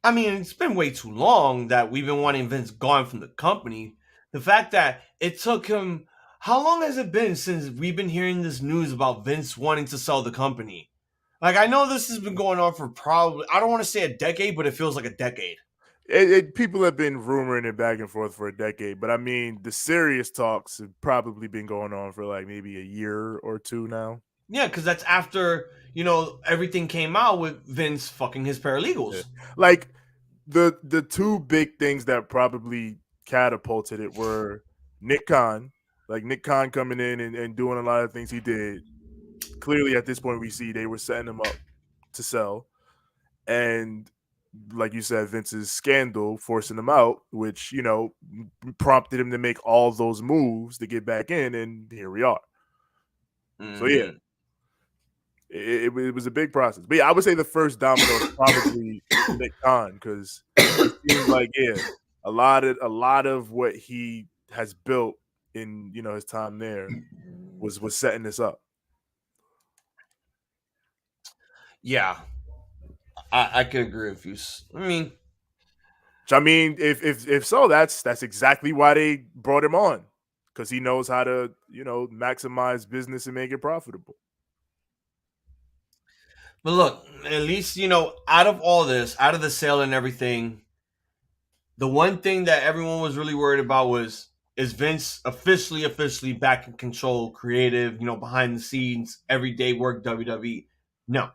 I mean, it's been way too long that we've been wanting Vince gone from the company. The fact that it took him... How long has it been since we've been hearing this news about Vince wanting to sell the company? Like, I know this has been going on for probably... I don't want to say a decade, but it feels like a decade.
People have been rumoring it back and forth for a decade, but I mean, the serious talks have probably been going on for like maybe a year or two now.
Yeah, because that's after, everything came out with Vince fucking his paralegals.
Yeah. Like, the two big things that probably catapulted it were Nick Khan. Like, Nick Khan coming in and doing a lot of things he did. Clearly, at this point, we see they were setting him up to sell. And like you said, Vince's scandal forcing him out, which, prompted him to make all those moves to get back in, and here we are. Mm-hmm. So, yeah, it was a big process. But, yeah, I would say the first domino is probably Nick Khan, because it seems like, a lot of what he has built in, his time there was setting this up.
Yeah. I could agree with you.
I mean, if so, that's exactly why they brought him on, because he knows how to, maximize business and make it profitable.
But look, at least, out of all this, out of the sale and everything, the one thing that everyone was really worried about is Vince officially back in control, creative, behind the scenes, everyday work, WWE. No.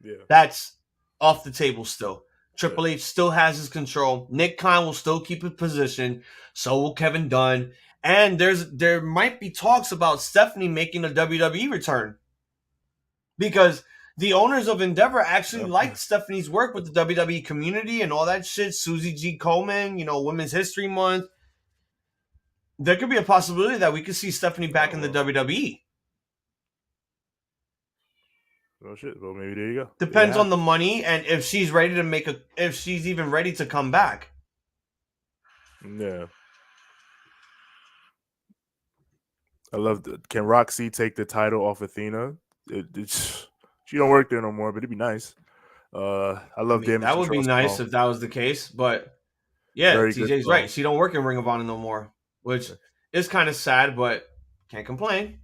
Yeah.
That's off the table still. Triple H still has his control. Nick Khan will still keep his position. So will Kevin Dunn. And there might be talks about Stephanie making a WWE return. Because the owners of Endeavor actually liked Stephanie's work with the WWE community and all that shit. Susie G. Komen, Women's History Month. There could be a possibility that we could see Stephanie back in the WWE.
Oh shit. Well, maybe there you go.
Depends on the money and if she's ready to if she's even ready to come back.
Yeah. I love can Roxy take the title off Athena? She don't work there no more, but it'd be nice. I love damage
that would be
control
nice
style.
if that was the case, but yeah,
Very
TJ's right. She don't work in Ring of Honor no more, which is kind of sad, but can't complain.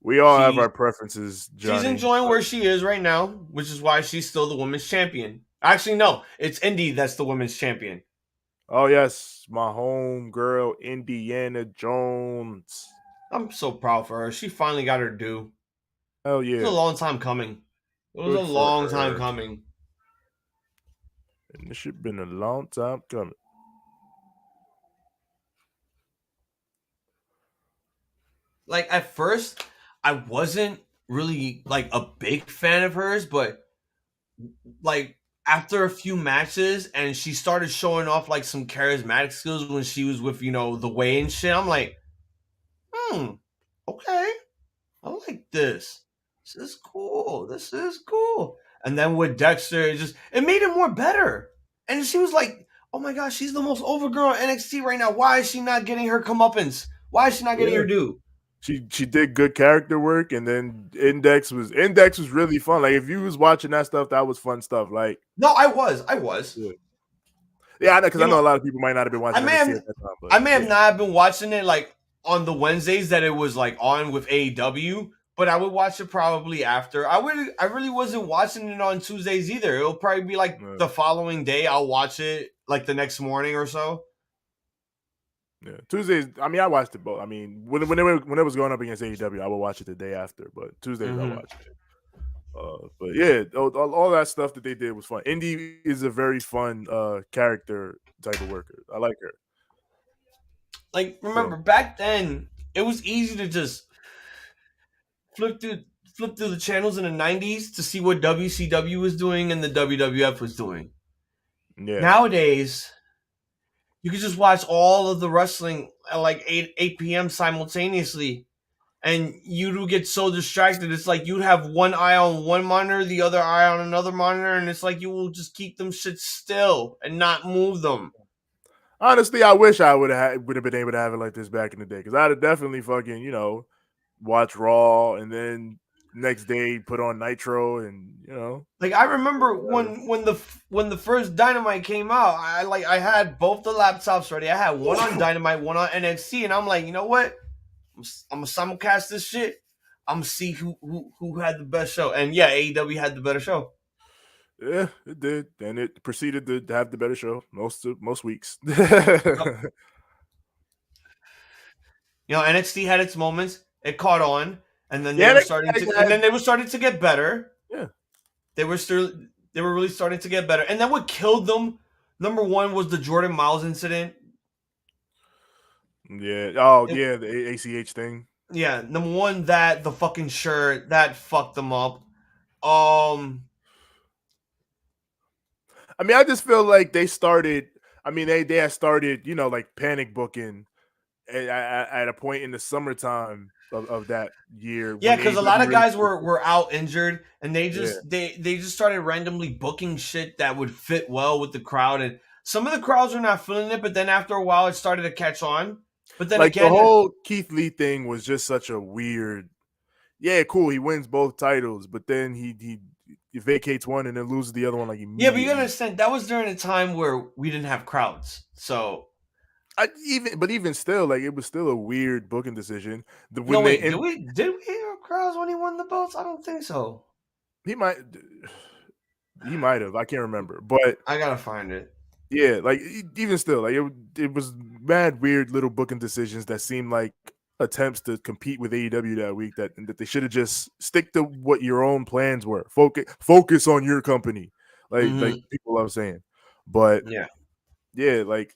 We all have our preferences, Johnny.
She's enjoying where she is right now, which is why she's still the women's champion. Actually, no, it's Indy that's the women's champion.
Oh yes, my home girl, Indiana Jones.
I'm so proud for her. She finally got her due.
Hell yeah.
It was a long time coming. It was a long time coming.
And this should have been a long time coming.
Like, at first, I wasn't really, like, a big fan of hers, but, like, after a few matches and she started showing off, like, some charismatic skills when she was with, you know, the way and shit, I'm like, okay. I like this. This is cool. This is cool. And then with Dexter, it made it more better. And she was like, oh my gosh, she's the most over girl in NXT right now. Why is she not getting her comeuppance? Why is she not getting her due?
She did good character work, and then Index was really fun. Like if you was watching that stuff, that was fun stuff. Like
no, I was.
Yeah, I know because I know a lot of people might not have been watching.
I may have not been watching it like on the Wednesdays that it was like on with AEW, but I would watch it probably after. I really wasn't watching it on Tuesdays either. It'll probably be like the following day. I'll watch it like the next morning or so.
Yeah, Tuesdays. I mean, I watched it both. I mean, when it was going up against AEW, I would watch it the day after. But Tuesdays, I watched it. But yeah, all that stuff that they did was fun. Indy is a very fun character type of worker. I like her.
Like, remember back then, it was easy to just flip through the channels in the 90s to see what WCW was doing and the WWF was doing.
Yeah.
Nowadays, you can just watch all of the wrestling at like 8 p.m. simultaneously. And you get so distracted. It's like you'd have one eye on one monitor, the other eye on another monitor. And it's like you will just keep them shit still and not move them.
Honestly, I wish I would have been able to have it like this back in the day. Because I'd have definitely fucking, watch Raw and then next day put on Nitro and,
Like I remember when the first Dynamite came out, I had both the laptops ready. I had one on Dynamite, one on NXT, and I'm like, you know what? I'm gonna simulcast this shit. I'm gonna see who had the best show, and yeah, AEW had the better show.
Yeah, it did, and it proceeded to have the better show most weeks.
NXT had its moments. It caught on, and then they were starting to get better.
Yeah,
they were really starting to get better. And then what killed them, number one, was the Jordan Miles incident.
Yeah. Oh, yeah, the ACH thing.
Yeah, number one, the fucking shirt that fucked them up.
I mean, I just feel like they started. I mean, they had started, like panic booking at a point in the summertime of that year.
Yeah, because a lot of guys were out injured, and they just started randomly booking shit that would fit well with the crowd, and some of the crowds were not feeling it. But then after a while, it started to catch on. But then
the whole Keith Lee thing was just such a weird. Yeah, cool. He wins both titles, but then he vacates one and then loses the other one like immediately.
Yeah, but you understand that was during a time where we didn't have crowds, so.
Even still, like it was still a weird booking decision.
Did we have crowds when he won the belts? I don't think so.
He might have. I can't remember, but
I gotta find it.
Yeah, like even still, like it was mad weird little booking decisions that seemed like attempts to compete with AEW that week. That they should have just stick to what your own plans were. Focus on your company, like people love saying. But yeah, like.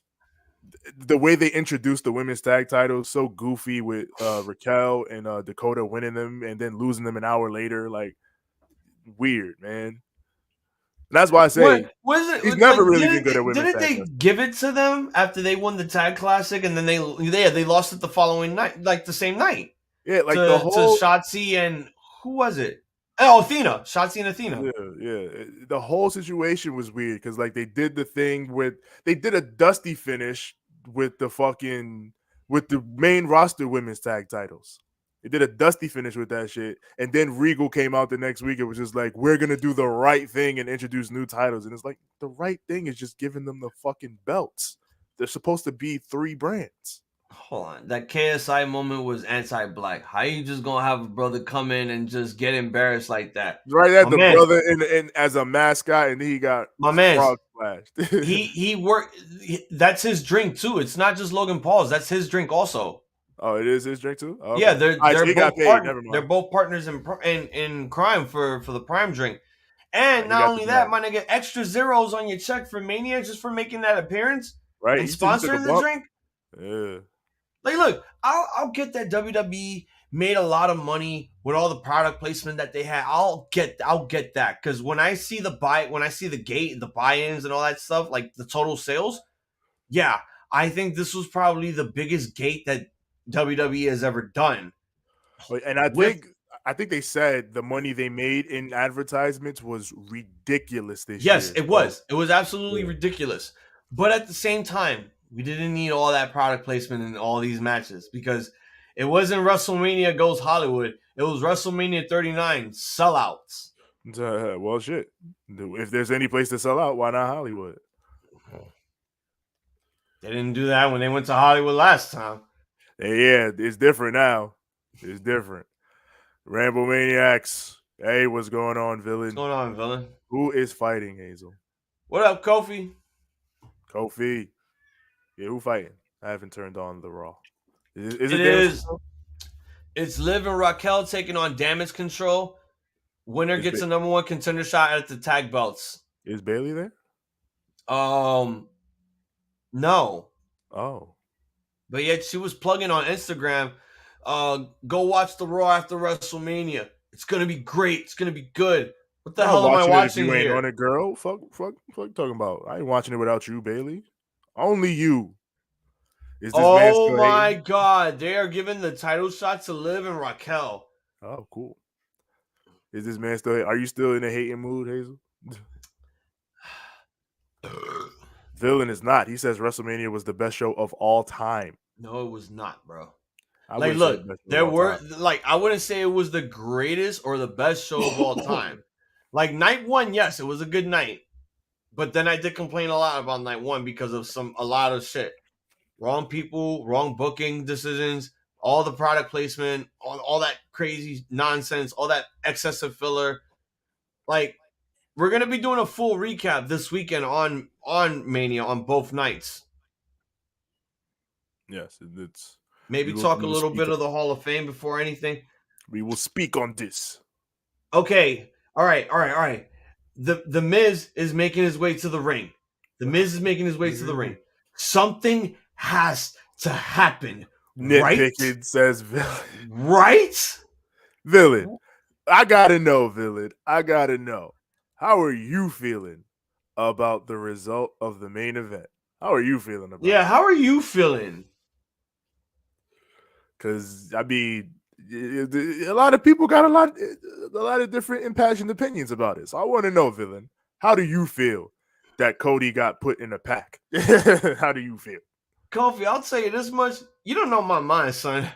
The way they introduced the women's tag titles so goofy with Raquel and Dakota winning them and then losing them an hour later, like weird, man. And that's why I say he's never really been good at women's tag.
Didn't they give it to them after they won the tag classic and then they lost it the following night, like the same night?
Yeah, like
to Shotzi and who was it? Oh, Athena, Shotzi and Athena.
Yeah. The whole situation was weird because like they did the thing they did a dusty finish with the main roster women's tag titles. They did a dusty finish with that shit, and then Regal came out the next week. It was just like, we're gonna do the right thing and introduce new titles, and it's like the right thing is just giving them the fucking belts. They're supposed to be 3 brands.
Hold on, that KSI moment was anti-black. How you just gonna have a brother come in and just get embarrassed like that?
Right at brother in as a mascot, and he got frog splashed.
he worked. That's his drink too. It's not just Logan Paul's. That's his drink also.
Oh, it is his drink too. Okay.
Yeah, they're
they're
both partners in crime for the Prime drink. And not only that, my nigga, extra zeros on your check for Mania just for making that appearance,
right?
And sponsoring the drink.
Yeah.
Like, look, I'll get that WWE made a lot of money with all the product placement that they had. I'll get that, because when I see the gate, the buy-ins and all that stuff, like the total sales, yeah, I think this was probably the biggest gate that WWE has ever done.
And I think they said the money they made in advertisements was ridiculous this year.
Yes, it was. It was absolutely ridiculous. But at the same time, we didn't need all that product placement in all these matches because it wasn't WrestleMania Goes Hollywood. It was WrestleMania 39 sellouts.
Well, shit. If there's any place to sell out, why not Hollywood?
They didn't do that when they went to Hollywood last time.
Yeah, it's different now. It's different. Ramblemaniacs. Hey, what's going on, villain?
What's going on, villain?
Who is fighting, Hazel?
What up, Kofi?
Kofi. Yeah, who fighting? I haven't turned on the Raw.
It's Liv and Raquel taking on Damage Control. Winner gets a number 1 contender shot at the tag belts.
Is Bayley there?
No.
Oh.
But yet she was plugging on Instagram. Go watch the Raw after WrestleMania. It's gonna be great. It's gonna be good. What the hell am I watching
you
here?
Ain't on it, girl. Fuck talking about. I ain't watching it without you, Bayley. Only you.
Is this man still my hating? God, they are giving the title shot to Liv and Raquel.
Oh, cool. Is this man still? Are you still in a hating mood, Hazel? Villain is not. He says WrestleMania was the best show of all time.
No, it was not, bro.
Like,
look, there were I wouldn't say it was the greatest or the best show of all time. Like night 1, yes, it was a good night. But then I did complain a lot about night 1 because of a lot of shit. Wrong people, wrong booking decisions, all the product placement, all that crazy nonsense, all that excessive filler. Like, we're going to be doing a full recap this weekend on Mania on both nights.
Yes, it's...
Maybe talk a little bit of the Hall of Fame before anything.
We will speak on this.
Okay. All right. The Miz is making his way to the ring. Something has to happen.
Nitpicking, right? Says Villain.
Right?
Villain. I gotta know, Villain. How are you feeling about the result of the main event? How are you feeling about it?
Yeah, how are you feeling?
Because, I mean, a lot of people got a lot of different impassioned opinions about it. So I want to know, Villain, how do you feel that Cody got put in a pack? How do you feel?
Kofi, I'll tell you this much. You don't know my mind, son.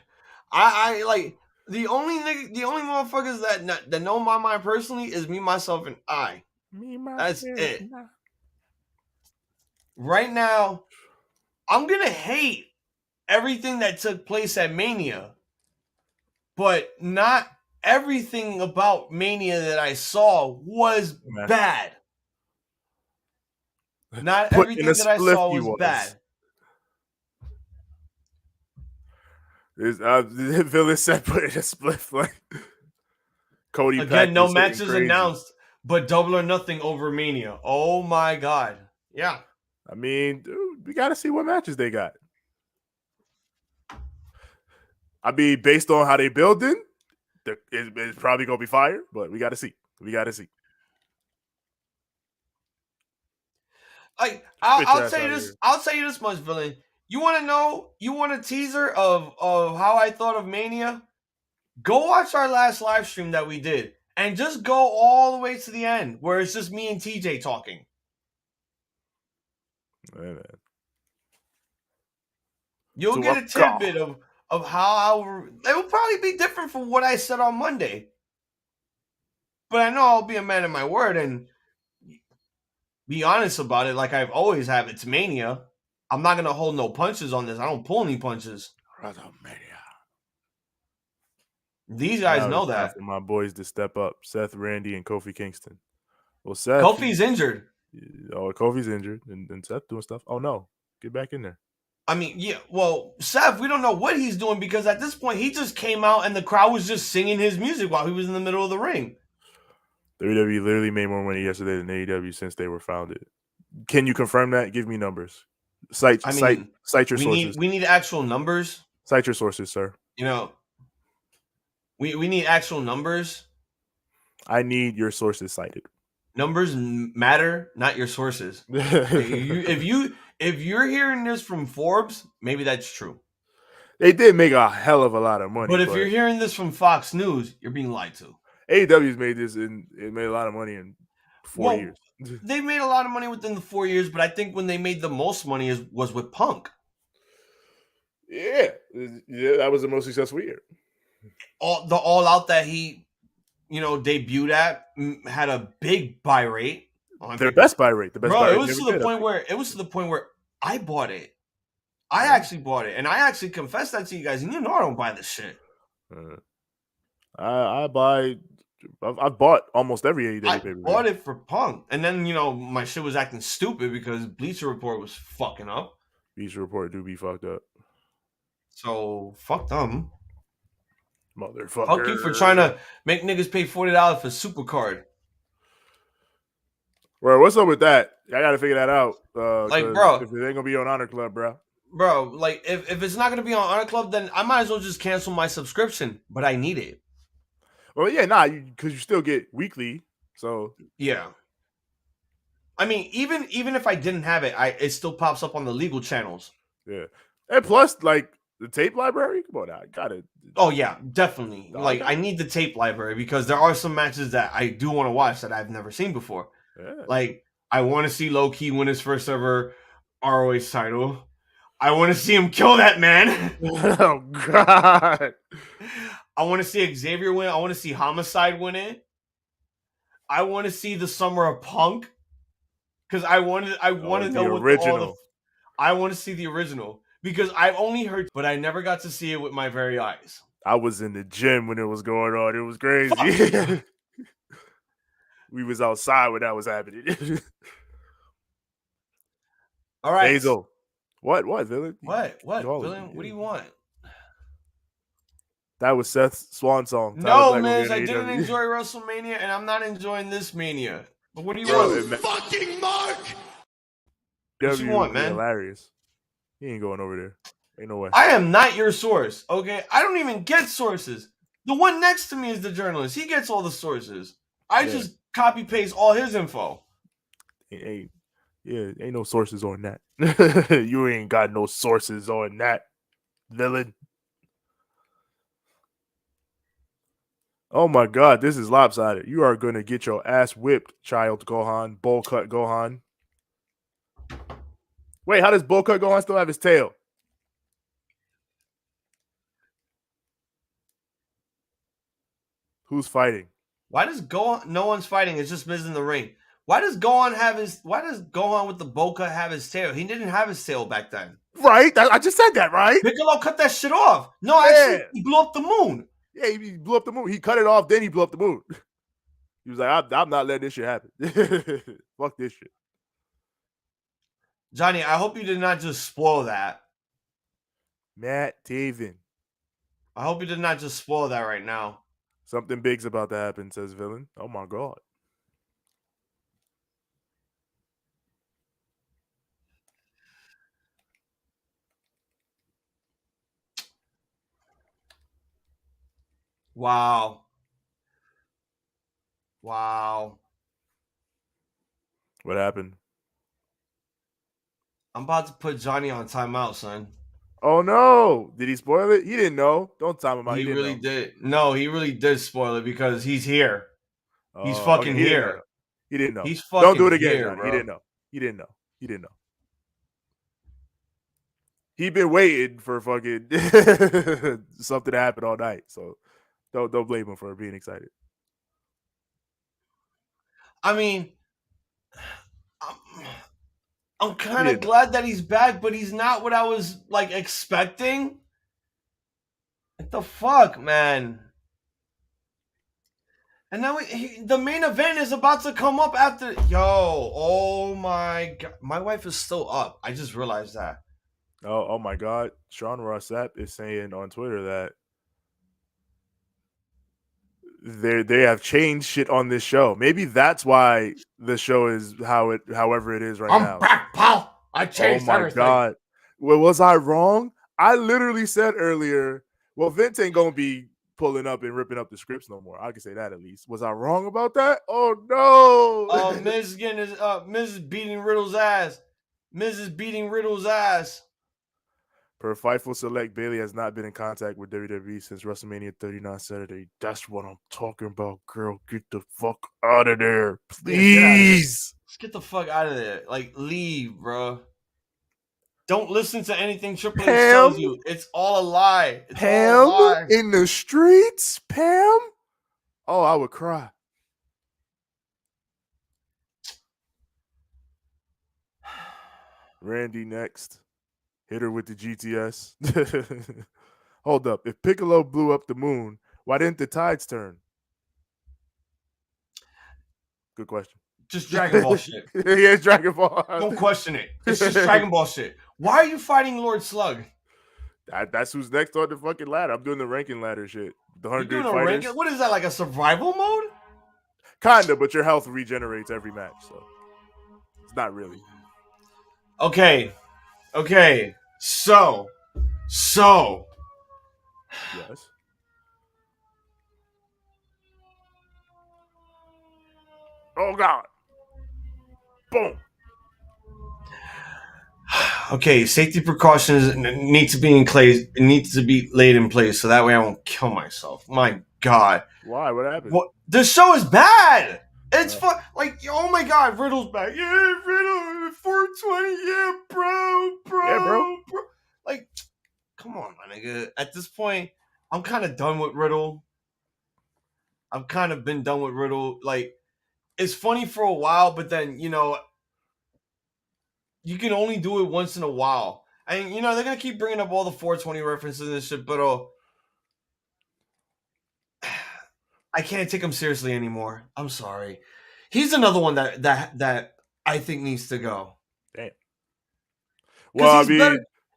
I like the only motherfuckers that know my mind personally is me, myself, and I. That's it. Right now, I'm gonna hate everything that took place at Mania, but not everything about Mania that I saw was bad. Not everything that I saw was bad.
Villain said put in a spliff like Cody.
Again, no matches announced, but Double or Nothing over Mania. Oh my God. Yeah.
I mean, dude, we got to see what matches they got. I mean, based on how they building, it's probably gonna be fire. But we got to see.
I'll tell you this much, Villain. You want to know? You want a teaser of how I thought of Mania? Go watch our last live stream that we did, and just go all the way to the end where it's just me and TJ talking.
Hey, man.
You'll get a tidbit of how it will probably be different from what I said on Monday. But I know I'll be a man of my word and be honest about it like I've always have. It's Mania. I'm not going to hold no punches on this. I don't pull any punches.
Ramblemania.
These guys know that.
For my boys to step up. Seth, Randy, and Kofi Kingston. Well, Seth.
Kofi's injured.
Oh, Kofi's injured. And Seth doing stuff. Oh, no. Get back in there.
I mean, yeah, well, Seth, we don't know what he's doing because at this point, he just came out and the crowd was just singing his music while he was in the middle of the ring.
WWE literally made more money yesterday than AEW since they were founded. Can you confirm that? Give me numbers. Cite your sources.
We need actual numbers.
Cite your sources, sir.
You know, we need actual numbers.
I need your sources cited.
Numbers matter, not your sources. If you're hearing this from Forbes, maybe that's true.
They did make a hell of a lot of money.
But if you're hearing this from Fox News, you're being lied to.
AEW's made this and it made a lot of money in 4 years.
They made a lot of money within the 4 years, but I think when they made the most money was with Punk.
Yeah, that was the most successful year.
All Out that he, debuted at had a big buy rate.
Their best buy rate.
It was to the point where I bought it. I actually bought it, and I actually confessed that to you guys. And I don't buy this shit.
I've bought almost every AEW
pay-per-view. I bought it for Punk, and then my shit was acting stupid because Bleacher Report was fucking up.
Bleacher Report do be fucked up.
So fuck them,
motherfucker.
Fuck you for trying to make niggas pay $40 for Supercard.
Bro, what's up with that? I gotta figure that out.
Bro,
if it ain't gonna be on Honor Club, bro.
Bro, if it's not gonna be on Honor Club, then I might as well just cancel my subscription. But I need it.
Well, yeah, because you still get weekly. So
yeah. I mean, even if I didn't have it, it still pops up on the legal channels.
Yeah, and plus, the tape library. Come on, I got it.
Oh yeah, definitely. I need the tape library because there are some matches that I do want to watch that I've never seen before. Yeah. I want to see Low Key win his first ever ROH title. I want to see him kill that man.
Oh God.
I want to see Xavier win. I want to see Homicide win it. I want to see the Summer of Punk because I want to know what original. I want to see the original because I've only heard, but I never got to see it with my very eyes.
I was in the gym when it was going on. It was crazy. We was outside when that was happening.
All right,
Hazel. What, villain?
What, villain? What do you want?
That was Seth's swan song.
No, man, I didn't enjoy WrestleMania, and I'm not enjoying this Mania. But what do you want?
Fucking Mark!
What you want, man?
Hilarious. He ain't going over there. Ain't no way.
I am not your source, okay? I don't even get sources. The one next to me is the journalist. He gets all the sources. I just copy paste all his info.
Ain't no sources on that. You ain't got no sources on that, villain. Oh my God, this is lopsided. You are gonna get your ass whipped, child Gohan, bowl cut Gohan. Wait, how does bowl cut Gohan still have his tail? Who's fighting?
Why does Gohan? No one's fighting. It's just Miz in the ring. Why does Gohan with the bowl cut have his tail? He didn't have his tail back then.
Right? I just said that, right?
Piccolo cut that shit off. No, actually, he blew up the moon.
Yeah, he blew up the moon. He cut it off, then he blew up the moon. He was like, I'm not letting this shit happen. Fuck this shit.
Johnny, I hope you did not just spoil that.
Matt Taven.
I hope you did not just spoil that right now.
Something big's about to happen, says villain. Oh my God.
Wow.
What happened?
I'm about to put Johnny on timeout, son.
Oh no! Did he spoil it? He didn't know. Don't time him out.
He really did. No, he really did spoil it because he's here. He's fucking
okay,
here.
He didn't know.
He's fucking
Don't do it again,
here,
Johnny.
bro.
He didn't know. He didn't know. He didn't know. He been waiting for fucking something to happen all night. So don't blame him for being excited.
I mean, I'm kind of glad that he's back, but he's not what I was like expecting. What the fuck, man? And now the main event is about to come up after. Yo, oh my god, my wife is still up. I just realized that.
Oh my god, Sean Ross Sapp is saying on Twitter that they have changed shit on this show. Maybe that's why the show is however it is right now.
I'm back, pal. I changed everything. Oh my god.
Well, was I wrong? I literally said earlier, well, Vince ain't gonna be pulling up and ripping up the scripts no more. I can say that at least. Was I wrong about that? Oh no.
Miz is beating Riddle's ass. Miz is beating Riddle's ass.
Per Fightful Select, Bailey has not been in contact with WWE since WrestleMania 39 Saturday. That's what I'm talking about, girl. Get the fuck out of there, please.
Let's get the fuck out of there. Like, leave, bro. Don't listen to anything Triple H tells you. It's all a lie. It's
Pam
all a lie.
In the streets, Pam. Oh, I would cry. Randy next. Hit her with the GTS. Hold up. If Piccolo blew up the moon, why didn't the tides turn? Good question.
Just Dragon Ball shit.
Yeah, it's Dragon Ball.
Don't question it. It's just Dragon Ball shit. Why are you fighting Lord Slug?
That's who's next on the fucking ladder. I'm doing the ranking ladder shit. The 100
You're doing
fighters.
What is that, like a survival mode?
Kinda, but your health regenerates every match, so it's not really.
Okay. So.
Yes. Oh God. Boom.
Okay, safety precautions need to be in place. It needs to be laid in place so that way I won't kill myself. My God.
Why? What happened?
The show is bad. It's fun. Like, oh my God, Riddle's back. Yeah, Riddle, 420. Yeah, bro.
Yeah, bro.
Like, come on, my nigga. At this point, I'm kind of done with Riddle. I've kind of been done with Riddle. Like, it's funny for a while, but then, you know, you can only do it once in a while. And, you know, they're going to keep bringing up all the 420 references and shit, but I can't take him seriously anymore. I'm sorry. He's another one that I think needs to go.
Damn. Well,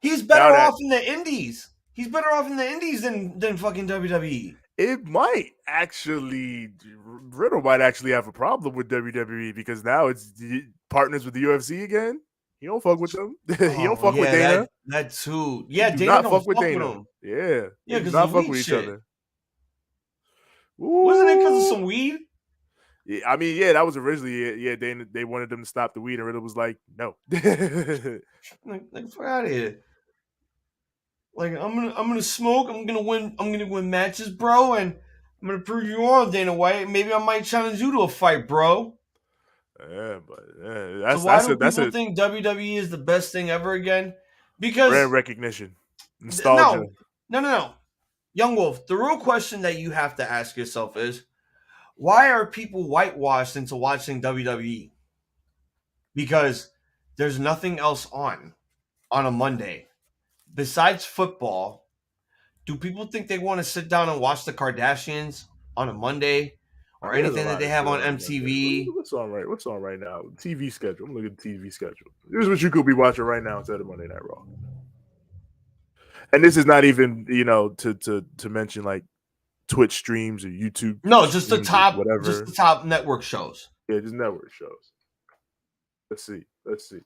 he's better off in the indies. He's better off in the indies than fucking WWE.
It might actually, Riddle might actually have a problem with WWE because now it's partners with the UFC again. He don't fuck with them. He don't fuck with Dana.
That's who. Yeah,
Dana
Dana
don't fuck with Dana. Him. Yeah,
because
not fuck with each other.
Ooh. Wasn't it because of some weed?
Yeah, I mean, yeah, that was originally Dana. They wanted them to stop the weed, and Riddle was like, "No."
like fuck out of here. Like I'm gonna smoke. I'm gonna win matches, bro, and I'm gonna prove you wrong, Dana White. Maybe I might challenge you to a fight, bro.
Yeah, but
why do people think WWE is the best thing ever again? Because
brand recognition, nostalgia.
No. Young Wolf, the real question that you have to ask yourself is, why are people whitewashed into watching WWE? Because there's nothing else on a Monday. Besides football, do people think they want to sit down and watch the Kardashians on a Monday? Or anything that they have on MTV?
What's on right now? TV schedule. I'm looking at the TV schedule. Here's what you could be watching right now instead of Monday Night Raw. And this is not even, to mention like Twitch streams or YouTube.
No, just the top, whatever. Just the top network shows.
Yeah, just network shows. Let's see. Let's see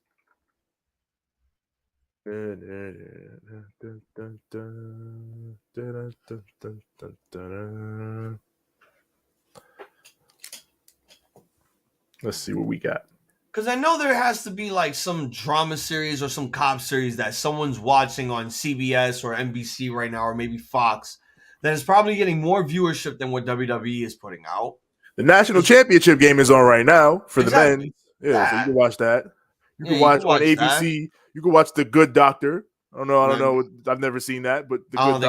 what we got.
Because I know there has to be like some drama series or some cop series that someone's watching on CBS or NBC right now, or maybe Fox, that is probably getting more viewership than what WWE is putting out.
The national championship game is on right now for the men. Yeah, so you
Yeah.
can watch that. You
Yeah,
can
you
watch
can watch
on ABC.
that.
You can watch The Good Doctor. I don't know.
Man,
I've never seen that, but The
I
Good
don't think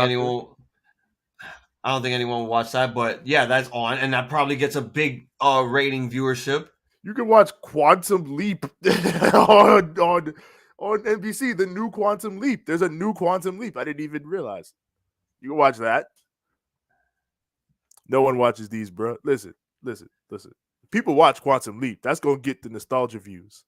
Doctor.
anyone will watch that, but yeah, that's on, and that probably gets a big rating viewership.
You can watch Quantum Leap on NBC. The new Quantum Leap. There's a new Quantum Leap. I didn't even realize. You can watch that. No one watches these, bro. Listen. People watch Quantum Leap. That's gonna get the nostalgia views.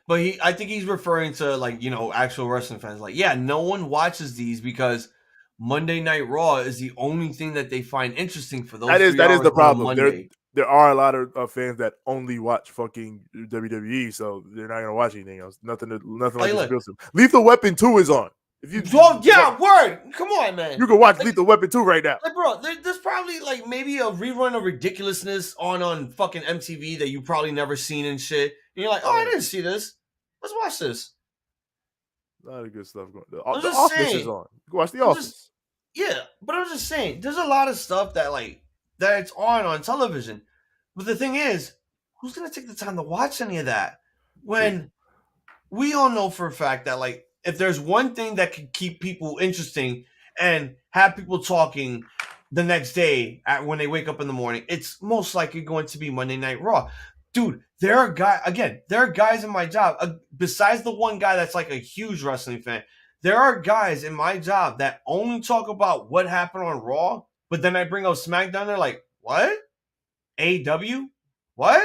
But I think he's referring to like, actual wrestling fans. Like, yeah, no one watches these because Monday Night Raw is the only thing that they find interesting for those. That is
the problem. There are a lot of fans that only watch fucking WWE, so they're not gonna watch anything else. Nothing like this. Lethal Weapon 2 is on.
Word. Come on, man.
You can watch Lethal Weapon 2 right now.
Like, bro, there's probably like maybe a rerun of Ridiculousness on fucking MTV that you probably never seen and shit. And you're like, I didn't see this. Let's watch this.
A lot of good stuff going on. The Office is on. You can watch The Office.
But I'm just saying, there's a lot of stuff that it's on television. But the thing is, who's gonna take the time to watch any of that when we all know for a fact that if there's one thing that can keep people interesting and have people talking the next day when they wake up in the morning, it's most likely going to be Monday Night Raw. Dude, there are guys in my job, besides the one guy that's like a huge wrestling fan, there are guys in my job that only talk about what happened on Raw, but then I bring up SmackDown, they're like, what? AEW? What?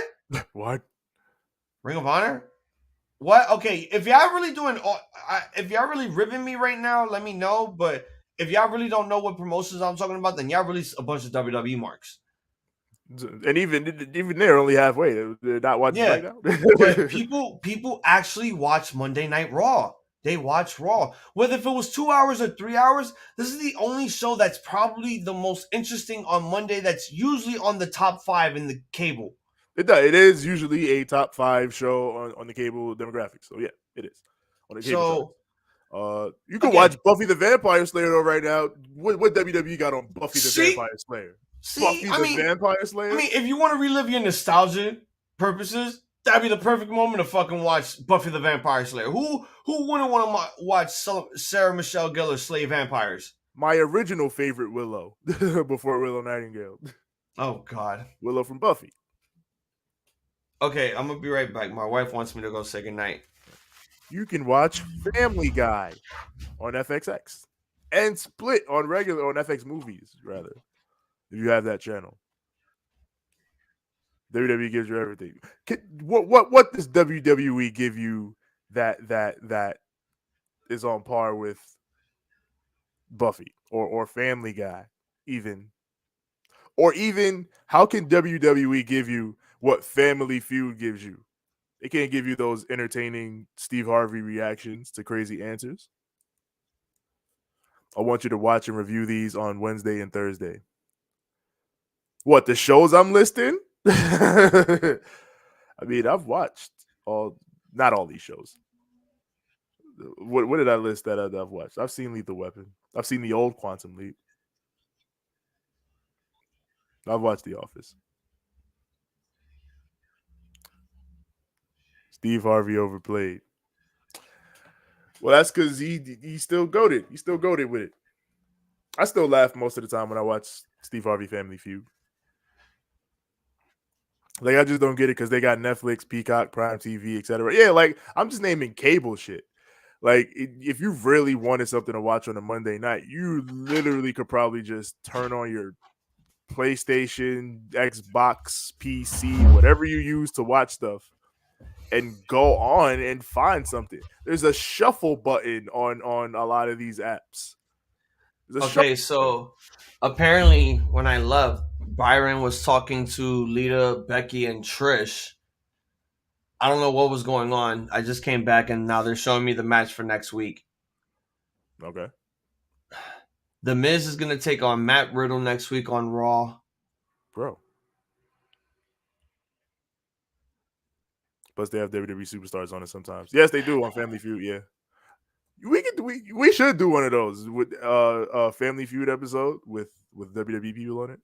What?
Ring of Honor? What? Okay, if y'all really ribbing me right now, let me know. But if y'all really don't know what promotions I'm talking about, then y'all release a bunch of WWE marks.
And even they're only halfway. They're not watching SmackDown.
But people actually watch Monday Night Raw. They watch Raw. Whether if it was 2 hours or 3 hours, this is the only show that's probably the most interesting on Monday that's usually on the top 5 in the cable.
It is usually a top 5 show on the cable demographic. So yeah, it is. On the cable you can watch Buffy the Vampire Slayer though right now. What WWE got on Buffy the Vampire Slayer? Vampire Slayer?
I mean, if you want to relive your nostalgia purposes, that'd be the perfect moment to fucking watch Buffy the Vampire Slayer. Who wouldn't want to watch Sarah Michelle Gellar slay vampires?
My original favorite Willow before Willow Nightingale.
Oh God,
Willow from Buffy.
Okay, I'm gonna be right back. My wife wants me to go say goodnight.
You can watch Family Guy on FXX and Split on FX Movies, rather, if you have that channel. WWE gives you everything. What does WWE give you that is on par with Buffy or Family Guy, even? Or even how can WWE give you what Family Feud gives you? They can't give you those entertaining Steve Harvey reactions to crazy answers. I want you to watch and review these on Wednesday and Thursday. What, the shows I'm listing? I mean, I've watched not all these shows. What did I list that I've watched? I've seen Lethal Weapon. I've seen the old Quantum Leap. I've watched The Office. Steve Harvey overplayed. Well, that's because he's still goated. He's still goated with it. I still laugh most of the time when I watch Steve Harvey Family Feud. Like, I just don't get it because they got Netflix, Peacock, Prime TV, etc. Yeah, like, I'm just naming cable shit. Like, if you really wanted something to watch on a Monday night, you literally could probably just turn on your PlayStation, Xbox, PC, whatever you use to watch stuff, and go on and find something. There's a shuffle button on a lot of these apps.
Okay, so apparently when I left, Byron was talking to Lita, Becky, and Trish. I don't know what was going on. I just came back and now they're showing me the match for next week.
Okay.
The Miz is going to take on Matt Riddle next week on Raw.
Bro. Plus, they have WWE superstars on it sometimes. Yes, they do on Family Feud. Yeah, we should do one of those with Family Feud episode with WWE people on it.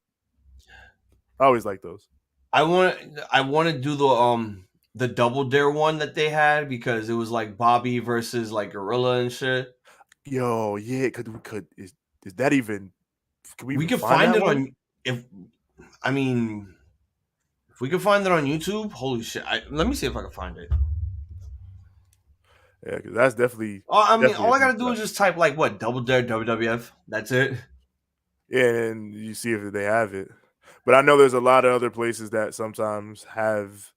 I always like those.
I want to do the Double Dare one that they had because it was like Bobby versus like Gorilla and shit.
Yo, yeah, is that even? Can we
could find it on if we could find it on YouTube. Holy shit! Let me see if I can find it.
Yeah, because that's definitely.
All I gotta do is just type like what Double Dare WWF. That's it.
Yeah, and you see if they have it. But I know there's a lot of other places that sometimes have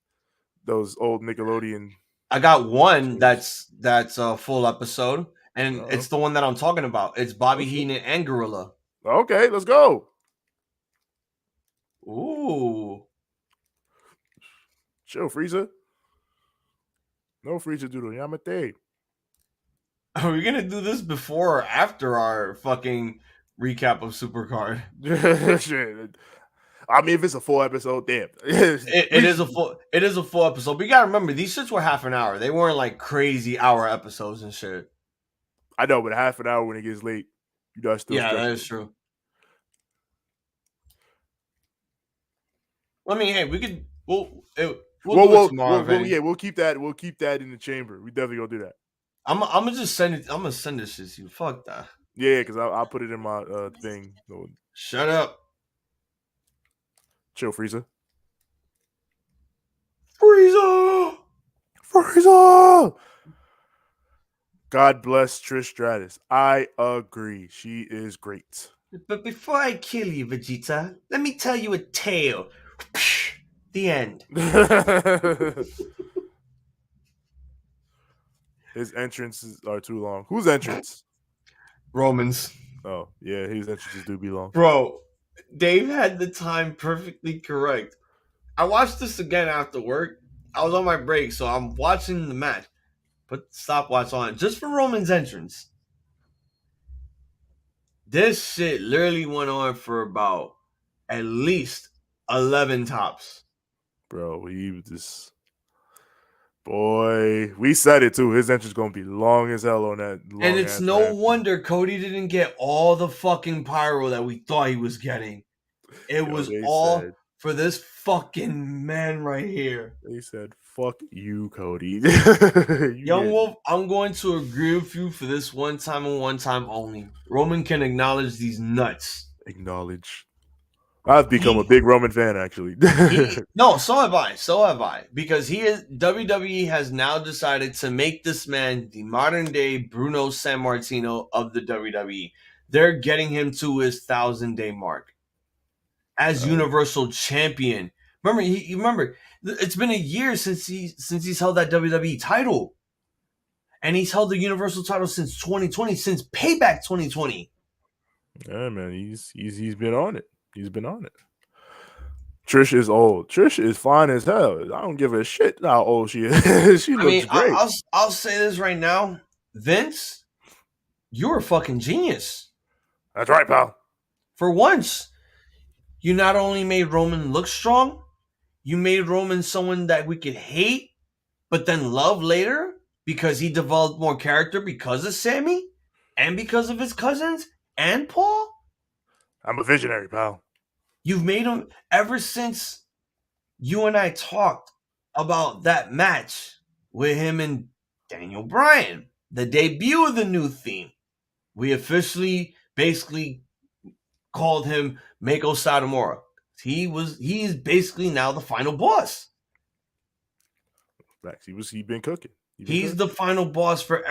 those old Nickelodeon.
I got one that's a full episode, and it's the one that I'm talking about. It's Bobby Heenan and Gorilla.
Okay, let's go.
Ooh.
Chill, Frieza. No Frieza Doodle Yamate.
Are we gonna do this before or after our fucking recap of Supercard?
I mean, if it's a full episode, damn.
It is a full episode. But you gotta remember, these shits were half an hour. They weren't like crazy hour episodes and shit.
I know, but half an hour when it gets late, you guys still.
Yeah, that is true. I mean, hey, we could. We'll
keep that. We'll keep that in the chamber. We definitely gonna do that.
I'm gonna just send it. I'm gonna send this shit to you. Fuck that.
Yeah, because I'll put it in my thing.
Shut up.
Chill, Frieza.
Frieza.
God bless Trish Stratus. I agree. She is great.
But before I kill you, Vegeta, let me tell you a tale. The end.
His entrances are too long. Whose entrance?
Roman's.
Oh, yeah, his entrances do be long.
Bro, Dave had the time perfectly correct. I watched this again after work. I was on my break, so I'm watching the match. Put the stopwatch on just for Roman's entrance. This shit literally went on for about at least 11 tops.
Bro, he was just... Boy, we said it too. His entrance going to be long as hell on that.
And it's no wonder Cody didn't get all the fucking pyro that we thought he was getting. It was all for this fucking man right here.
They said, fuck you, Cody.
Young Wolf, I'm going to agree with you for this one time and one time only. Roman can acknowledge these nuts.
Acknowledge. I've become a big Roman fan, actually.
No, so have I. So have I. Because WWE has now decided to make this man the modern day Bruno Sammartino of the WWE. They're getting him to his 1,000-day mark as Universal Champion. Remember, it's been a year since he's held that WWE title, and he's held the Universal title since 2020, since Payback 2020.
Yeah, man, he's been on it. He's been on it. Trish is old. Trish is fine as hell. I don't give a shit how old she is. She looks great.
I'll say this right now, Vince, you're a fucking genius.
That's right, pal.
For once, you not only made Roman look strong, you made Roman someone that we could hate, but then love later because he developed more character because of Sammy and because of his cousins and Paul.
I'm a visionary, pal.
You've made him ever since you and I talked about that match with him and Daniel Bryan, the debut of the new theme. We officially basically called him Mako Satomura. He's basically now the final boss.
He's been cooking.
He's the final boss for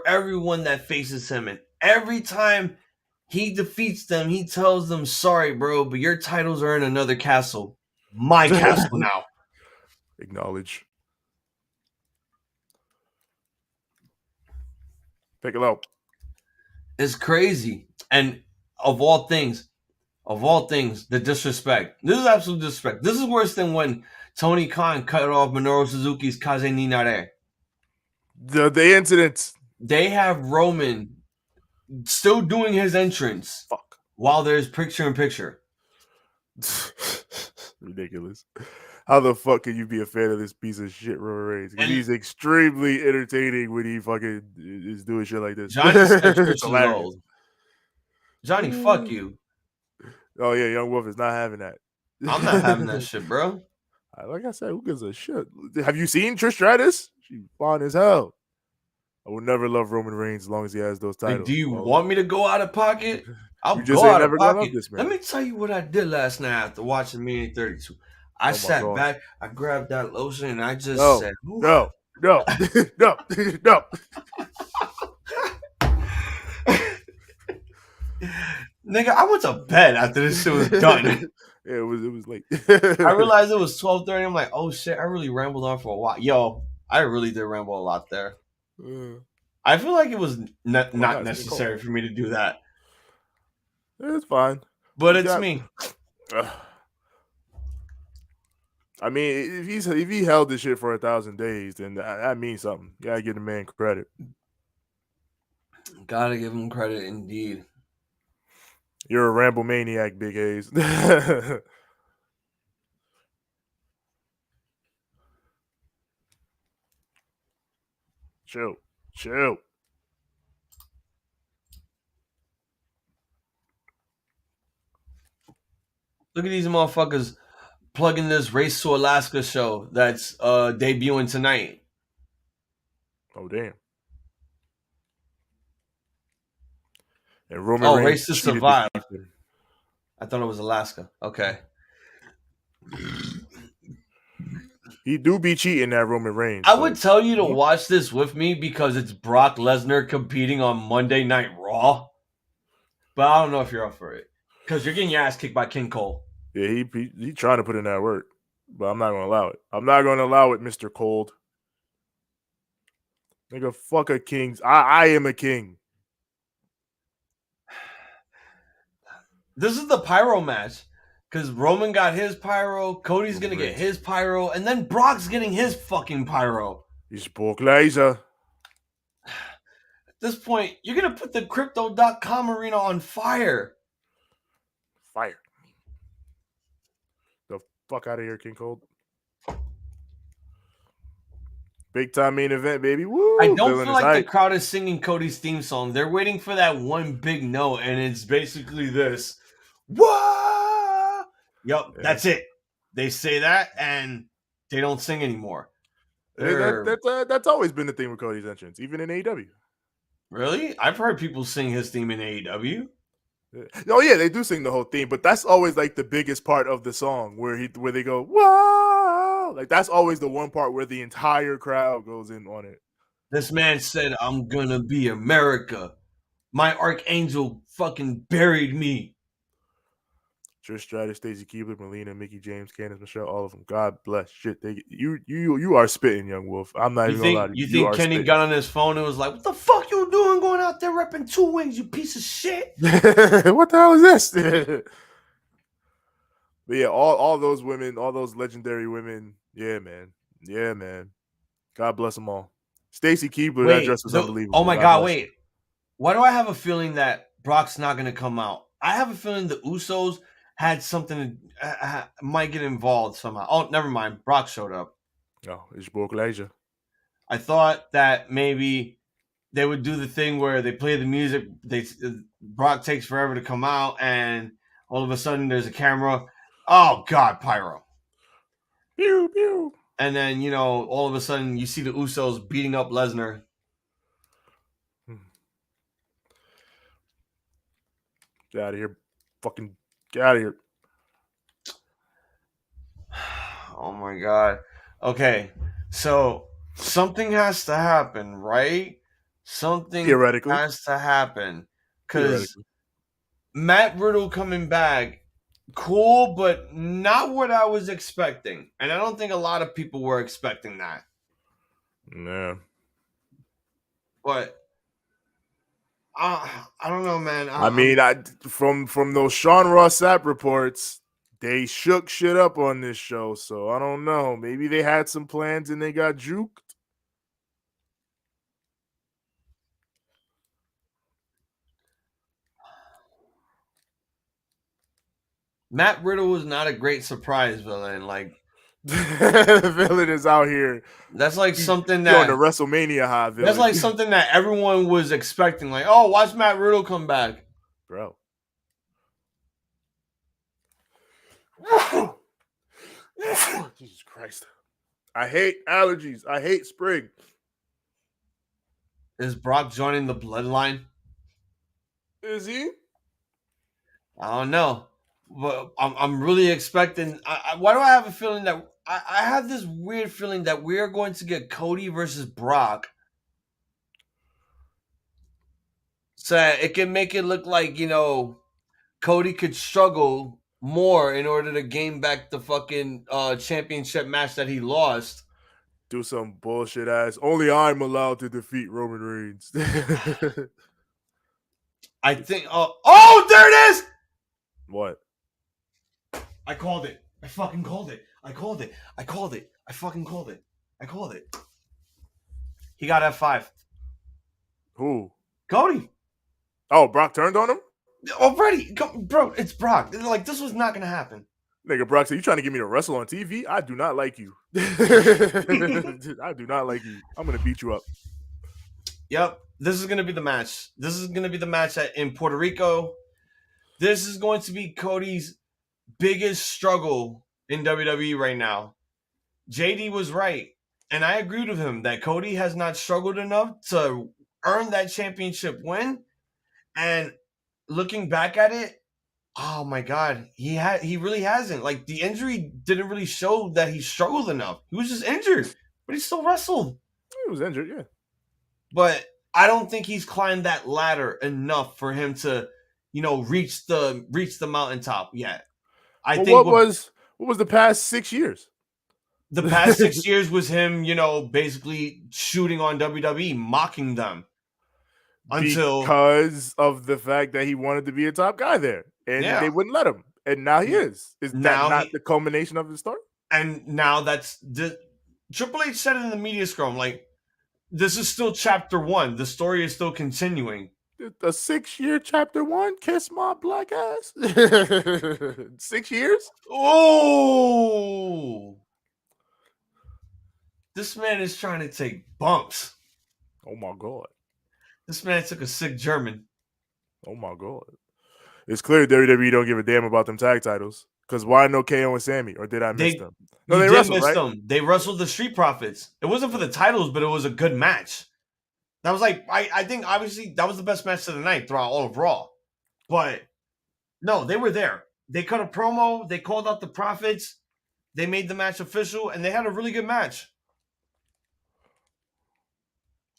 everyone that faces him, and every time he defeats them, he tells them, sorry, bro, but your titles are in another castle. My castle now.
Acknowledge. Pick it up.
It's crazy. And of all things, the disrespect. This is absolute disrespect. This is worse than when Tony Khan cut off Minoru Suzuki's Kaze ni Nare.
The incidents.
They have Roman still doing his entrance while there's picture-in-picture.
Ridiculous. How the fuck can you be a fan of this piece of shit, Roman Reigns? Because he's extremely entertaining when he fucking is doing shit like this.
Johnny, fuck you.
Oh, yeah, Young Wolf is not having that.
I'm not having that shit, bro.
Like I said, who gives a shit? Have you seen Trish Stratus? She's fine as hell. I would never love Roman Reigns as long as he has those titles.
Like, do you want me to go out of pocket? I'll
You just
go
ain't
out of
never gonna
pocket.
love this man.
Let me tell you what I did last night after watching Mania 32. I sat back, I grabbed that lotion, and I just said,
no.
Nigga, I went to bed after this shit was done.
Yeah, it was late.
I realized it was 12:30. I'm like, oh shit, I really rambled on for a while. Yo, I really did ramble a lot there. I feel like it was not necessary for me to do that.
It's fine.
But it's me.
I mean, if he held this shit for 1,000 days, then that means something. You gotta give the man credit.
Gotta give him credit, indeed.
You're a Ramblemaniac, Big Haze. Chill.
Look at these motherfuckers plugging this Race to Alaska show that's debuting tonight.
Oh, damn. And Roman Reigns
Race to Survive. I thought it was Alaska. Okay.
He do be cheating that Roman Reigns.
I would tell you to watch this with me because it's Brock Lesnar competing on Monday Night Raw. But I don't know if you're up for it. Because you're getting your ass kicked by King Cole.
Yeah, he trying to put in that work. But I'm not going to allow it. I'm not going to allow it, Mr. Cold. Nigga, fuck a king. I am a king.
This is the pyro match. Because Roman got his pyro, Cody's going to get his pyro, and then Brock's getting his fucking pyro.
He's Brock Lesnar.
At this point, you're going to put the Crypto.com arena on fire.
Fire. The fuck out of here, King Cold. Big time main event, baby. Woo!
I don't feel like the crowd is singing Cody's theme song. They're waiting for that one big note, and it's basically this. Whoa! Yep, that's it. They say that, and they don't sing anymore.
That's always been the thing with Cody's entrance, even in AEW.
Really? I've heard people sing his theme in AEW.
Oh yeah, they do sing the whole theme, but that's always like the biggest part of the song where they go whoa, like that's always the one part where the entire crowd goes in on it.
This man said, "I'm gonna be America." My archangel fucking buried me.
Trish Stratus, Stacy Keibler, Melina, Mickie James, Candice Michelle, all of them. God bless. Shit, you are spitting, young wolf. I'm not even gonna lie to you.
You think Kenny spitting. Got on his phone and was like, "What the fuck you doing going out there repping 2 Wings, you piece of shit?"
What the hell is this? But yeah, all those women, all those legendary women. Yeah, man. God bless them all. Stacy Keibler, that dress was unbelievable.
Oh my God, wait. Why do I have a feeling that Brock's not gonna come out? I have a feeling the Usos had something might get involved somehow. Oh, never mind. Brock showed up.
Oh, it's Brock Lesnar.
I thought that maybe they would do the thing where they play the music. Brock takes forever to come out, and all of a sudden there's a camera. Oh God, pyro!
Pew pew.
And then all of a sudden you see the Usos beating up Lesnar.
Get out of here! Fucking get out of here!
Oh my God. Okay, so something has to happen, right? Something has to happen. Because Matt Riddle coming back, cool, but not what I was expecting. And I don't think a lot of people were expecting that.
Yeah.
But I don't know, man.
I mean, from those Sean Ross Sapp reports, they shook shit up on this show, so I don't know. Maybe they had some plans and they got juked.
Matt Riddle was not a great surprise villain. Like
the villain is out here.
That's like something that
the WrestleMania high villain.
That's like something that everyone was expecting. Like, oh, watch Matt Riddle come back,
bro. Jesus Christ. I hate allergies. I hate spring.
Is Brock joining the bloodline?
Is he?
I don't know. But I'm really expecting. Why do I have a feeling that I have this weird feeling that we're going to get Cody versus Brock, so it can make it look like Cody could struggle more in order to gain back the fucking championship match that he lost.
Do some bullshit ass. Only I'm allowed to defeat Roman Reigns.
I think. Oh, there it is.
What?
I called it. I fucking called it. I called it. I called it. I fucking called it. I called it. He got F5.
Who?
Cody.
Oh, Brock turned on him?
Already. Bro, it's Brock. Like, this was not going to happen.
Nigga, Brock said, you trying to get me to wrestle on TV? I do not like you. I do not like you. I'm going to beat you up.
Yep. This is going to be the match. This is going to be the match in Puerto Rico. This is going to be Cody's biggest struggle in WWE right now. JD was right. And I agreed with him that Cody has not struggled enough to earn that championship win. And looking back at it, oh my God, he really hasn't. Like, the injury didn't really show that he struggled enough. He was just injured, but he still wrestled.
He was injured, yeah.
But I don't think he's climbed that ladder enough for him to, reach the mountaintop yet.
What was the past 6 years?
The past 6 years was him, basically shooting on WWE, mocking them.
Because of the fact that he wanted to be a top guy there. And they wouldn't let him. And now he is. Is that not the culmination of the story?
And now Triple H said it in the media scrum, like, this is still chapter 1. The story is still continuing.
The 6-year chapter 1? Kiss my black ass? 6 years?
Oh! This man is trying to take bumps.
Oh my God.
This man took a sick German.
Oh my God. It's clear WWE don't give a damn about them tag titles. Because why no KO and Sammy? Or did I miss them? No, they wrestled, right?
Them. They wrestled the Street Profits. It wasn't for the titles, but it was a good match. That was like, I think obviously that was the best match of the night throughout all of Raw. But no, they were there. They cut a promo. They called out the Profits. They made the match official, and they had a really good match.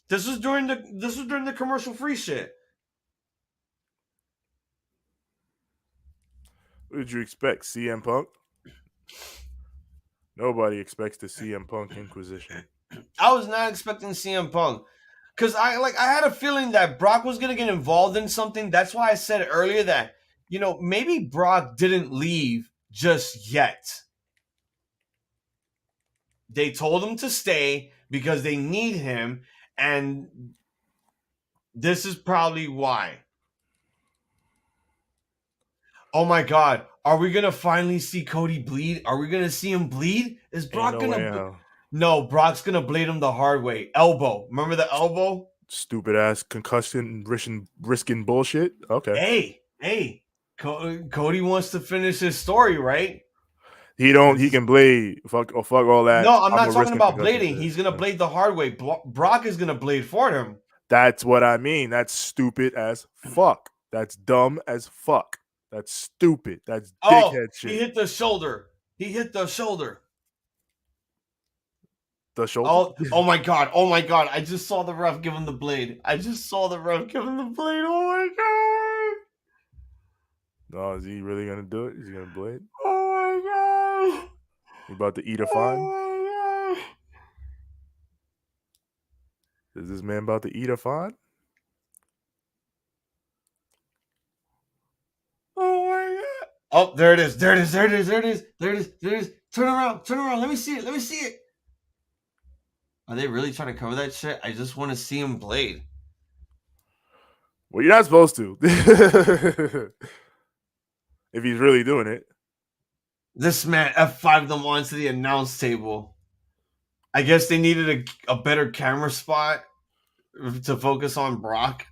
This was during the commercial free shit.
What did you expect? CM Punk? Nobody expects the CM Punk Inquisition.
I was not expecting CM Punk. Because I had a feeling that Brock was going to get involved in something. That's why I said earlier that, maybe Brock didn't leave just yet. They told him to stay because they need him. And this is probably why. Oh my God. Are we going to finally see Cody bleed? Are we going to see him bleed? Is Brock going to... No, Brock's going to bleed him the hard way. Elbow. Remember the elbow?
Stupid ass concussion risking bullshit. Okay.
Hey. Cody wants to finish his story, right?
He can blade. Fuck all that.
No, I'm not talking about blading. He's going to blade the hard way. Brock is going to blade for him.
That's what I mean. That's stupid as fuck. That's dumb as fuck. That's stupid. That's dickhead shit.
He hit the shoulder.
The shoulder?
Oh my God. I just saw the ref give him the blade. Oh my God.
No, is he really going to do it? Is he going to blade?
Oh my God.
He about to eat a fine?
Oh my
God. Is this man about to eat a fine?
Oh my God. Oh, there it is. Turn around. Let me see it. Are they really trying to cover that shit? I just want to see him blade.
Well, you're not supposed to. If he's really doing it.
This man F5'd them onto the announce table. I guess they needed a better camera spot to focus on Brock.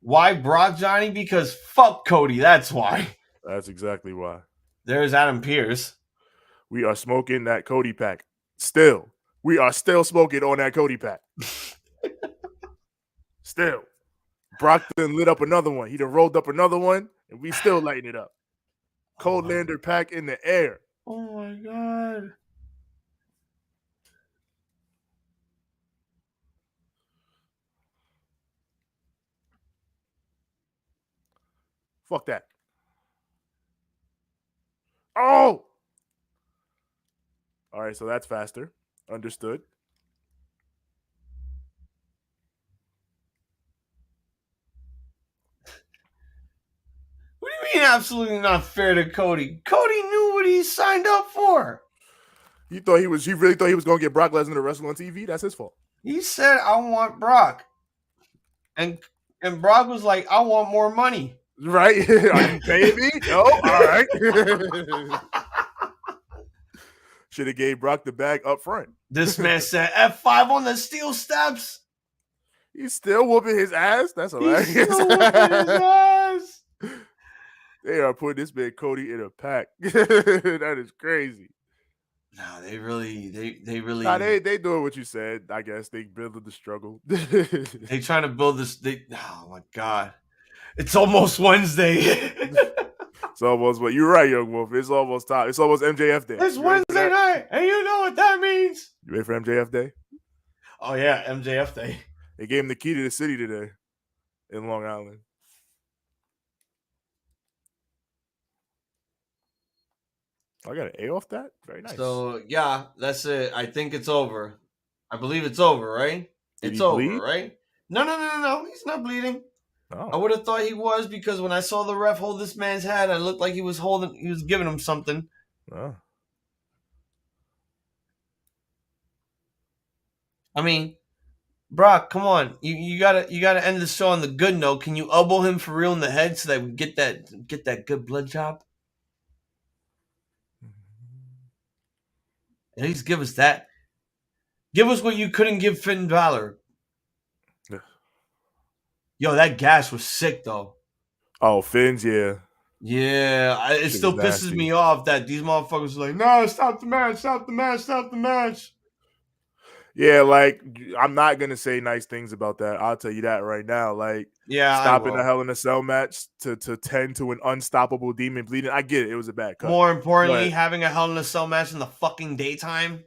Why Brock, Johnny? Because fuck Cody. That's why.
That's exactly why.
There's Adam Pearce.
We are smoking that Cody pack. Still. We are still smoking on that Cody pack. Still. Brock done lit up another one. He done rolled up another one, and we still lighting it up. Cold Lander pack in the air.
Oh my God.
Fuck that. Oh! All right, so that's faster. Understood.
What do you mean absolutely not fair to Cody? Cody knew what he signed up for.
He really thought he was gonna get Brock Lesnar to wrestle on TV? That's his fault.
He said, I want Brock. And Brock was like, I want more money.
Right? Are you paying me? No? All right. Should have gave Brock the bag up front.
This man said F5 on the steel steps.
He's still whooping his ass? That's hilarious.
He's still whooping his ass.
They are putting this man Cody in a pack. That is crazy.
No, they really.
Nah, they doing what you said. I guess they build the struggle.
They trying to build this. Oh my God, it's almost Wednesday.
It's almost what you're right, Young Wolf. It's almost time. It's almost MJF Day.
It's Wednesday night, and you know what that means.
You ready for MJF Day?
Oh yeah, MJF Day.
They gave him the key to the city today in Long Island. I got an A off that? Very nice.
So, yeah, that's it. I think it's over. I believe it's over, right? It's over, right? No. He's not bleeding. Oh. I would have thought he was because when I saw the ref hold this man's head, it looked like he was giving him something.
Oh.
I mean, Brock, come on. You gotta end the show on the good note. Can you elbow him for real in the head so that we get that good blood job? At least give us that. Give us what you couldn't give Finn Balor.
Yeah.
Yo, that gash was sick, though.
Oh, Finn's, yeah.
Yeah, it still pisses me off that these motherfuckers are like, no, stop the match.
Yeah, like, I'm not going to say nice things about that. I'll tell you that right now. Like,
yeah,
stopping the Hell in a Cell match to tend to an unstoppable demon bleeding. I get it. It was a bad cut.
More importantly, having a Hell in a Cell match in the fucking daytime.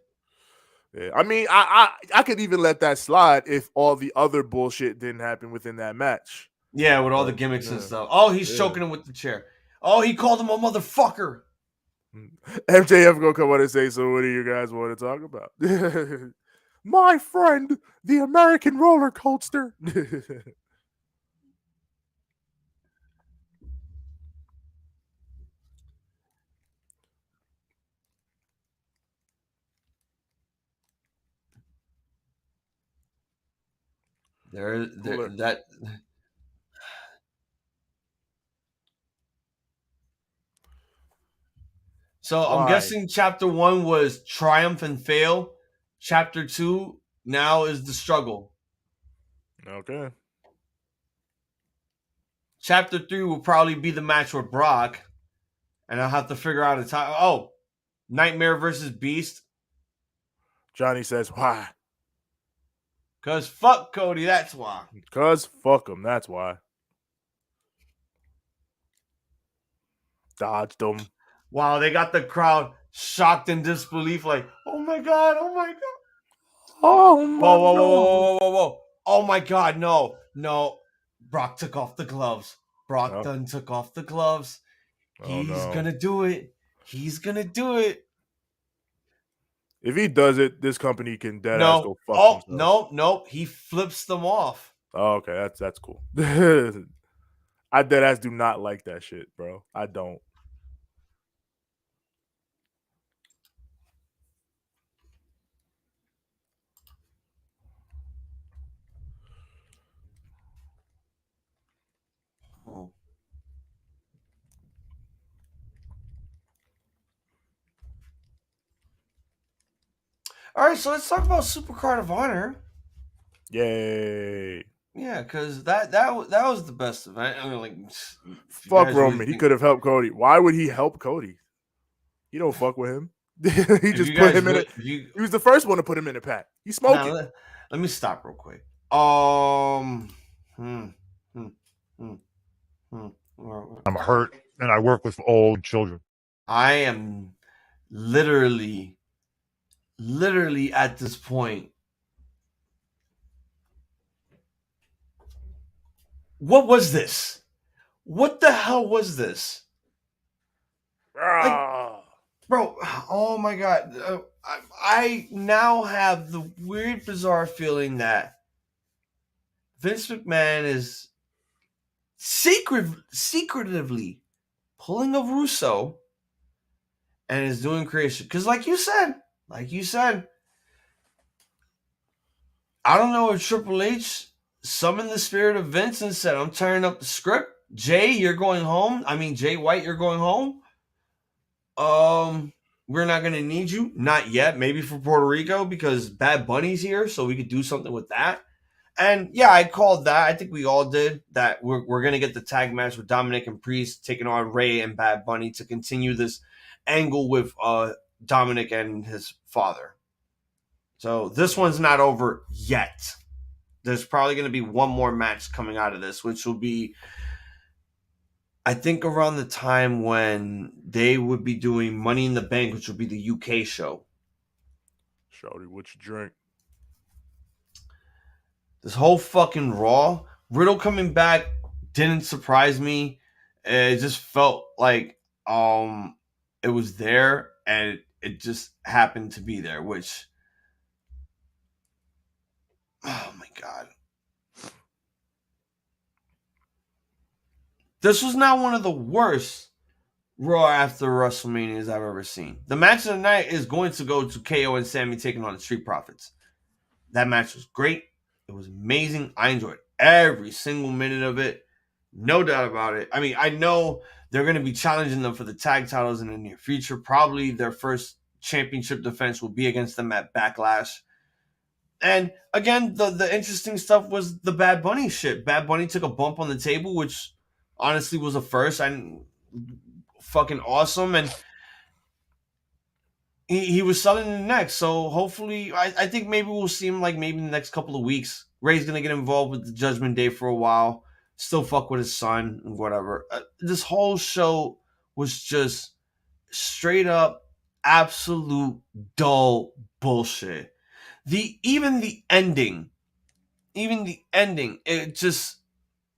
Yeah, I mean, I could even let that slide if all the other bullshit didn't happen within that match.
Yeah, with all the gimmicks and stuff. Oh, he's choking him with the chair. Oh, he called him a motherfucker.
MJF gonna come on and say, so what do you guys want to talk about? My friend, the American roller coaster.
That. So I'm guessing chapter 1 was triumph and fail. Chapter 2 now is the struggle.
Okay.
Chapter 3 will probably be the match with Brock. And I'll have to figure out a time. Oh, Nightmare versus Beast.
Johnny says, why?
Because fuck Cody, that's why.
Because fuck him, that's why. Dodged him.
Wow, they got the crowd shocked in disbelief like, oh my God.
Oh my
Whoa. Oh my God, no. Brock took off the gloves. Brock done took off the gloves. He's gonna do it.
If he does it, this company can deadass go fuck themselves.
No. He flips them off.
Oh, okay, that's cool. I deadass do not like that shit, bro. I don't.
Oh. All right, so let's talk about Supercard of Honor.
Yay!
Yeah, because that was the best event. I mean, like,
fuck Roman. He could have helped Cody. Why would he help Cody? He don't fuck with him. He just put him in it. He was the first one to put him in a pack. He's smoking.
Let me stop real quick.
I'm hurt and I work with old children.
I am literally at this point. What was this? What the hell was this? Like, bro, oh my God. I now have the weird, bizarre feeling that Vince McMahon is secretively pulling a Russo and is doing creation. Because like you said, I don't know if Triple H summoned the spirit of Vince and said, I'm turning up the script. Jay, you're going home. I mean, Jay White, you're going home. We're not going to need you. Not yet. Maybe for Puerto Rico because Bad Bunny's here, so we could do something with that. And yeah, I called that. I think we all did that. We're going to get the tag match with Dominic and Priest taking on Ray and Bad Bunny to continue this angle with Dominic and his father. So this one's not over yet. There's probably going to be one more match coming out of this, which will be, I think, around the time when they would be doing Money in the Bank, which would be the UK show.
Shawty, what you drink?
This whole fucking Raw, Riddle coming back didn't surprise me. It just felt like it was there and it just happened to be there, which, oh my God. This was not one of the worst Raw after WrestleManias I've ever seen. The match of the night is going to go to KO and Sammy taking on the Street Profits. That match was great. It was amazing. I enjoyed every single minute of it. No doubt about it. I mean, I know they're going to be challenging them for the tag titles in the near future. Probably their first championship defense will be against them at Backlash. And again, the interesting stuff was the Bad Bunny shit. Bad Bunny took a bump on the table, which honestly was a first. Fucking awesome. And he was selling the next. So hopefully, I think maybe we'll see him like maybe in the next couple of weeks. Ray's going to get involved with the Judgment Day for a while. Still fuck with his son and whatever. This whole show was just straight up absolute dull bullshit. Even the ending, it just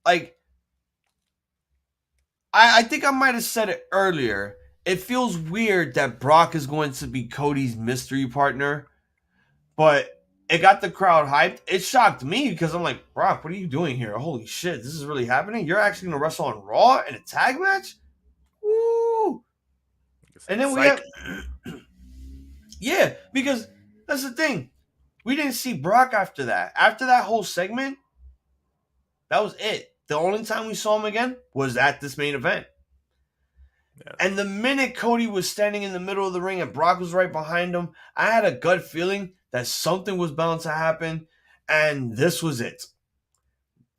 like, I think I might have said it earlier. It feels weird that Brock is going to be Cody's mystery partner, but it got the crowd hyped. It shocked me because I'm like, Brock, what are you doing here? Holy shit, this is really happening? You're actually going to wrestle on Raw in a tag match? Woo! And then we have... yeah, because that's the thing. We didn't see Brock after that. After that whole segment, that was it. The only time we saw him again was at this main event. Yeah. And the minute Cody was standing in the middle of the ring and Brock was right behind him, I had a gut feeling that something was bound to happen, and this was it.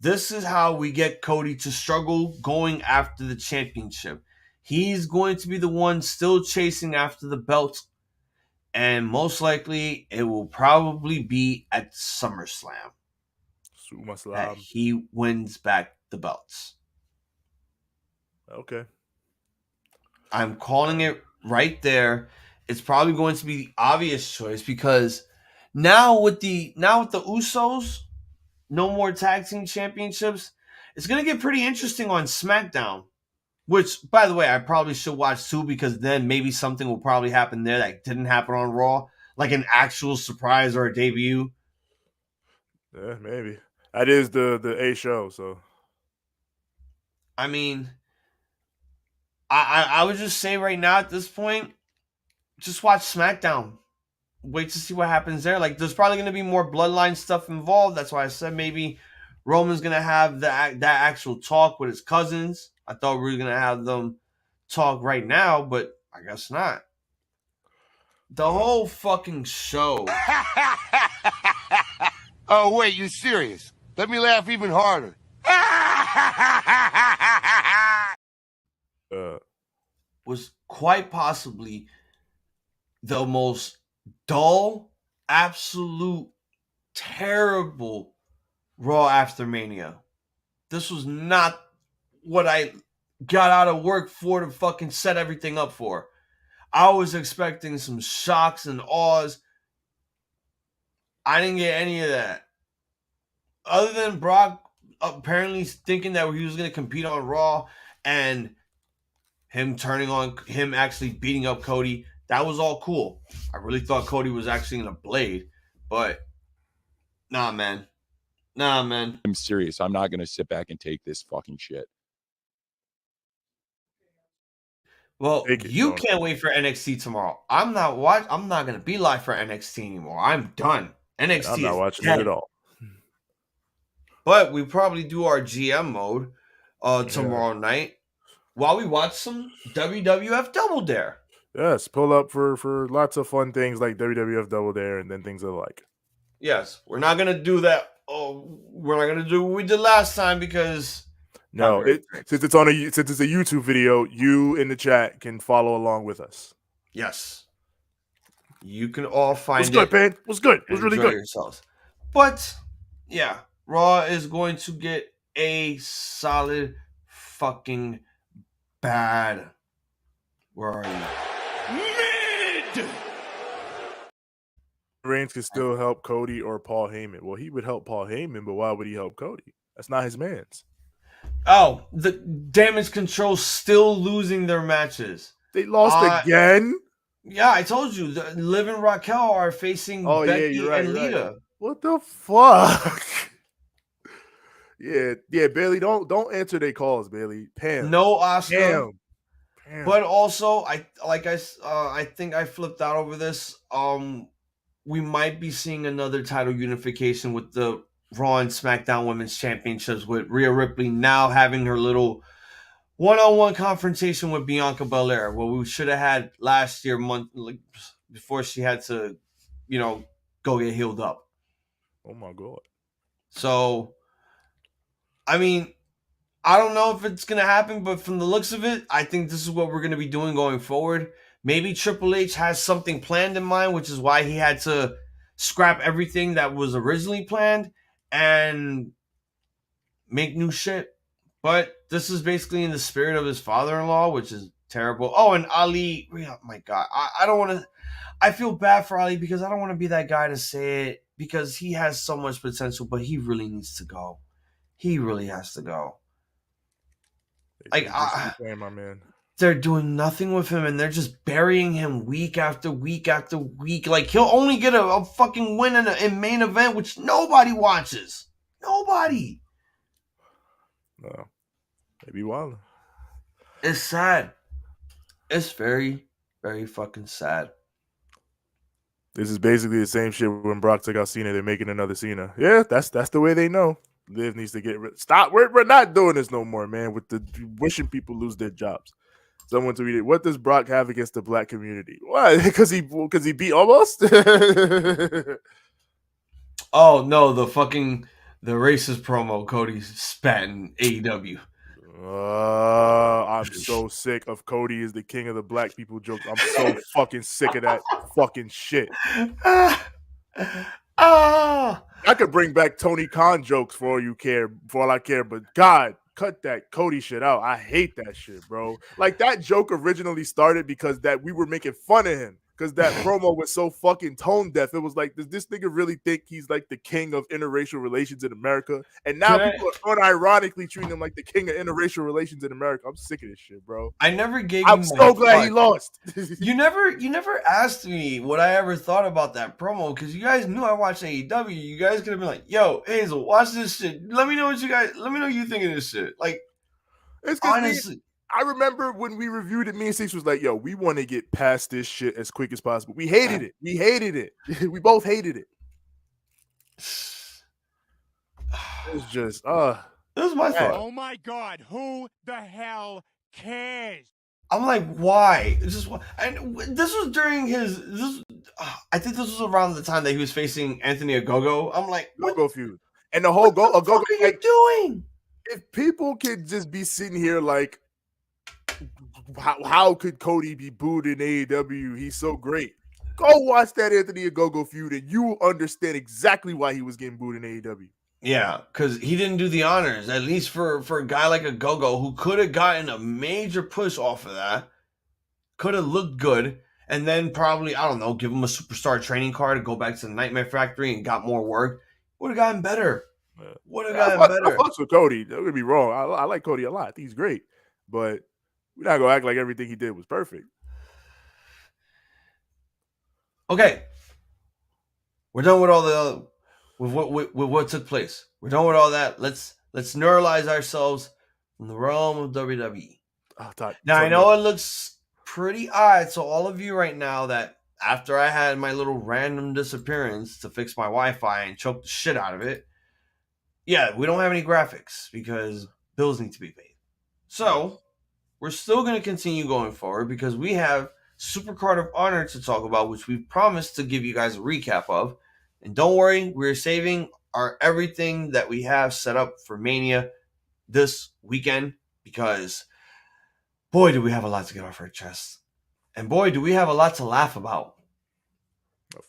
This is how we get Cody to struggle going after the championship. He's going to be the one still chasing after the belt, and most likely it will probably be at SummerSlam that he wins back the belts.
Okay.
I'm calling it right there. It's probably going to be the obvious choice because now with the Usos, no more tag team championships, it's going to get pretty interesting on SmackDown, which, by the way, I probably should watch too because then maybe something will probably happen there that didn't happen on Raw, like an actual surprise or a debut.
Yeah, maybe. That is the A show, so.
I mean, I would just say right now at this point, just watch SmackDown. Wait to see what happens there. Like, there's probably going to be more bloodline stuff involved. That's why I said maybe Roman's going to have that actual talk with his cousins. I thought we were going to have them talk right now, but I guess not. The whole fucking show.
Oh, wait, you serious? Let me laugh even harder.
Was quite possibly the most dull, absolute, terrible Raw after Mania. This was not what I got out of work for to fucking set everything up for. I was expecting some shocks and awes. I didn't get any of that. Other than Brock apparently thinking that he was going to compete on Raw and him actually beating up Cody, that was all cool. I really thought Cody was actually going to blade, but nah, man.
I'm serious. I'm not going to sit back and take this fucking shit.
Well, you can't wait for NXT tomorrow. I'm not going to be live for NXT anymore. I'm done. NXT
I'm not watching
dead.
it at all.
But we probably do our GM mode tomorrow night while we watch some WWF Double Dare.
Yes, pull up for lots of fun things like WWF Double Dare and then things of the like.
Yes, we're not going to do that. Oh, we're not going to do what we did last time because...
No, since it's a YouTube video, you in the chat can follow along with us.
Yes. You can all find
What's good, man? What's good? It was really good.
Yourselves. But, yeah, Raw is going to get a solid fucking bad. Where are you?
Mid!
Reigns could still help Cody or Paul Heyman. Well, he would help Paul Heyman, but why would he help Cody? That's not his man's.
Oh, the Damage Control still losing their matches.
They lost again?
Yeah, I told you. Liv and Raquel are facing Becky and Lita.
Right. What the fuck? yeah, Bailey, don't answer their calls, Bailey. Pam.
No Asuka.
Pam.
But also, I think I flipped out over this. We might be seeing another title unification with the Raw and SmackDown Women's Championships, with Rhea Ripley now having her little one-on-one confrontation with Bianca Belair, what we should have had last year, before she had to, go get healed up.
Oh my God.
So, I mean, I don't know if it's going to happen, but from the looks of it, I think this is what we're going to be doing going forward. Maybe Triple H has something planned in mind, which is why he had to scrap everything that was originally planned and make new shit. But this is basically in the spirit of his father-in-law, which is terrible. Oh, and Ali, oh my God. I don't want to, I feel bad for Ali because I don't want to be that guy to say it because he has so much potential, but he really needs to go. He really has to go. Like,
my man.
They're doing nothing with him, and they're just burying him week after week after week. Like, he'll only get a fucking win in main event, which nobody watches. Nobody.
No. Maybe wild.
It's sad. It's very, very fucking sad.
This is basically the same shit when Brock took out Cena. They're making another Cena. Yeah, that's the way they know. Liv needs to get rid. Stop. We're not doing this no more, man. With the wishing people lose their jobs. Someone tweeted, "What does Brock have against the black community? Why? Because he beat almost."
Oh no, the racist promo Cody spat in AEW.
I'm so sick of Cody is the king of the black people joke. I'm so fucking sick of that fucking shit. I could bring back Tony Khan jokes for all I care, but God, cut that Cody shit out. I hate that shit, bro. Like, that joke originally started because that we were making fun of him because that promo was so fucking tone deaf. It was like, does this nigga really think he's like the king of interracial relations in America? And now people are unironically treating him like the king of interracial relations in America. I'm sick of this shit, bro.
I never gave
I'm so glad he lost.
You never asked me what I ever thought about that promo because you guys knew I watched AEW. You guys could have been like, "Yo, Hazel, watch this shit. Let me know what you think of this shit." Like,
it's honestly. I remember when we reviewed it, me and Six was like, yo, we want to get past this shit as quick as possible. We hated it. We both hated it. It was just,
it was my fault.
Oh my God, who the hell cares?
I'm like, why? It's just, and this was during I think this was around the time that he was facing Anthony Ogogo. I'm like,
Ogogo feud. And the whole Ogogo.
What are you doing?
If people could just be sitting here like, how could Cody be booed in AEW? He's so great. Go watch that Anthony Ogogo feud, and you will understand exactly why he was getting booed in AEW.
Yeah, because he didn't do the honors. At least for a guy like Ogogo, who could have gotten a major push off of that, could have looked good, and then probably, I don't know, give him a superstar training card to go back to the Nightmare Factory and got more work. Would have gotten better. Would have gotten better.
I fucks with Cody. Don't get me wrong. I like Cody a lot. I think he's great, but we're not gonna act like everything he did was perfect.
Okay, we're done with all the with what took place. We're done with all that. Let's neuralize ourselves in the realm of WWE. Now I know it looks pretty odd. So all of you right now that after I had my little random disappearance to fix my Wi-Fi and choke the shit out of it, yeah, we don't have any graphics because bills need to be paid. So we're still going to continue going forward because we have Supercard of Honor to talk about, which we promised to give you guys a recap of. And don't worry, we're saving our everything that we have set up for Mania this weekend because, boy, do we have a lot to get off our chest. And boy, do we have a lot to laugh about.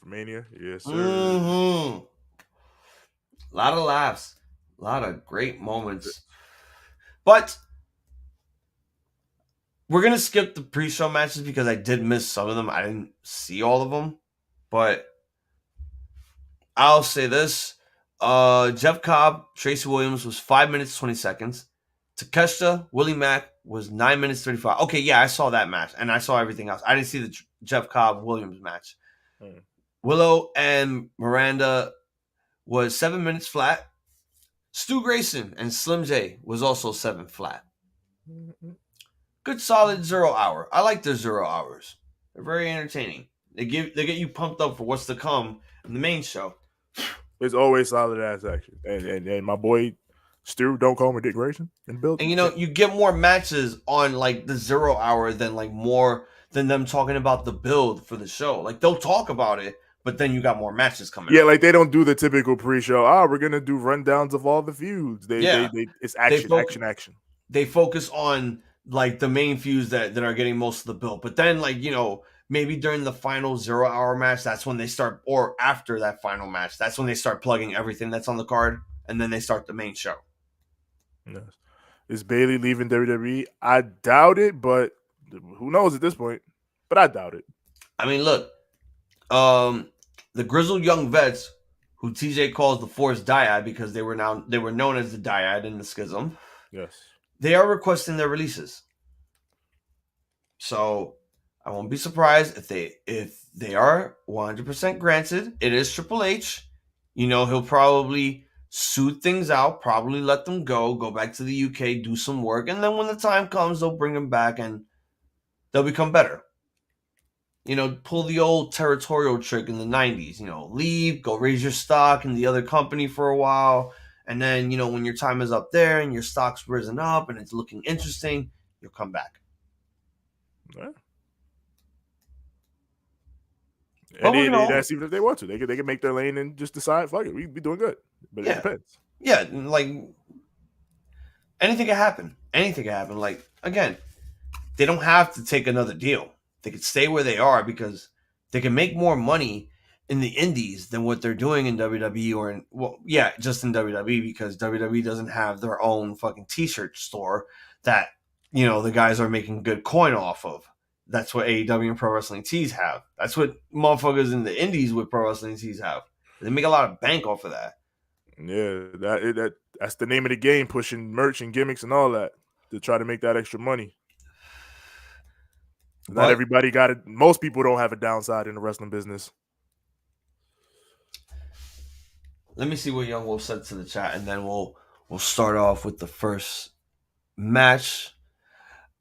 For Mania? Yes, sir.
Mm-hmm. A lot of laughs. A lot of great moments. But we're going to skip the pre-show matches because I did miss some of them. I didn't see all of them. But I'll say this. Jeff Cobb, Tracy Williams was 5 minutes, 20 seconds. Takeshita, Willie Mack was 9 minutes, 35. Okay, yeah, I saw that match. And I saw everything else. I didn't see the Jeff Cobb-Williams match. Willow and Miranda was 7 minutes flat. Stu Grayson and Slim J was also 7 flat. Good solid 0 hour. I like their 0 hours. They're very entertaining. They get you pumped up for what's to come in the main show.
It's always solid ass action. And my boy Stu, don't call him a Dick Grayson in the building.
And you get more matches on like the 0 hour than like more than them talking about the build for the show. Like they'll talk about it, but then you got more matches coming.
Yeah, like they don't do the typical pre-show. We're gonna do rundowns of all the feuds. It's action.
They focus on like the main feuds that are getting most of the build. But then like, maybe during the final 0 hour match, that's when they start, or after that final match, that's when they start plugging everything that's on the card, and then they start the main show.
Yes. Is Bayley leaving WWE? I doubt it, but who knows at this point? But I doubt it.
I mean, look, the grizzled young vets, who TJ calls the Force Dyad because they were known as the Dyad in the Schism.
Yes.
They are requesting their releases. So I won't be surprised if they are 100% granted. It is Triple H. He'll probably suit things out, probably let them go back to the UK, do some work, and then when the time comes, they'll bring them back and they'll become better. Pull the old territorial trick in the 90s. Leave, go raise your stock in the other company for a while. And then, when your time is up there and your stock's risen up and it's looking interesting, you'll come back.
Yeah. And that's even if they want to. They can make their lane and just decide, fuck it, we be doing good. But it depends.
Yeah, like anything can happen. Anything can happen. Like, again, they don't have to take another deal. They could stay where they are because they can make more money in the indies than what they're doing in WWE just in WWE because WWE doesn't have their own fucking t-shirt store that, the guys are making good coin off of. That's what AEW and Pro Wrestling Tees have. That's what motherfuckers in the indies with Pro Wrestling Tees have. They make a lot of bank off of that.
Yeah, that's the name of the game, pushing merch and gimmicks and all that to try to make that extra money. Not everybody got it. Most people don't have a downside in the wrestling business.
Let me see what Young Wolf said to the chat, and then we'll start off with the first match.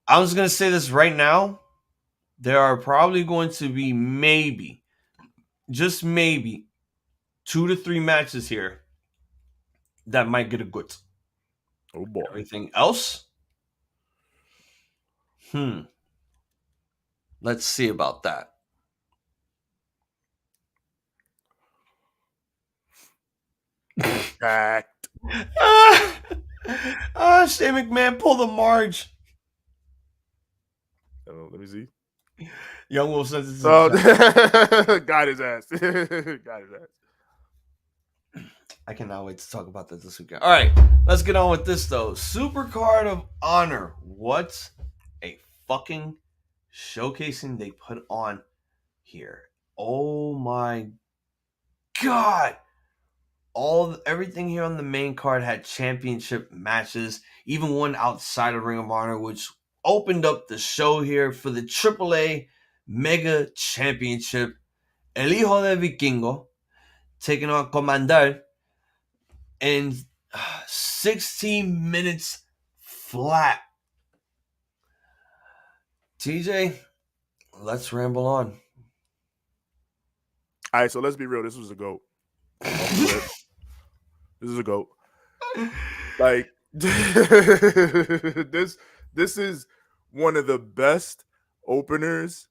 I was going to say this right now. There are probably going to be maybe, just maybe, 2 to 3 matches here that might get a good.
Oh boy.
Everything else? Let's see about that.
Fact.
Shane McMahon, pull the Marge.
Let me see.
Young Wolf sends it to
So
the chat.
got his ass. Got his ass.
I cannot wait to talk about that this weekend. All right, let's get on with this though. Supercard of Honor. What a fucking showcasing they put on here. Oh my god. Everything here on the main card had championship matches, even one outside of Ring of Honor, which opened up the show here for the AAA Mega Championship. El Hijo de Vikingo taking on Commander in 16 minutes flat. TJ, let's ramble on.
All right, so let's be real. This was a GOAT. This is a GOAT. Like this is one of the best openers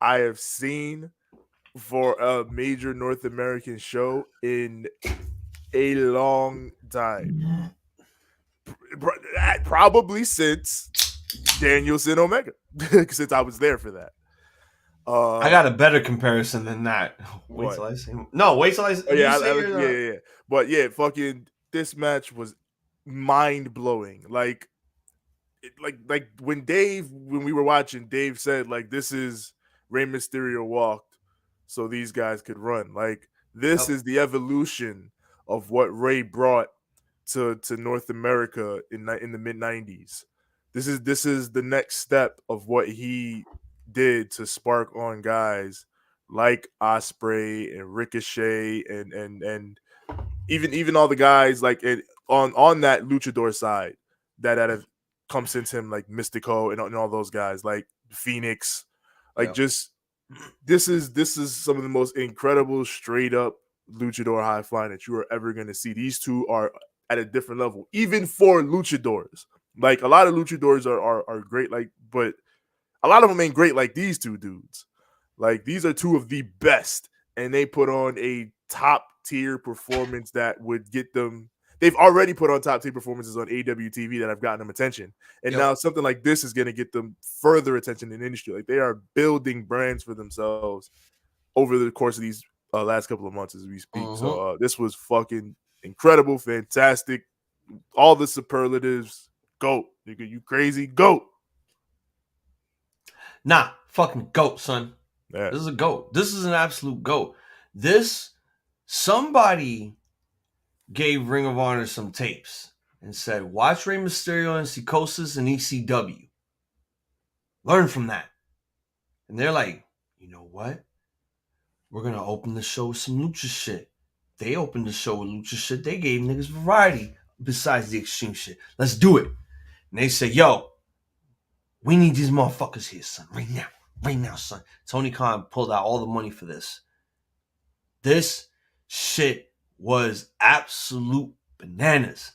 I have seen for a major North American show in a long time. Probably since Danielson Omega, since I was there for that.
I got a better comparison than that. Wait till I see him. No, wait till I see
yeah. But yeah, fucking this match was mind blowing. Like when we were watching, Dave said like this is Rey Mysterio walked so these guys could run. Like this is the evolution of what Rey brought to North America in the mid 90s. This is the next step of what he did to spark on guys like Ospreay and Ricochet and even all the guys like on that luchador side that have come since him, like Mystico and all those guys like Phoenix, like just this is some of the most incredible straight up luchador high flying that you are ever going to see. These two are at a different level, even for luchadors. Like a lot of luchadors are great, like, but a lot of them ain't great like these two dudes. Like these are two of the best, and they put on a top tier performance that would get them. They've already put on top tier performances on AWTV that have gotten them attention, and now something like this is going to get them further attention in the industry. Like they are building brands for themselves over the course of these last couple of months as we speak. So this was fucking incredible, fantastic, all the superlatives. GOAT, nigga, you crazy? GOAT.
Nah, fucking GOAT, son.
Yeah.
This is a GOAT. This is an absolute GOAT. Somebody gave Ring of Honor some tapes and said, watch Rey Mysterio and Psychosis and ECW. Learn from that. And they're like, you know what? We're going to open the show with some lucha shit. They opened the show with lucha shit. They gave niggas variety besides the extreme shit. Let's do it. And they say, yo, we need these motherfuckers here, son. Right now, son. Tony Khan pulled out all the money for this. This shit was absolute bananas.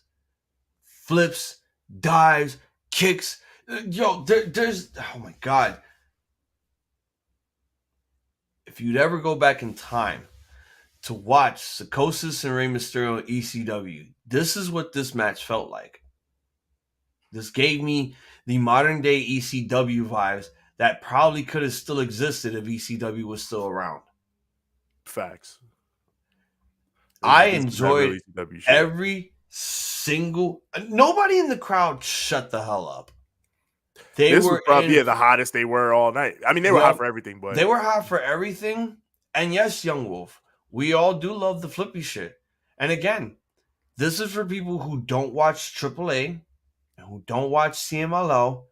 Flips, dives, kicks. Yo, there's... Oh, my God. If you'd ever go back in time to watch Psychosis and Rey Mysterio and ECW, this is what this match felt like. This gave me the modern day ECW vibes that probably could have still existed if ECW was still around.
Facts.
I enjoyed every single... Nobody in the crowd shut the hell up.
This was probably the hottest they were all night. I mean, they were hot for everything, but...
They were hot for everything. And yes, Young Wolf, we all do love the flippy shit. And again, this is for people who don't watch AAA and who don't watch CMLL.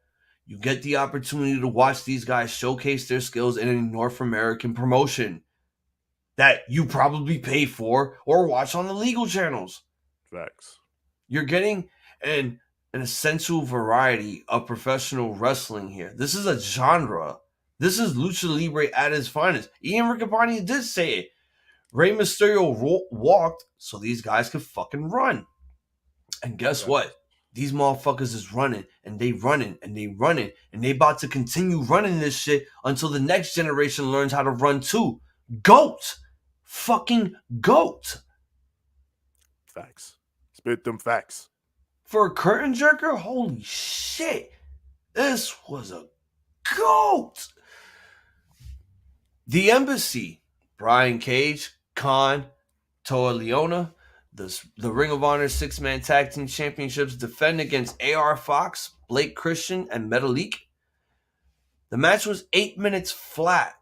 You get the opportunity to watch these guys showcase their skills in a North American promotion that you probably pay for or watch on the legal channels.
Facts.
You're getting an essential variety of professional wrestling here. This is a genre. This is Lucha Libre at its finest. Ian Riccaboni did say it. Rey Mysterio walked so these guys could fucking run. And guess what? These motherfuckers is running, and they running, and they running, and they about to continue running this shit until the next generation learns how to run too. GOAT. Fucking GOAT.
Facts. Spit them facts.
For a curtain jerker, holy shit. This was a GOAT. The Embassy, Brian Cage, Khan, Toa Leona, the Ring of Honor 6-man tag team championships defend against AR Fox, Blake Christian, and Metalik. The match was 8 minutes flat.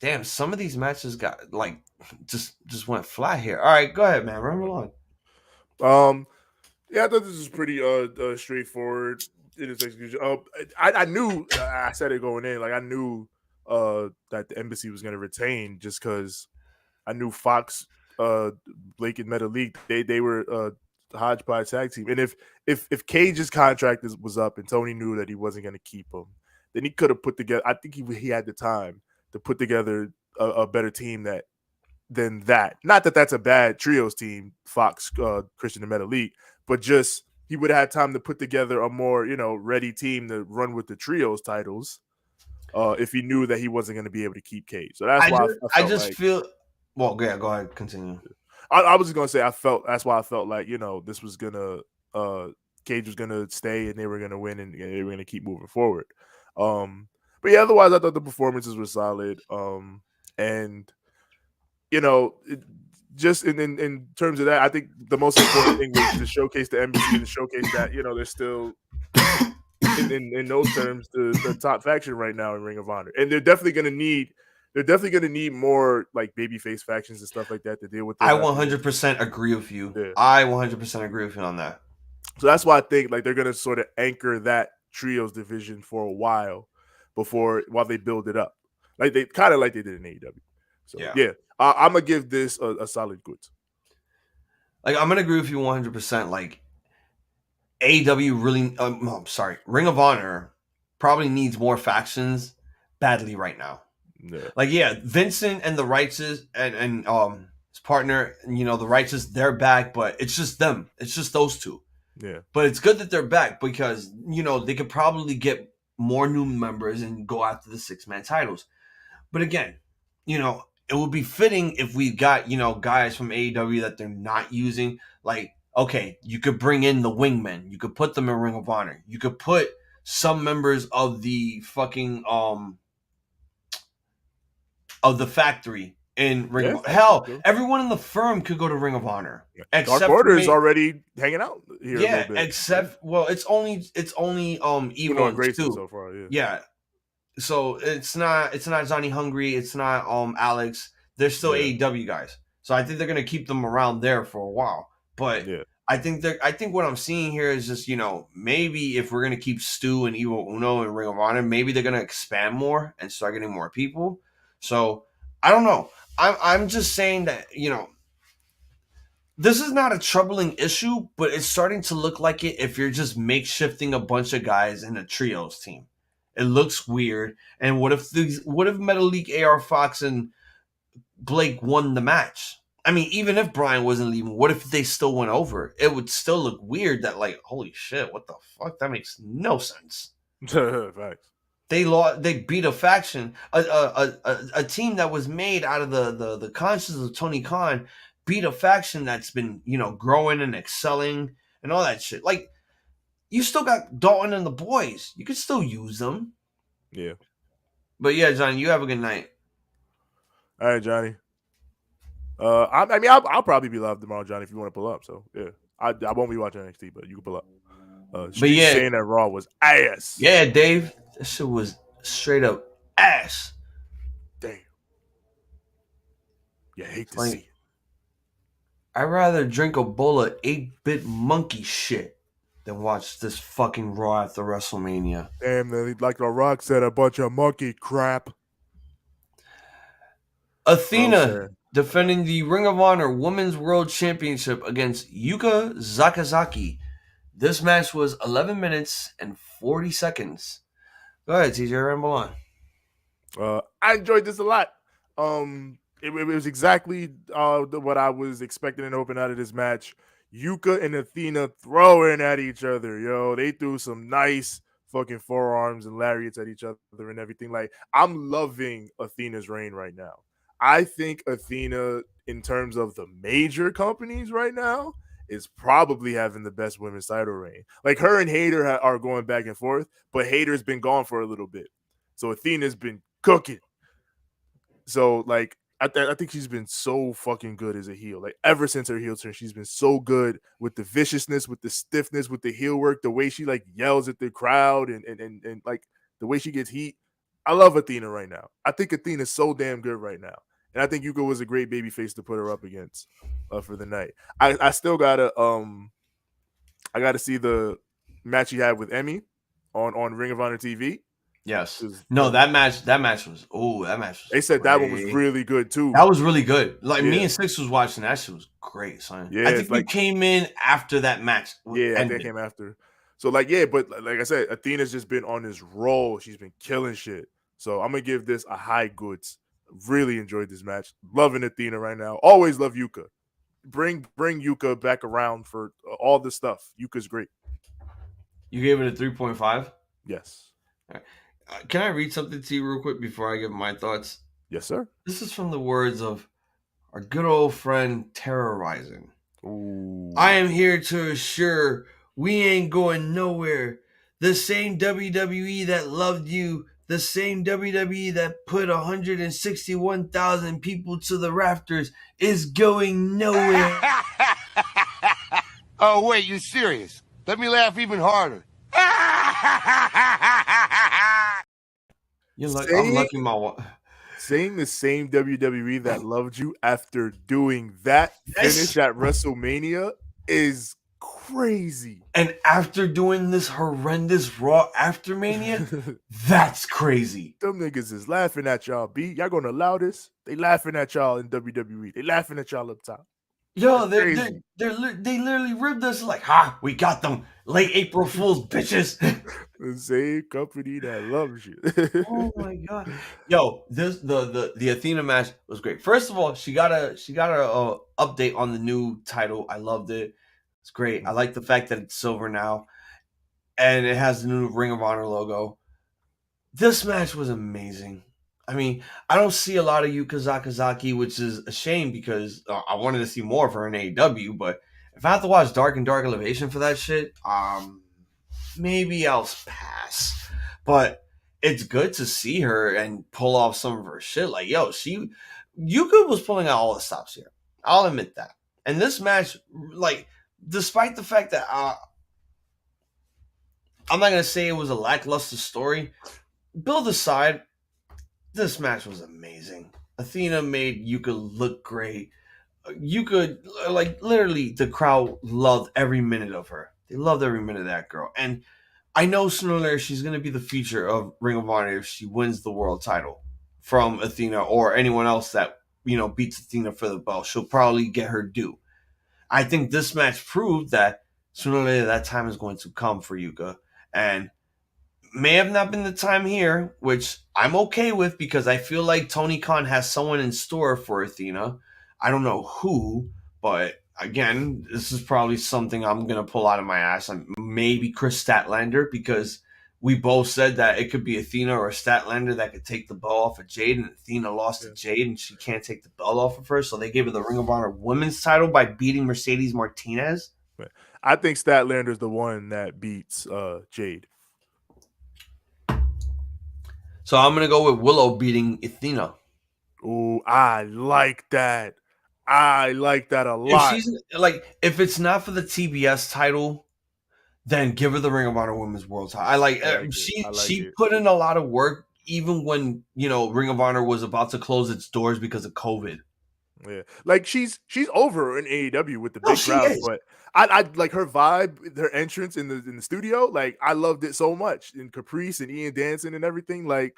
Damn, some of these matches got like just went flat here. All right, go ahead, man. Run along.
Yeah, I thought this was pretty straightforward in its execution. I knew I said it going in, like I knew that the Embassy was going to retain just because I knew Fox, Blake, and Metalik they were hodgepodge tag team, and if Cage's contract was up and Tony knew that he wasn't going to keep him, then he could have put together. I think he had the time to put together a better team than that. Not that that's a bad trios team, Fox, Christian, and Metalik, but just he would have had time to put together a more, ready team to run with the trios titles if he knew that he wasn't going to be able to keep Cage. So that's why I just
feel. Well, yeah, go ahead, continue.
I was just going to say that's why I felt like, this was going to Cage was going to stay and they were going to win and they were going to keep moving forward. But yeah, otherwise I thought the performances were solid. And just in terms of that, I think the most important thing was to showcase the Embassy and showcase that, they're still in those terms the top faction right now in Ring of Honor. And they're definitely gonna need more like babyface factions and stuff like that to deal with.
I 100% agree with you. Yeah. I 100% agree with you on that.
So that's why I think like they're gonna sort of anchor that trios division for a while while they build it up. Like they kind of like they did in AEW. So yeah. I'm gonna give this a solid good.
Like I'm gonna agree with you 100%. Like AEW really, Ring of Honor probably needs more factions badly right now.
Yeah.
Like Vincent and the Righteous and his partner, the Righteous, they're back, but it's just them. It's just those two.
Yeah.
But it's good that they're back because they could probably get more new members and go after the 6-man titles. But again, it would be fitting if we got, guys from AEW that they're not using. Like, okay, you could bring in the wingmen. You could put them in Ring of Honor. You could put some members of the fucking, of the factory in Ring of Honor. Hell, everyone in the firm could go to Ring of Honor.
Yeah. Except Dark Order is already hanging out here.
Yeah, except, it's only Evo and Grayson
so far.
Yeah. So it's not Johnny Hungry, it's not Alex. They're still AEW guys. So I think they're gonna keep them around there for a while. But I think what I'm seeing here is just, maybe if we're gonna keep Stu and Evo Uno and Ring of Honor, maybe they're gonna expand more and start getting more people. So I don't know. I'm just saying that, this is not a troubling issue, but it's starting to look like it if you're just makeshifting a bunch of guys in a trios team. It looks weird. And what if Metalik, AR Fox, and Blake won the match? I mean, even if Brian wasn't leaving, what if they still went over? It would still look weird that, like, holy shit, what the fuck? That makes no sense.
Facts.
They beat a faction, a team that was made out of the conscience of Tony Khan, beat a faction that's been, growing and excelling and all that shit. Like, you still got Dalton and the boys. You could still use them.
Yeah.
But yeah, Johnny, you have a good night.
All right, Johnny. I'll probably be live tomorrow, Johnny, if you want to pull up. So yeah, I won't be watching NXT, but you can pull up. But saying that Raw was ass.
Yeah, Dave, that shit was straight up ass.
Damn. You hate to see it.
I'd rather drink a bowl of 8-bit monkey shit than watch this fucking Raw after WrestleMania.
Damn, like The Rock said, a bunch of monkey crap.
Athena defending the Ring of Honor Women's World Championship against Yuka Sakazaki. This match was 11 minutes and 40 seconds. Go ahead, TJ, ramble on.
I enjoyed this a lot. It was exactly what I was expecting to open out of this match. Yuka and Athena throwing at each other, yo. They threw some nice fucking forearms and lariats at each other and everything. Like, I'm loving Athena's reign right now. I think Athena, in terms of the major companies right now, is probably having the best women's title reign. Like, her and Hayter are going back and forth, but Hayter's been gone for a little bit. So Athena's been cooking. So like I think she's been so fucking good as a heel. Like ever since her heel turn, she's been so good with the viciousness, with the stiffness, with the heel work, the way she like yells at the crowd and like the way she gets heat. I love Athena right now. I think Athena's so damn good right now. And I think Yuka was a great babyface to put her up against for the night. I still gotta see the match he had with Emmy on Ring of Honor TV.
Yes. That match was
they said
great.
that one was really good too.
That was really good. Like me and Six was watching that shit was great, son.
Yeah,
I think we came in after that match.
Yeah, I think it came after. So like but like I said, Athena's just been on this roll. She's been killing shit. So I'm gonna give this a high goods. Really enjoyed this match. Loving Athena right now. Always love Yuka. Bring Yuka back around for all the stuff. Yuka's great.
You gave it a 3.5?
Yes.
All right. Can I read something to you real quick before I give my thoughts?
Yes, sir.
This is from the words of our good old friend Terrorizing.
Ooh.
I am here to assure we ain't going nowhere. The same WWE that loved you, the same WWE that put 161,000 people to the rafters is going nowhere.
Oh, wait, you serious? Let me laugh even harder.
I'm lucky my
saying the same WWE that loved you after doing that finish at WrestleMania is crazy.
And after doing this horrendous Raw after Mania, that's crazy.
Them niggas is laughing at y'all, B. Y'all gonna allow this? They laughing at y'all in WWE. They laughing at y'all up top.
Yo, they literally ribbed us like, we got them. Late April Fools, bitches.
The same company that loves you.
Oh my god. Yo, the Athena match was great. First of all, she got a update on the new title. I loved it. It's great. I like the fact that it's silver now. And it has the new Ring of Honor logo. This match was amazing. I mean, I don't see a lot of Yuka Sakazaki, which is a shame because I wanted to see more of her in AEW. But if I have to watch Dark and Dark Elevation for that shit, maybe I'll pass. But it's good to see her and pull off some of her shit. Like, yo, Yuka was pulling out all the stops here. I'll admit that. And this match, like, despite the fact that I'm not gonna say it was a lackluster story, build aside. This match was amazing. Athena made Yuka look great. Yuka, like, literally, the crowd loved every minute of her. They loved every minute of that girl. And I know sooner or later she's going to be the future of Ring of Honor if she wins the world title from Athena or anyone else that, beats Athena for the belt. She'll probably get her due. I think this match proved that sooner or later that time is going to come for Yuka. And may have not been the time here, which I'm okay with because I feel like Tony Khan has someone in store for Athena. I don't know who, but again, this is probably something I'm going to pull out of my ass. Maybe Chris Statlander, because we both said that it could be Athena or Statlander that could take the belt off of Jade, and Athena lost to Jade, and she can't take the belt off of her, so they gave her the Ring of Honor Women's title by beating Mercedes Martinez.
I think Statlander's the one that beats Jade.
So I'm going to go with Willow beating Athena.
Ooh, I like that. I like that a lot.
If it's not for the TBS title, then give her the Ring of Honor Women's World title. She put in a lot of work even when, Ring of Honor was about to close its doors because of COVID.
Yeah. Like she's over in AEW with the big crowd, but I like her vibe, her entrance in the studio. Like I loved it so much. And Caprice and Ian dancing and everything. Like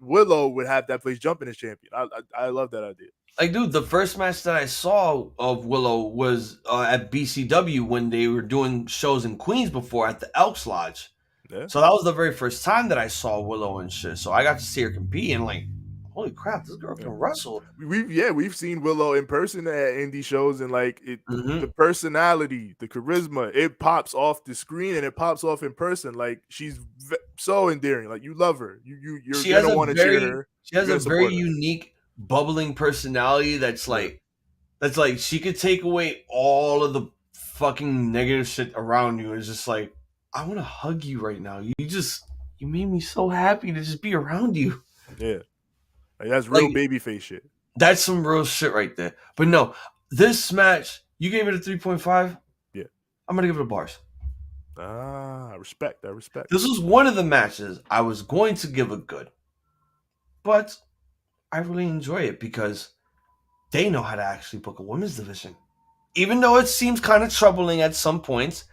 Willow would have that place jumping as champion. I love that idea.
Like, dude, the first match that I saw of Willow was at BCW when they were doing shows in Queens before at the Elks Lodge. Yeah. So that was the very first time that I saw Willow and shit. So I got to see her compete and like, holy crap, this girl can wrestle.
We've seen Willow in person at indie shows and like the personality, the charisma, it pops off the screen and it pops off in person. Like she's so endearing. Like you love her. You're gonna want to cheer her.
She has a very unique, bubbling personality that's like she could take away all of the fucking negative shit around you. It's just like, I want to hug you right now. You made me so happy to just be around you.
Yeah. Like, that's real babyface shit.
That's some real shit right there. But no, this match, you gave it a 3.5?
Yeah.
I'm going to give it a bars.
I respect.
This was one of the matches I was going to give a good. But I really enjoy it because they know how to actually book a women's division. Even though it seems kind of troubling at some points,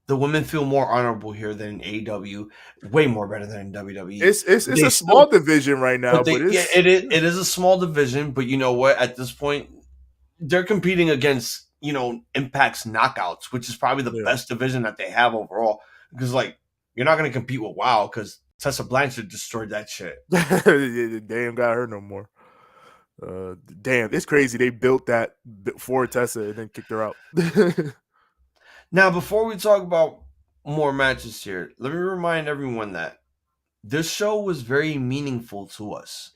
the women feel more honorable here than AEW. Way more better than WWE.
It's a small division right now, but
it is a small division. But you know what? At this point, they're competing against Impact's Knockouts, which is probably the best division that they have overall. Because you're not going to compete with WoW because Tessa Blanchard destroyed that shit.
They ain't got her no more. Damn, it's crazy. They built that for Tessa and then kicked her out.
Now, before we talk about more matches here, let me remind everyone that this show was very meaningful to us.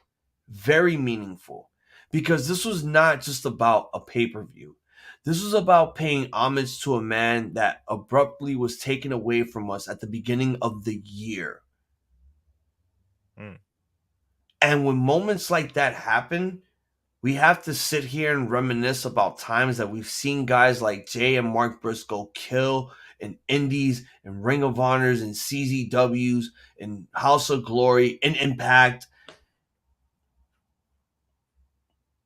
Very meaningful. Because this was not just about a pay-per-view. This was about paying homage to a man that abruptly was taken away from us at the beginning of the year. And when moments like that happen, we have to sit here and reminisce about times that we've seen guys like Jay and Mark Briscoe kill in Indies and Ring of Honors and CZWs and House of Glory and Impact.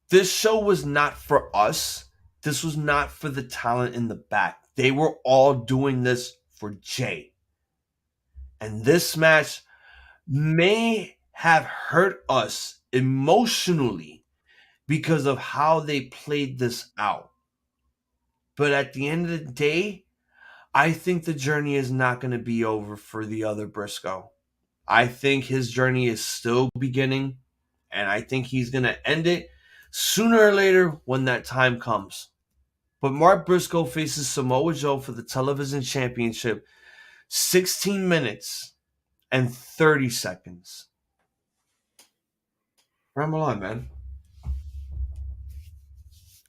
This show was not for us. This was not for the talent in the back. They were all doing this for Jay. And this match may have hurt us emotionally because of how they played this out. But at the end of the day, I think the journey is not going to be over for the other Briscoe. I think his journey is still beginning, and I think he's going to end it sooner or later when that time comes. But Mark Briscoe faces Samoa Joe for the television championship, 16 minutes and 30 seconds. Ramble on, man.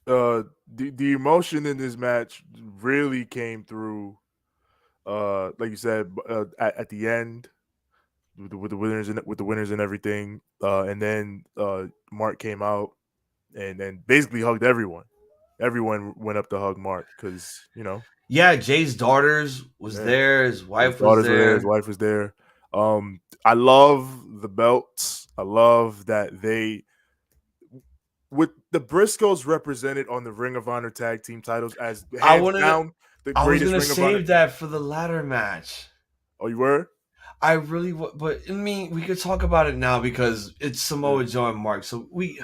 The emotion in this match really came through, like you said, at the end with the winners and everything. And then Mark came out and then basically hugged everyone. Everyone went up to hug Mark because
Yeah, Jay's daughters was there. His wife was there.
His wife was there. I love the belts. I love that with the Briscoes represented on the Ring of Honor tag team titles as hands down the greatest Ring of Honor.
I was going to save that for the ladder match.
Oh, you were?
I really would, but I mean, we could talk about it now because it's Samoa Joe and Mark. So
I mean,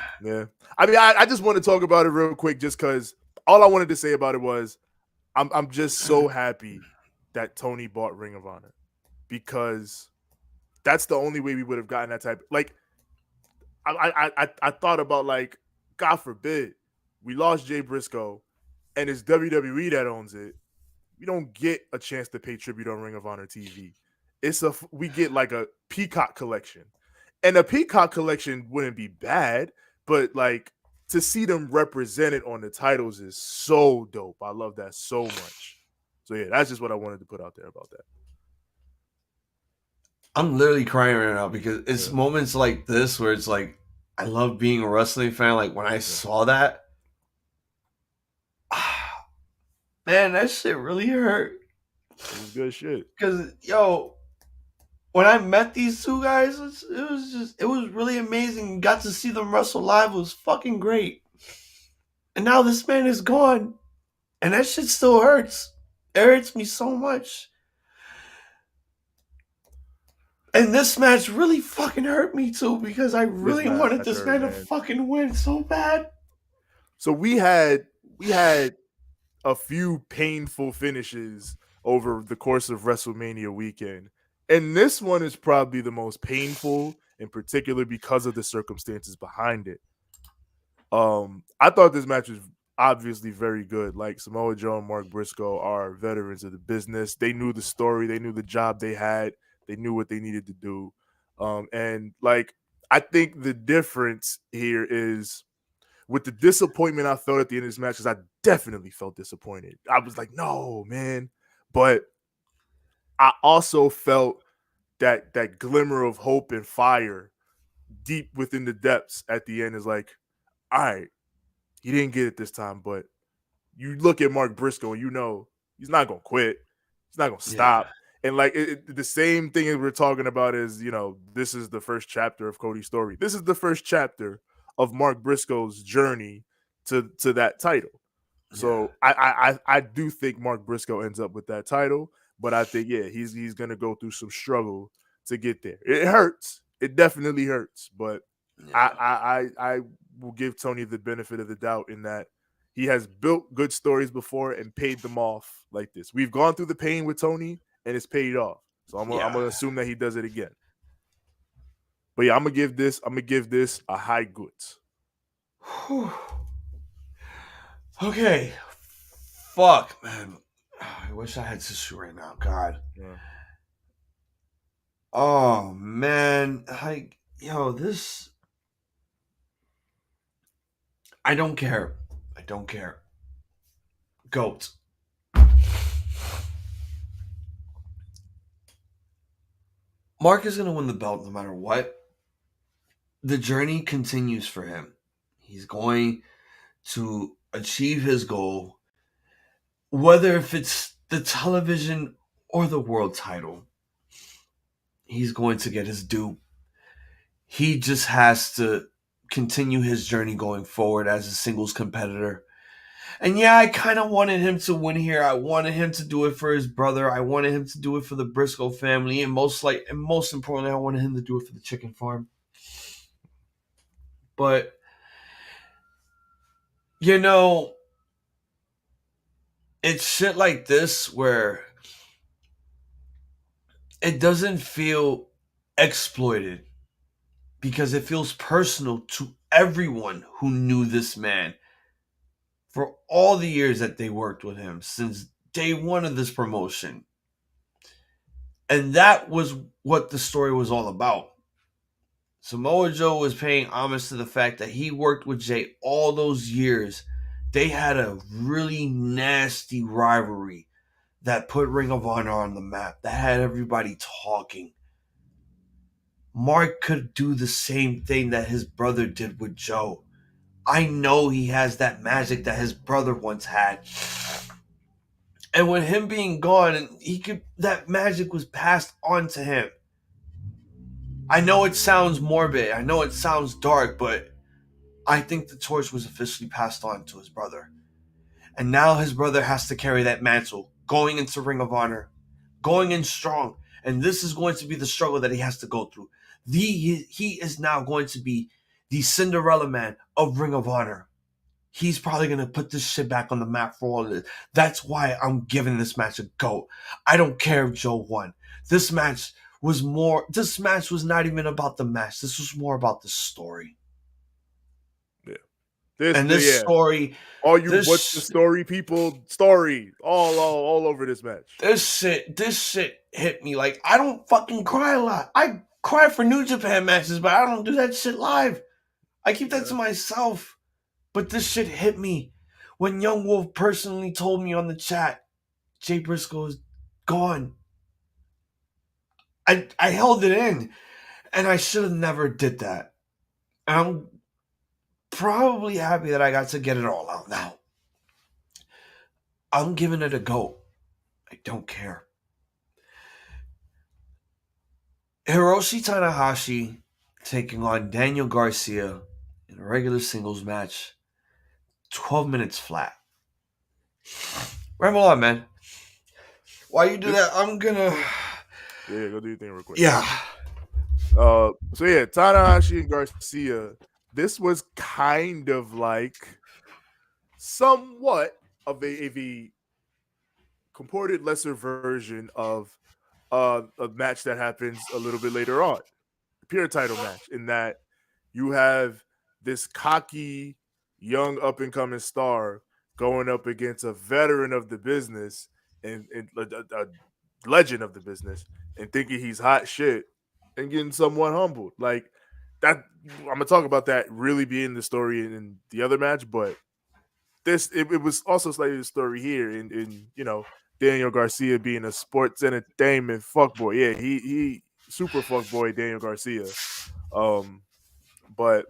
I just want to talk about it real quick, just because all I wanted to say about it was, I'm just so happy that Tony bought Ring of Honor, because that's the only way we would have gotten that type. I thought about God forbid we lost Jay Briscoe, and it's WWE that owns it. We don't get a chance to pay tribute on Ring of Honor TV. We get a Peacock collection, and a Peacock collection wouldn't be bad, but to see them represented on the titles is so dope. I love that so much. So yeah, that's just what I wanted to put out there about that.
I'm literally crying right now because it's moments like this where it's I love being a wrestling fan. When I saw that, man, that shit really hurt.
It was good shit.
Because when I met these two guys, it was really amazing. Got to see them wrestle live. It was fucking great. And now this man is gone. And that shit still hurts. It hurts me so much. And this match really fucking hurt me too, because I really wanted this man to fucking win so bad.
So we had a few painful finishes over the course of WrestleMania weekend. And this one is probably the most painful, in particular because of the circumstances behind it. I thought this match was obviously very good. Samoa Joe and Mark Briscoe are veterans of the business. They knew the story. They knew the job they had. They knew what they needed to do. And I think the difference here is with the disappointment I felt at the end of this match, because I definitely felt disappointed. I was like, no, man. But I also felt that glimmer of hope and fire deep within the depths at the end is like, all right, he didn't get it this time, but you look at Mark Briscoe and you know he's not gonna quit, he's not gonna stop. And like the same thing as we're talking about is, you know, this is the first chapter of Cody's story. This is the first chapter of Mark Briscoe's journey to that title. So I do think Mark Briscoe ends up with that title, but I think he's gonna go through some struggle to get there. It hurts. It definitely hurts, but I will give Tony the benefit of the doubt in that he has built good stories before and paid them off like this. We've gone through the pain with Tony and it's paid off. So I'm gonna assume that he does it again. But yeah, I'm gonna give this a high goods.
Okay. Fuck, man. I wish I had tissue right now. God.
Yeah.
Oh, man. This. I don't care. GOAT. Mark is going to win the belt no matter what. The journey continues for him. He's going to achieve his goal, whether if it's the television or the world title. He's going to get his due. He just has to continue his journey going forward as a singles competitor. And I kind of wanted him to win here. I wanted him to do it for his brother. I wanted him to do it for the Briscoe family. And most importantly, I wanted him to do it for the chicken farm. But, it's shit like this where it doesn't feel exploited because it feels personal to everyone who knew this man for all the years that they worked with him since day one of this promotion. And that was what the story was all about. Samoa Joe was paying homage to the fact that he worked with Jay all those years. They had a really nasty rivalry that put Ring of Honor on the map, that had everybody talking. Mark could do the same thing that his brother did with Joe. I know he has that magic that his brother once had. And with him being gone, that magic was passed on to him. I know it sounds morbid. I know it sounds dark, but I think the torch was officially passed on to his brother. And now his brother has to carry that mantle, going into Ring of Honor, going in strong. And this is going to be the struggle that he has to go through. He is now going to be the Cinderella man of Ring of Honor. He's probably going to put this shit back on the map for all of this. That's why I'm giving this match a GOAT. I don't care if Joe won. This match was not even about the match. This was more about the story. Story.
What's the story, people? Story. All over this match.
This shit hit me. Like, I don't fucking cry a lot. I cry for New Japan matches, but I don't do that shit live. I keep that to myself. But this shit hit me when Young Wolf personally told me on the chat, Jay Briscoe is gone. I held it in, and I should have never did that. I'm probably happy that I got to get it all out now. I'm giving it a go. I don't care. Hiroshi Tanahashi taking on Daniel Garcia in a regular singles match. 12 minutes flat. Ramble on, man. While you do that, I'm gonna...
Yeah, go do your thing real quick.
Yeah.
Tanahashi and Garcia, this was kind of like somewhat of a comported lesser version of a match that happens a little bit later on. The pure title match, in that you have this cocky, young up-and-coming star going up against a veteran of the business and a legend of the business and thinking he's hot shit and getting somewhat humbled. Like that, I'm gonna talk about that really being the story in the other match, but it was also slightly the story here in Daniel Garcia being a sports entertainment fuckboy. Yeah, he super fuckboy Daniel Garcia. But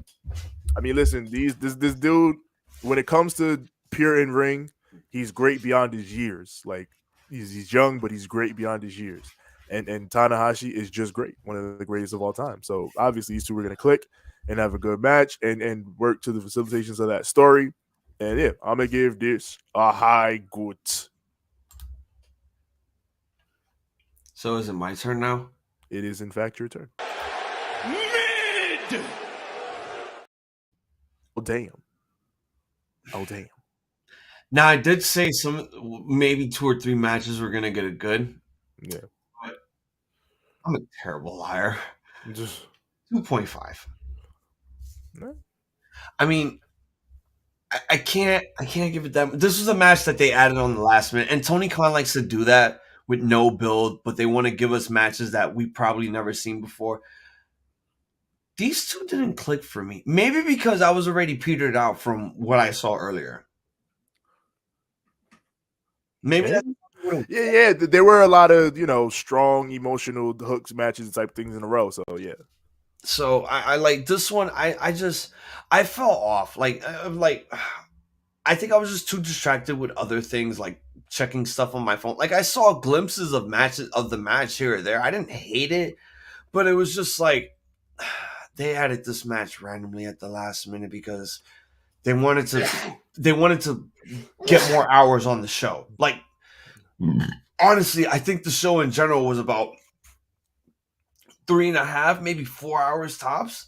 I mean, listen, this dude, when it comes to pure in ring, he's great beyond his years. Like he's young, but he's great beyond his years. And Tanahashi is just great, one of the greatest of all time. So obviously these two are gonna click and have a good match and work to the facilitations of that story. And yeah, I'm gonna give this a high good.
So is it my turn now?
It is in fact your turn.
Mid!
Oh damn. Oh damn.
Now I did say maybe 2 or 3 matches were gonna get it good.
Yeah.
But I'm a terrible liar.
Just
2.5.
no.
I mean, I can't give it that. This was a match that they added on the last minute, and Tony Khan likes to do that with no build, but they want to give us matches that we probably never seen before. These two didn't click for me. Maybe because I was already petered out from what I saw earlier. Maybe that's
yeah. There were a lot of strong emotional hooks matches type things in a row. So yeah.
So I like this one. I fell off. Like I think I was just too distracted with other things, like checking stuff on my phone. Like I saw glimpses of the match here or there. I didn't hate it, but it was just like they added this match randomly at the last minute because they wanted to get more hours on the show. Like honestly, I think the show in general was about 3.5, maybe 4 hours tops.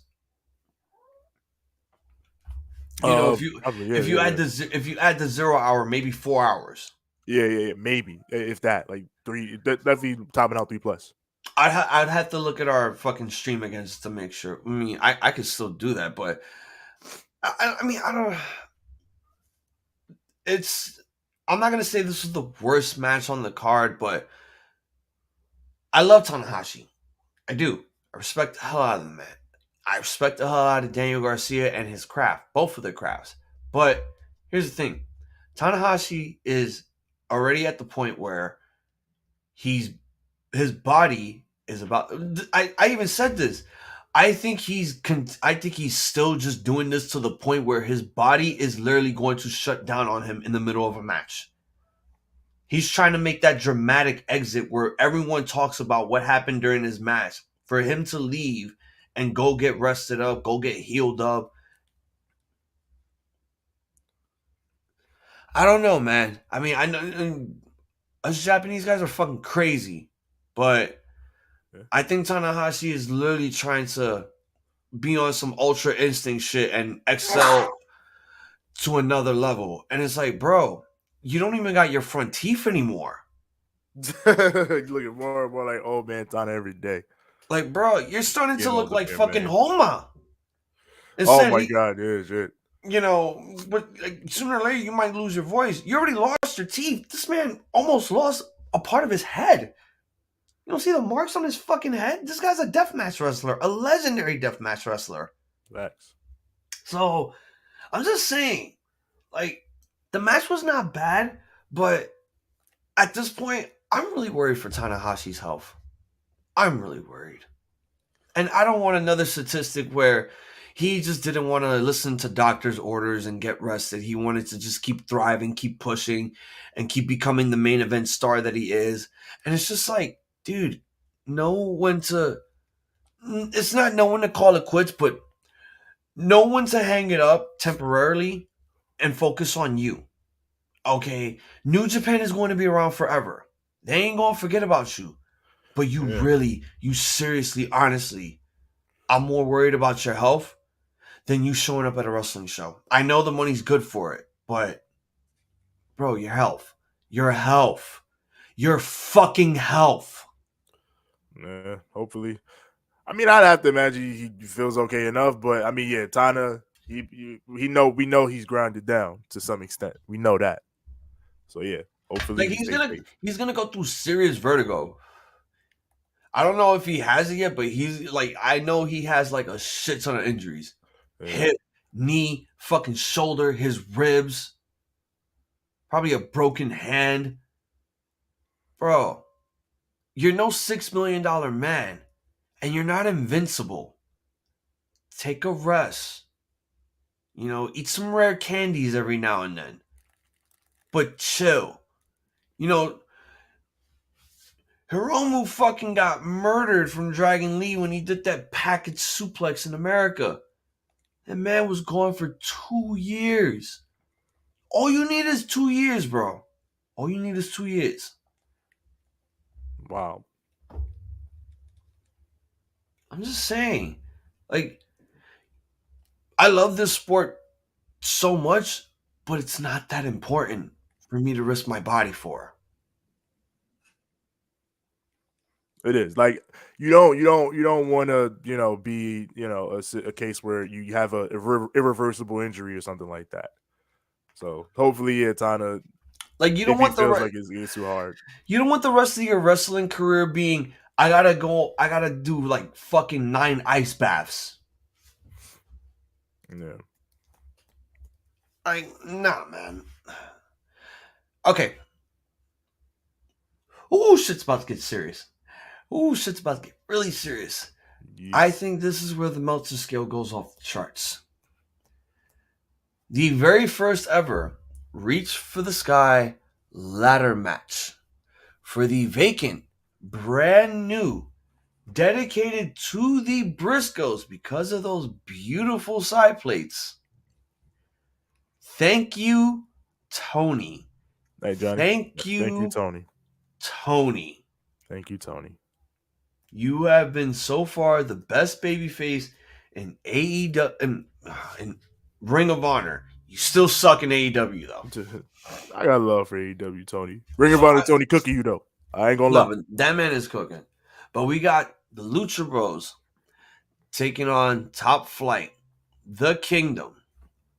If you add the 0 hour, maybe 4 hours.
Yeah, maybe if that, like 3, definitely topping out 3+.
I'd have to look at our fucking stream again just to make sure. I mean, I could still do that, but I mean, I don't. I'm not gonna say this is the worst match on the card, but I love Tanahashi. I do. I respect the hell out of the man. I respect the hell out of Daniel Garcia and his craft, both of their crafts. But here's the thing. Tanahashi is already at the point where his body is about. I even said this. I think he's still just doing this to the point where his body is literally going to shut down on him in the middle of a match. He's trying to make that dramatic exit where everyone talks about what happened during his match. For him to leave and go get rested up, go get healed up. I don't know, man. I mean, I know us Japanese guys are fucking crazy, but I think Tanahashi is literally trying to be on some Ultra Instinct shit and excel to another level. And it's like, bro, you don't even got your front teeth anymore.
Looking more and more like old man Tana every day.
Like, bro, you're starting to look like fucking Homa.
Oh my god, yeah, shit.
But like, sooner or later you might lose your voice. You already lost your teeth. This man almost lost a part of his head. You don't see the marks on his fucking head? This guy's a deathmatch wrestler, a legendary deathmatch wrestler.
Facts.
So, I'm just saying, like, the match was not bad, but at this point, I'm really worried for Tanahashi's health. I'm really worried. And I don't want another statistic where he just didn't want to listen to doctor's orders and get rested. He wanted to just keep thriving, keep pushing, and keep becoming the main event star that he is. And it's just like, dude, it's not know when to call it quits, but know when to hang it up temporarily and focus on you. Okay? New Japan is going to be around forever. They ain't going to forget about you. But you seriously, honestly, I'm more worried about your health than you showing up at a wrestling show. I know the money's good for it, but bro, your health. Your fucking health.
Yeah, hopefully. I mean, I'd have to imagine he feels okay enough, but I mean, yeah, Tana, we know he's grounded down to some extent. We know that. So yeah, hopefully
like he's gonna go through serious vertigo. I don't know if he has it yet, but I know he has like a shit ton of injuries. Yeah. Hip, knee, fucking shoulder, his ribs, probably a broken hand. Bro, you're no $6 million man, and you're not invincible. take a rest. You know, eat some rare candies every now and then. But chill. You know, Hiromu fucking got murdered from Dragon Lee when he did that package suplex in America. That man was gone for 2 years. All you need is 2 years, bro. All you need is 2 years.
Wow.
I'm just saying. Like, I love this sport so much, but it's not that important for me to risk my body for.
It is like you don't want to be a case where you have a irreversible injury or something like that. So hopefully it's on a
like you don't want the
like it's too hard.
You don't want the rest of your wrestling career being I gotta do like fucking 9 ice baths.
Yeah.
Nah, man. Okay. Ooh, shit's about to get serious. Ooh, shit's about to get really serious. Yes. I think this is where the Meltzer scale goes off the charts. The very first ever Reach for the Sky ladder match for the vacant, brand new, dedicated to the Briscoes because of those beautiful side plates. Thank you, Tony.
Hey, Johnny.
Thank you,
Tony.
Tony.
Thank you, Tony.
You have been so far the best babyface in AEW in Ring of Honor. You still suck in AEW though.
I got love for AEW, Tony. Ring of Honor, Tony cooking you though. I ain't gonna lie.
That man is cooking. But we got the Lucha Bros taking on Top Flight, The Kingdom,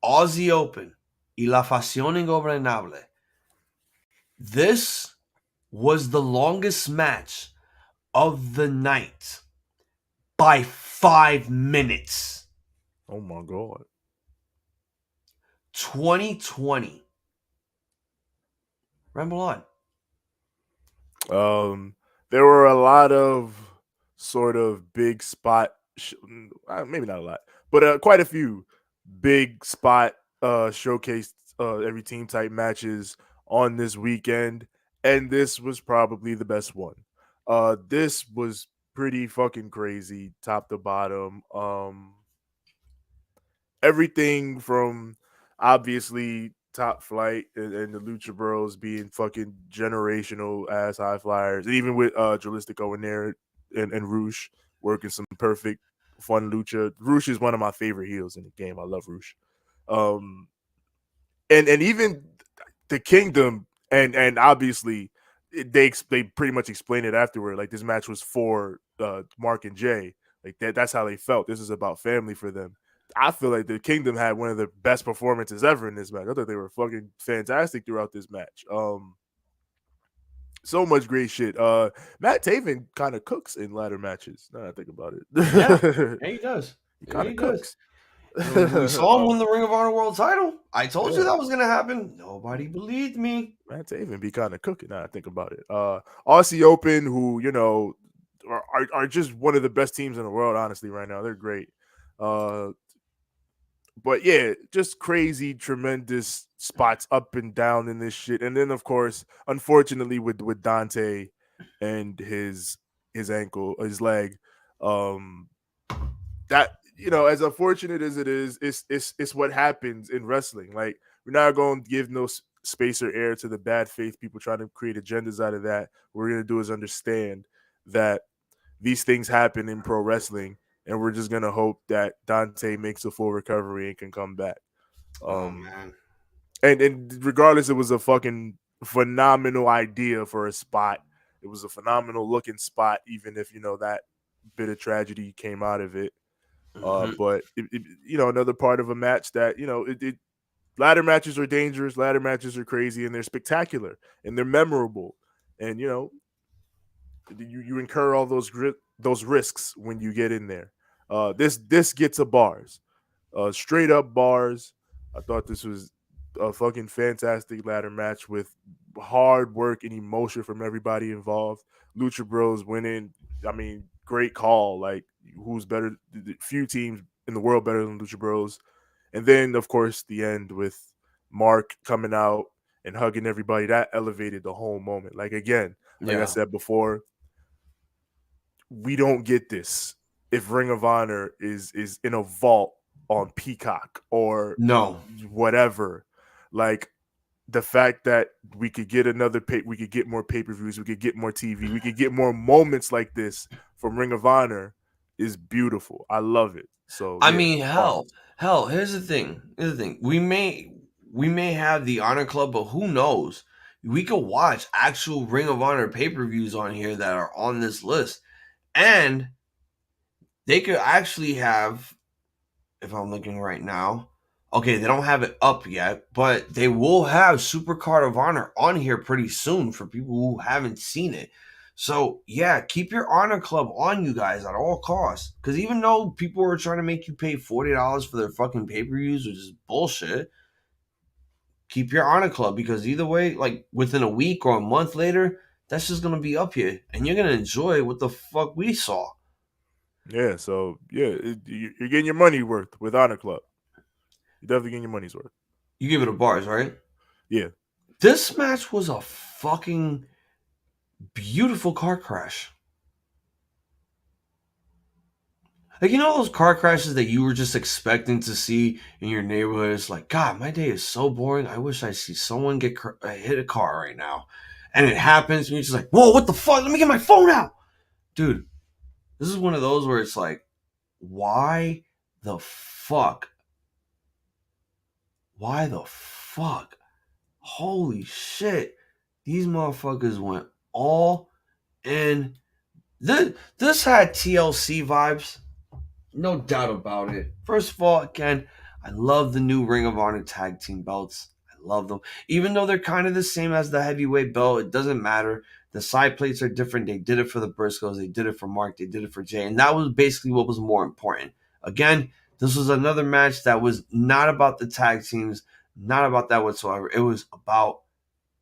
Aussie Open, y La Facción Ingobernable. This was the longest match of the night by 5 minutes.
Oh my God.
2020. Ramble on.
There were a lot of sort of big spot, maybe not a lot, but quite a few big spot showcased every team type matches on this weekend, and this was probably the best one. This was pretty fucking crazy, top to bottom. Everything from obviously Top Flight and the Lucha Bros being fucking generational ass high flyers, and even with Jalistico in there and Roosh working some perfect fun lucha. Roosh is one of my favorite heels in the game. I love Roosh. And even the Kingdom and obviously they pretty much explained it afterward. Like this match was for Mark and Jay. Like that's how they felt. This is about family for them. I feel like the Kingdom had one of the best performances ever in this match. I thought they were fucking fantastic throughout this match. So much great shit. Matt Taven kind of cooks in ladder matches. Now that I think about it.
Yeah, he does.
He kind of cooks.
We saw him win the Ring of Honor World title. I told you that was going to happen. Nobody believed me.
Matt Taven be kind of cooking now that I think about it. Aussie Open, who, are just one of the best teams in the world, honestly, right now. They're great. But yeah, just crazy, tremendous spots up and down in this shit. And then, of course, unfortunately, with Dante and his ankle, his leg, that, as unfortunate as it is, it's what happens in wrestling. Like, we're not going to give no space or air to the bad faith people trying to create agendas out of that. What we're going to do is understand that these things happen in pro wrestling. And we're just going to hope that Dante makes a full recovery and can come back.
Man.
And regardless, it was a fucking phenomenal idea for a spot. It was a phenomenal looking spot, even if, that bit of tragedy came out of it. But, another part of a match that, ladder matches are dangerous. Ladder matches are crazy and they're spectacular and they're memorable. And, you incur all those risks when you get in there. This gets a bars, straight up bars. I thought this was a fucking fantastic ladder match with hard work and emotion from everybody involved. Lucha Bros winning. I mean, great call. Like who's better, few teams in the world better than Lucha Bros. And then, of course, the end with Mark coming out and hugging everybody. That elevated the whole moment. Like, again, like I said before, we don't get this if Ring of Honor is in a vault on Peacock or whatever. Like, the fact that we could get we could get more pay-per-views, we could get more TV, we could get more moments like this from Ring of Honor is beautiful. I love it. So
I mean, hell, here's the thing. We may have the Honor Club, but who knows? We could watch actual Ring of Honor pay-per-views on here that are on this list. And they could actually have, if I'm looking right now, okay, they don't have it up yet, but they will have Supercard of Honor on here pretty soon for people who haven't seen it. So, yeah, keep your Honor Club on, you guys, at all costs. Because even though people are trying to make you pay $40 for their fucking pay-per-views, which is bullshit, keep your Honor Club. Because either way, like, within a week or a month later, that's just going to be up here. And you're going to enjoy what the fuck we saw.
Yeah, so, yeah, you're getting your money worth with Honor Club. You're definitely getting your money's worth.
You give it a bars, right?
Yeah.
This match was a fucking beautiful car crash. Like, you know those car crashes that you were just expecting to see in your neighborhood? It's like, God, my day is so boring. I wish I see someone get hit a car right now. And it happens, and you're just like, whoa, what the fuck? Let me get my phone out. Dude, this is one of those where it's like, why the fuck? Why the fuck? Holy shit. These motherfuckers went all in. This had TLC vibes. No doubt about it. First of all, again, I love the new Ring of Honor tag team belts. I love them. Even though they're kind of the same as the heavyweight belt, it doesn't matter. The side plates are different. They did it for the Briscoes. They did it for Mark. They did it for Jay. And that was basically what was more important. Again, this was another match that was not about the tag teams, not about that whatsoever. It was about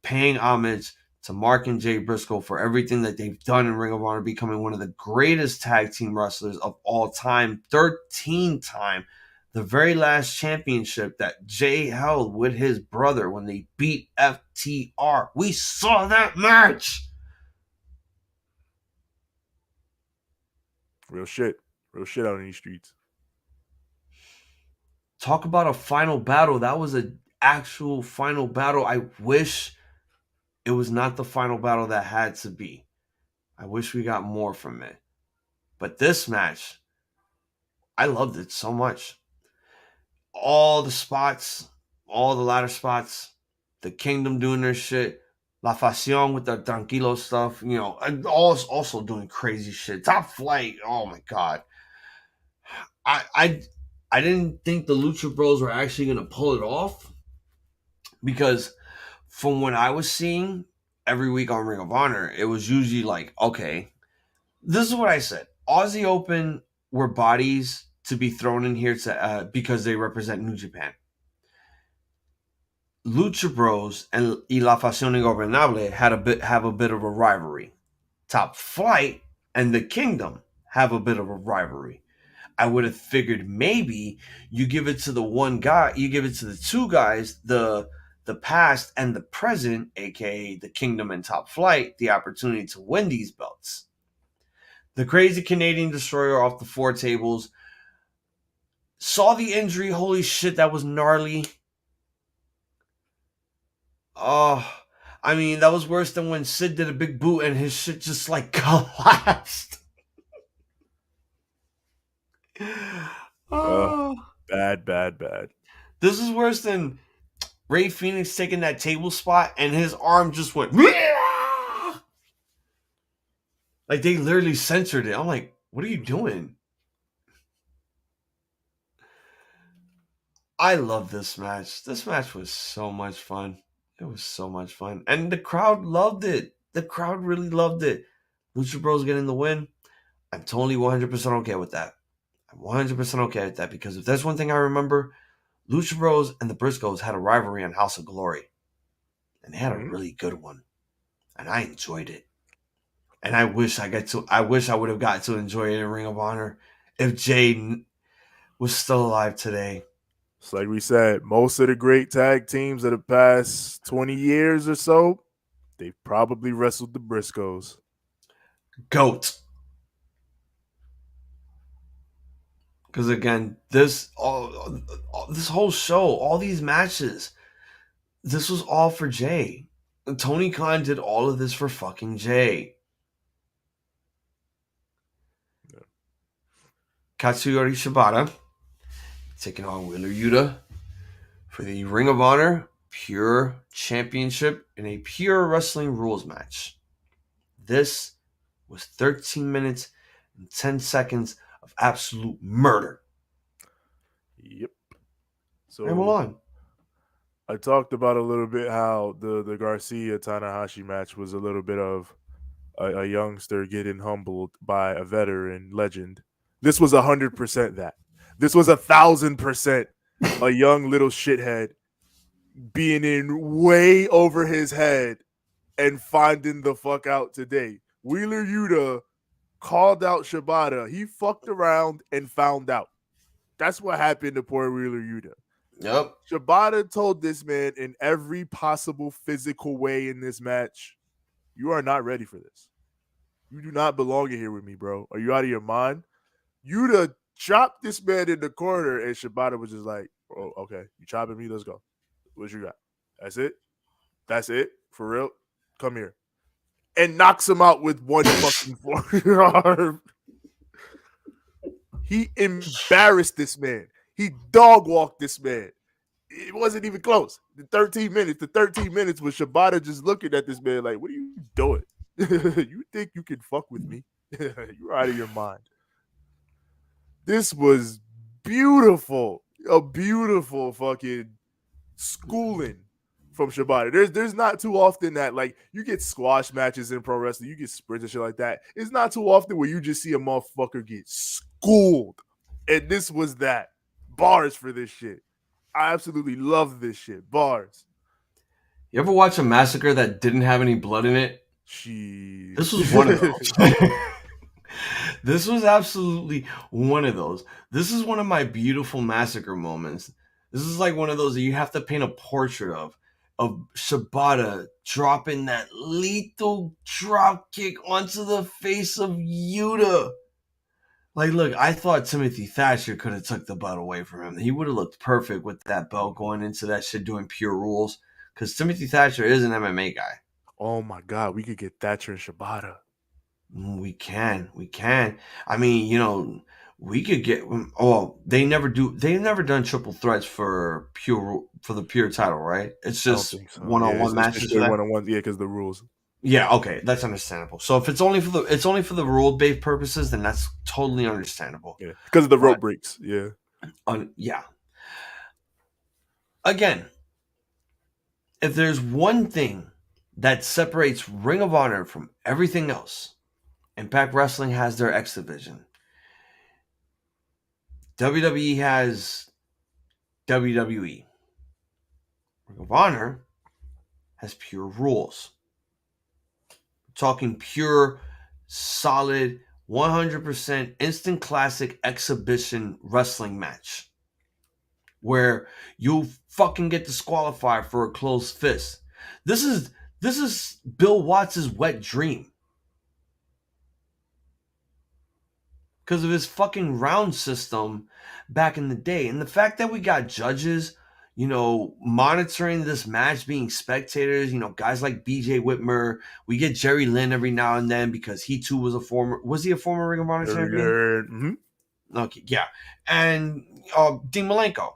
paying homage to Mark and Jay Briscoe for everything that they've done in Ring of Honor, becoming one of the greatest tag team wrestlers of all time, 13-time, the very last championship that Jay held with his brother when they beat FTR. We saw that match.
Real shit out in these streets.
Talk about a final battle. That was an actual final battle. I wish it was not the final battle that had to be. I wish we got more from it. But this match, I loved it so much. All the spots, all the ladder spots, the Kingdom doing their shit, La Facion with the Tranquilo stuff, you know, also doing crazy shit. Top Flight, oh my God. I didn't think the Lucha Bros were actually going to pull it off because from what I was seeing every week on Ring of Honor, it was usually like, okay, this is what I said. Aussie Open were bodies to be thrown in here to because they represent New Japan. Lucha Bros and La Facion Ingobernable have a bit of a rivalry. Top Flight and the Kingdom have a bit of a rivalry. I would have figured maybe you give it to the one guy, you give it to the two guys, the past and the present, aka the Kingdom and Top Flight, the opportunity to win these belts. The Crazy Canadian Destroyer off the 4 tables. Saw the injury. Holy shit, that was gnarly. Oh, I mean, that was worse than when Sid did a big boot and his shit just like collapsed. Oh.
Bad.
This is worse than Ray Phoenix taking that table spot and his arm just went. Like they literally censored it. I'm like, what are you doing? I love this match. This match was so much fun. It was so much fun. And the crowd loved it. The crowd really loved it. Lucha Bros getting the win. I'm totally 100% okay with that. I'm 100% okay with that because if there's one thing I remember, Lucha Bros and the Briscoes had a rivalry on House of Glory. And they had a really good one. And I enjoyed it. And I wish I would have got to enjoy it in Ring of Honor. if Jay was still alive today.
It's like we said, most of the great tag teams of the past 20 years or so, they've probably wrestled the Briscoes.
GOAT. Because again, this whole show, all these matches, this was all for Jay. And Tony Khan did all of this for fucking Jay.
Yeah.
Katsuyori Shibata taking on Wheeler Yuta for the Ring of Honor Pure Championship in a pure wrestling rules match. This was 13 minutes and 10 seconds of absolute murder.
Yep. So
And hold on.
I talked about a little bit how the Garcia Tanahashi match was a little bit of a youngster getting humbled by a veteran legend. This was 100% that. This was 1,000% a young little shithead being in way over his head and finding the fuck out today. Wheeler Yuta called out Shibata. He fucked around and found out. That's what happened to poor Wheeler Yuta.
Yep.
Shibata told this man in every possible physical way in this match, you are not ready for this. You do not belong in here with me, bro. Are you out of your mind? Yuta chopped this man in the corner, and Shibata was just like, oh, okay, you chopping me? Let's go. What you got? That's it? That's it? For real? Come here. And knocks him out with one fucking forearm. He embarrassed this man. He dog walked this man. It wasn't even close. The 13 minutes was Shibata just looking at this man like, what are you doing? You think you can fuck with me? You're out of your mind. This was beautiful. A beautiful fucking schooling from Shibata. There's not too often that, like, you get squash matches in pro wrestling, you get sprints and shit like that. It's not too often where you just see a motherfucker get schooled. And this was that. Bars for this shit. I absolutely love this shit. Bars.
You ever watch a massacre that didn't have any blood in it? This was one of those. This was absolutely one of those. This is one of my beautiful massacre moments. This is like one of those that you have to paint a portrait of Shibata dropping that lethal drop kick onto the face of Yuta. Like, look, I thought Timothy Thatcher could have took the belt away from him. He would have looked perfect with that belt going into that shit doing pure rules. Because Timothy Thatcher is an MMA guy.
Oh my God, we could get Thatcher and Shibata.
We can. I mean, you know, we could get. Oh, they've never done triple threats for the pure title, right? It's just one-on-one matches.
One-on-one, yeah, because the rules.
Yeah, okay, that's understandable. So if it's only for the rule-based purposes, then that's totally understandable.
Yeah, because of the rope breaks. Yeah.
Yeah. Again, if there's one thing that separates Ring of Honor from everything else, Impact Wrestling has their X Division. WWE has WWE. Ring of Honor has pure rules. We're talking pure, solid, 100% instant classic exhibition wrestling match where you fucking get disqualified for a closed fist. This is Bill Watts' wet dream. Because of his fucking round system back in the day. And the fact that we got judges, you know, monitoring this match, being spectators, you know, guys like BJ Whitmer. We get Jerry Lynn every now and then because he too was a former Ring of Honor champion? Mm-hmm. Okay, yeah. And Dean Malenko.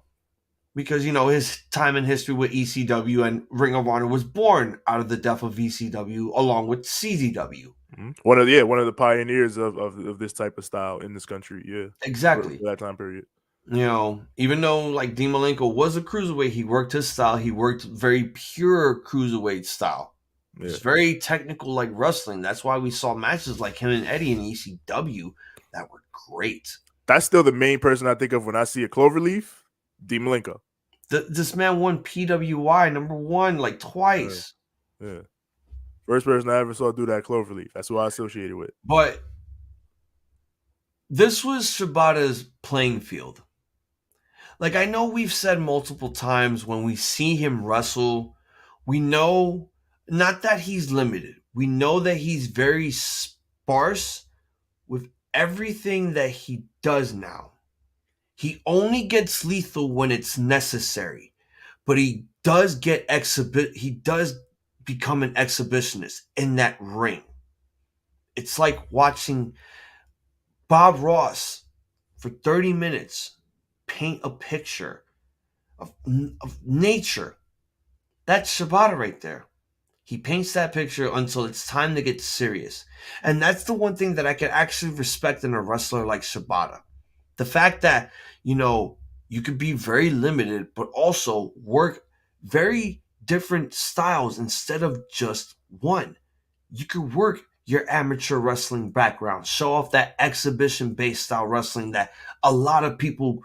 Because, you know, his time in history with ECW and Ring of Honor was born out of the death of ECW along with CZW.
Mm-hmm. One of the pioneers of this type of style in this country, yeah.
Exactly.
For that time period.
You know, even though like Dean Malenko was a cruiserweight, he worked his style. He worked very pure cruiserweight style. Yeah. It's very technical like wrestling. That's why we saw matches like him and Eddie in ECW that were great.
That's still the main person I think of when I see a Cloverleaf, Dean Malenko.
This man won PWI #1 like twice.
Yeah. First person I ever saw do that, Cloverleaf. That's who I associated with.
But this was Shibata's playing field. Like, I know we've said multiple times when we see him wrestle, we know not that he's limited. We know that he's very sparse with everything that he does now. He only gets lethal when it's necessary, but he does he does become an exhibitionist in that ring. It's like watching Bob Ross for 30 minutes paint a picture of nature. That's Shibata right there. He paints that picture until it's time to get serious. And that's the one thing that I can actually respect in a wrestler like Shibata. The fact that, you could be very limited, but also work very different styles instead of just one. You could work your amateur wrestling background, show off that exhibition-based style wrestling that a lot of people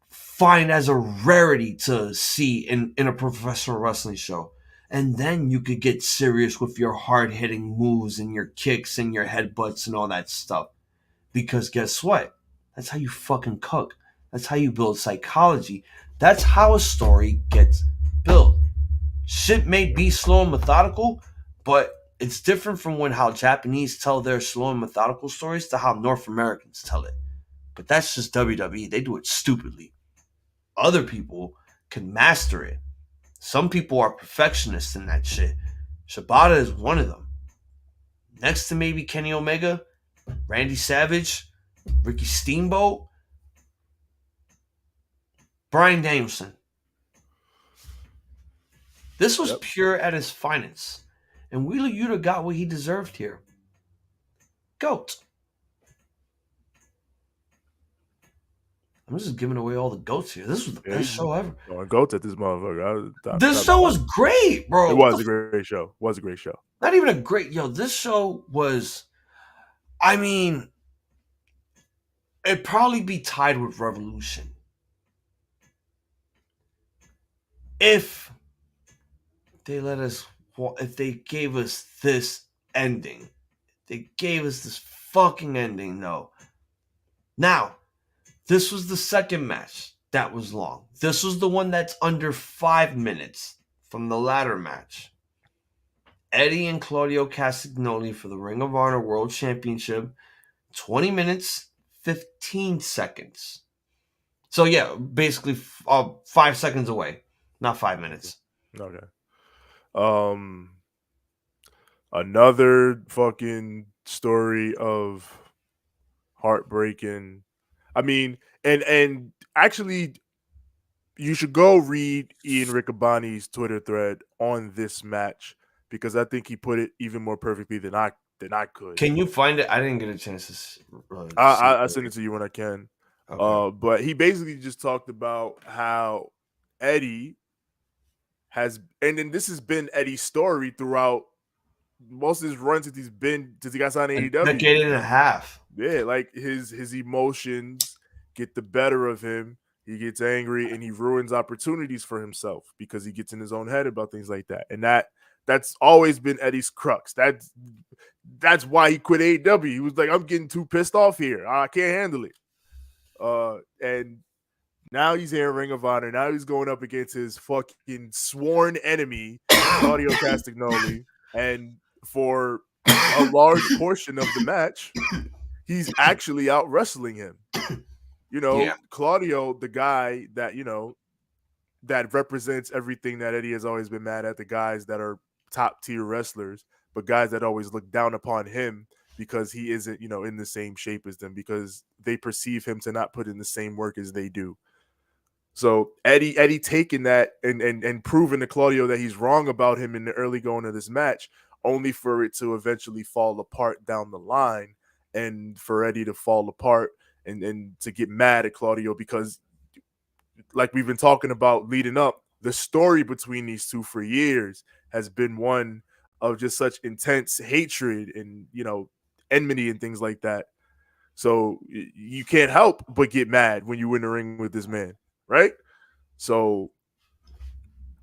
find as a rarity to see in a professional wrestling show. And then you could get serious with your hard-hitting moves and your kicks and your headbutts and all that stuff. Because guess what? That's how you fucking cook. That's how you build psychology. That's how a story gets built. Shit may be slow and methodical, but it's different from how Japanese tell their slow and methodical stories to how North Americans tell it. But that's just WWE. They do it stupidly. Other people can master it. Some people are perfectionists in that shit. Shibata is one of them. Next to maybe Kenny Omega, Randy Savage, Ricky Steamboat, Bryan Danielson. This was pure at his finest. And Wheeler Yuta got what he deserved here. GOAT. I'm just giving away all the goats here. This was the best show ever.
Going goats at this motherfucker.
This show was great, bro.
It was a great show. Was a great show.
Not even a great... this show was... I mean... it'd probably be tied with Revolution. If they let us... if they gave us this ending. They gave us this fucking ending, though. Now... this was the second match that was long. This was the one that's under 5 minutes from the ladder match. Eddie and Claudio Castagnoli for the Ring of Honor World Championship. 20 minutes, 15 seconds. So, yeah, basically 5 seconds away. Not 5 minutes.
Okay. Another fucking story of heartbreaking... I mean, and actually, you should go read Ian Riccaboni's Twitter thread on this match because I think he put it even more perfectly than I could.
Can you find it? I didn't get a chance to.
I send it to you when I can.
Okay.
But he basically just talked about how Eddie has, and then this has been Eddie's story throughout most of his runs since he got signed to AEW.
A decade and a half.
Yeah, like his emotions get the better of him. He gets angry and he ruins opportunities for himself because he gets in his own head about things like that. And that's always been Eddie's crux. That's why he quit AEW. He was like, I'm getting too pissed off here. I can't handle it. And now he's here in Ring of Honor. Now he's going up against his fucking sworn enemy, Claudio Castagnoli. And for a large portion of the match, he's actually out wrestling him. Claudio, the guy that, that represents everything that Eddie has always been mad at, the guys that are top tier wrestlers, but guys that always look down upon him because he isn't, in the same shape as them because they perceive him to not put in the same work as they do. So Eddie taking that and proving to Claudio that he's wrong about him in the early going of this match, only for it to eventually fall apart down the line and for Eddie to fall apart and to get mad at Claudio because, like we've been talking about leading up, the story between these two for years has been one of just such intense hatred and, enmity and things like that. So you can't help but get mad when you win the ring with this man, right? So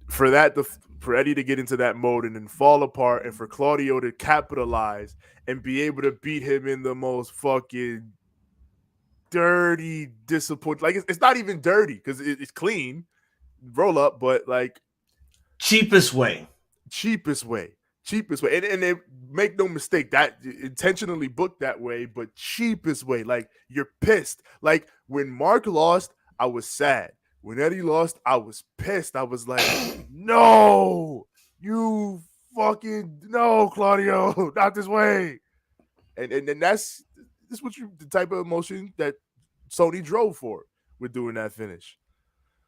for Eddie to get into that mode and then fall apart and for Claudio to capitalize and be able to beat him in the most fucking dirty, disappointing. Like it's not even dirty because it's clean roll up, but like
cheapest way.
And they make no mistake, that intentionally booked that way, but cheapest way. Like you're pissed. Like when Mark lost, I was sad. When Eddie lost, I was pissed. I was like, no, you fucking no, Claudio, not this way. And that's what the type of emotion that Sony drove for with doing that finish.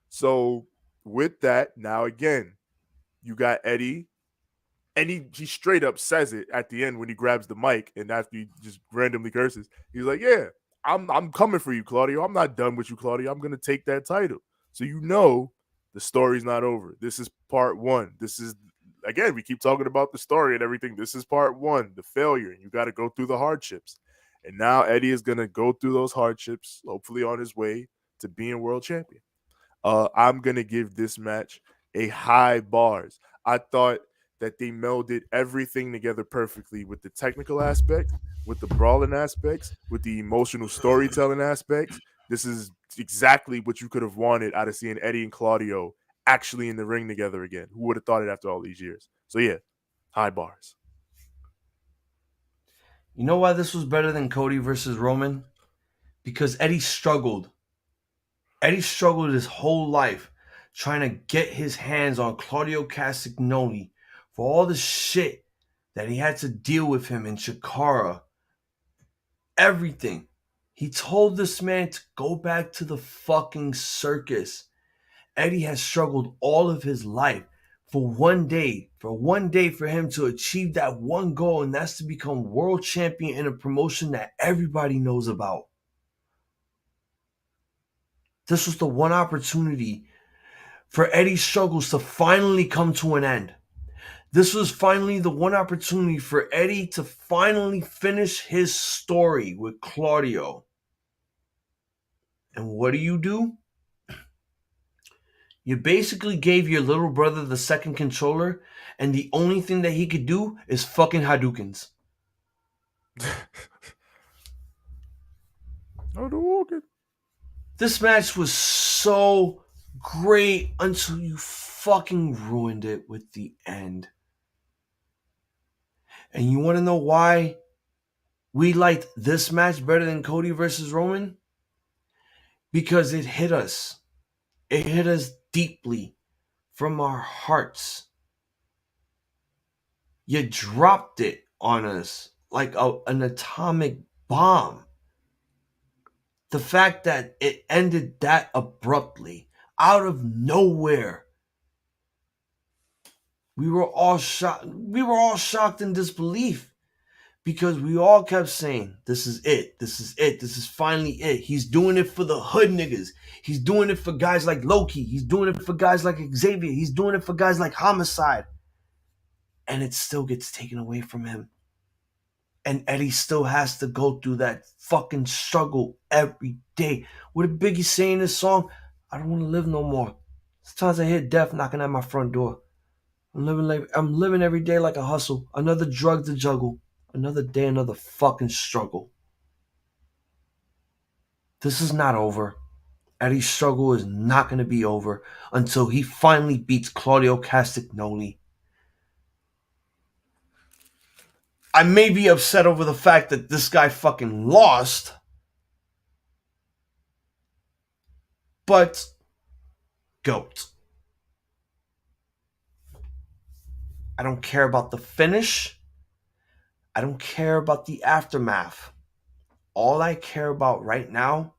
So with that, now again, you got Eddie, and he straight up says it at the end when he grabs the mic, and after he just randomly curses, he's like, "Yeah, I'm coming for you, Claudio. I'm not done with you, Claudio. I'm gonna take that title." So you know the story's not over. This is part one. This is, again, we keep talking about the story and everything. This is part one, the failure, and you got to go through the hardships. And now Eddie is gonna go through those hardships, hopefully on his way to being world champion. I'm going to give this match a high bars. I thought that they melded everything together perfectly with the technical aspect, with the brawling aspects, with the emotional storytelling aspects. This is exactly what you could have wanted out of seeing Eddie and Claudio actually in the ring together again. Who would have thought it after all these years? So yeah, high bars.
You know why this was better than Cody versus Roman? Because Eddie struggled. Eddie struggled his whole life trying to get his hands on Claudio Castagnoli for all the shit that he had to deal with him in Chikara. Everything. He told this man to go back to the fucking circus. Eddie has struggled all of his life for one day for him to achieve that one goal, and that's to become world champion in a promotion that everybody knows about. This was the one opportunity for Eddie's struggles to finally come to an end. This was finally the one opportunity for Eddie to finally finish his story with Claudio. And what do? You basically gave your little brother the second controller, and the only thing that he could do is fucking Hadoukens. This match was so great until you fucking ruined it with the end. And you want to know why we liked this match better than Cody versus Roman? Because it hit us. It hit us deeply from our hearts. You dropped it on us like an atomic bomb. The fact that it ended that abruptly, out of nowhere. We were all shocked. We were all shocked in disbelief because we all kept saying, "This is it. This is it. This is finally it. He's doing it for the hood niggas. He's doing it for guys like Loki. He's doing it for guys like Xavier. He's doing it for guys like Homicide." And it still gets taken away from him. And Eddie still has to go through that fucking struggle every day. What did Biggie say in this song? I don't want to live no more. Sometimes I hear death knocking at my front door. I'm living every day like a hustle. Another drug to juggle. Another day, another fucking struggle. This is not over. Eddie's struggle is not going to be over until he finally beats Claudio Castagnoli. I may be upset over the fact that this guy fucking lost, but GOAT. I don't care about the finish. I don't care about the aftermath. All I care about right now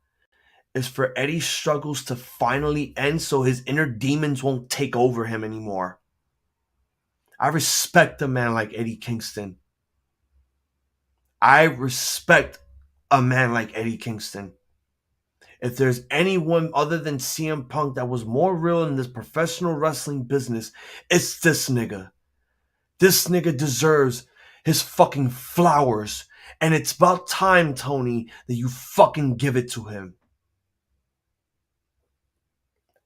is for Eddie's struggles to finally end so his inner demons won't take over him anymore. I respect a man like Eddie Kingston. I respect a man like Eddie Kingston. If there's anyone other than CM Punk that was more real in this professional wrestling business, it's this nigga. This nigga deserves his fucking flowers. And it's about time, Tony, that you fucking give it to him.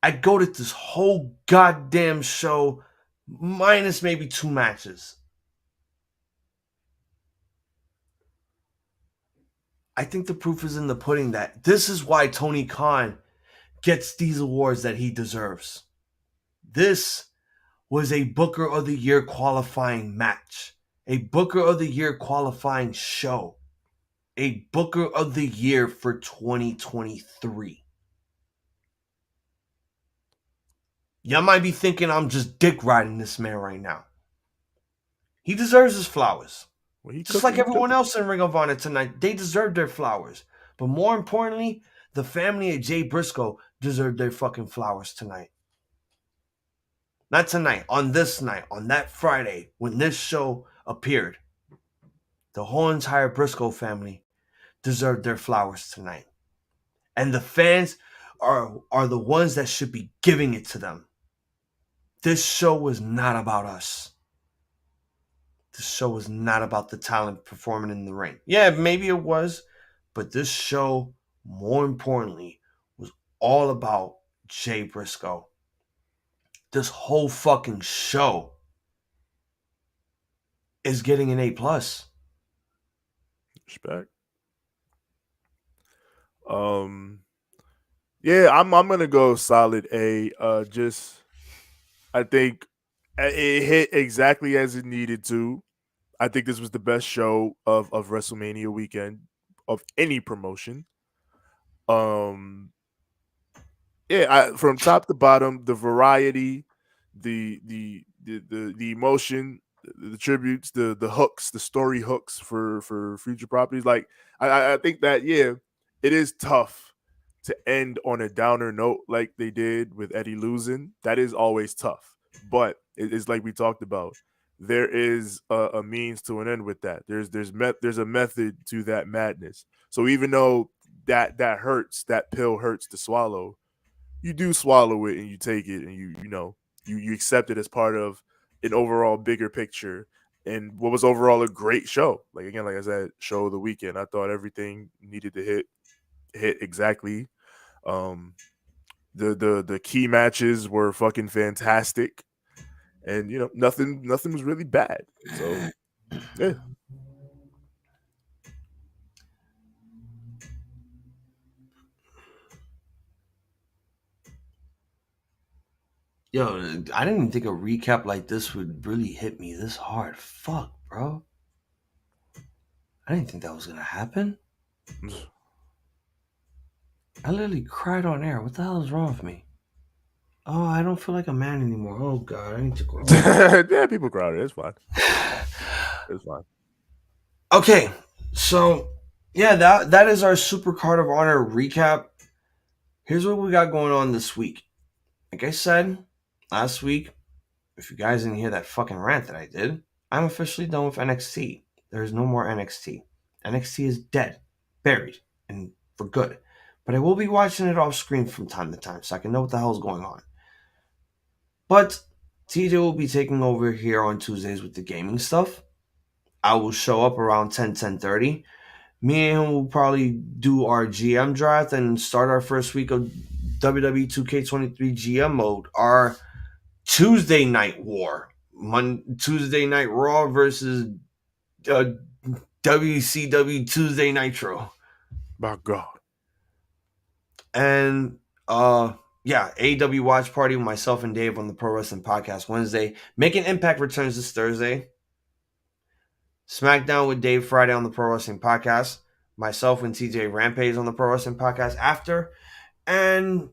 I go to this whole goddamn show minus maybe 2 matches. I think the proof is in the pudding that this is why Tony Khan gets these awards that he deserves. This was a Booker of the Year qualifying match, a Booker of the Year qualifying show, a Booker of the Year for 2023. Y'all might be thinking I'm just dick riding this man right now. He deserves his flowers. Well, just like everyone else in Ring of Honor tonight, they deserve their flowers. But more importantly, the family of Jay Briscoe deserved their fucking flowers tonight. Not tonight, on this night, on that Friday, when this show appeared. The whole entire Briscoe family deserved their flowers tonight. And the fans are the ones that should be giving it to them. This show was not about us. This show was not about the talent performing in the ring. Yeah, maybe it was, but this show, more importantly, was all about Jay Briscoe. This whole fucking show is getting an A+.
Respect. Yeah, I'm gonna go solid A. I think it hit exactly as it needed to. I think this was the best show of WrestleMania weekend of any promotion. From top to bottom, the variety, the emotion, the tributes, the hooks, the story hooks for future properties. Like I think that it is tough to end on a downer note like they did with Eddie losing. That is always tough, but it's like we talked about. There is a means to an end with that. There's a method to that madness. So even though that hurts, that pill hurts to swallow, you do swallow it and you take it and you accept it as part of an overall bigger picture and what was overall a great show. Like I said, show of the weekend. I thought everything needed to hit exactly. The key matches were fucking fantastic. And nothing was really bad. So yeah.
Yo, I didn't even think a recap like this would really hit me this hard. Fuck, bro. I didn't think that was gonna happen. I literally cried on air. What the hell is wrong with me? Oh, I don't feel like a man anymore. Oh God, I need to grow up.
Yeah, people cry. It's fine. It's fine.
Okay, so yeah, that is our Supercard of Honor recap. Here's what we got going on this week. Like I said last week, if you guys didn't hear that fucking rant that I did, I'm officially done with NXT. There's no more NXT. NXT is dead, buried, and for good. But I will be watching it off screen from time to time so I can know what the hell is going on. But TJ will be taking over here on Tuesdays with the gaming stuff. I will show up around 10:30. Me and him will probably do our GM draft and start our first week of WWE 2K23 GM mode. Our Tuesday night war. Tuesday Night Raw versus WCW Tuesday Nitro.
My God.
And AEW Watch Party with myself and Dave on the Pro Wrestling Podcast Wednesday. Making Impact returns this Thursday. SmackDown with Dave Friday on the Pro Wrestling Podcast. Myself and TJ Rampage on the Pro Wrestling Podcast after. And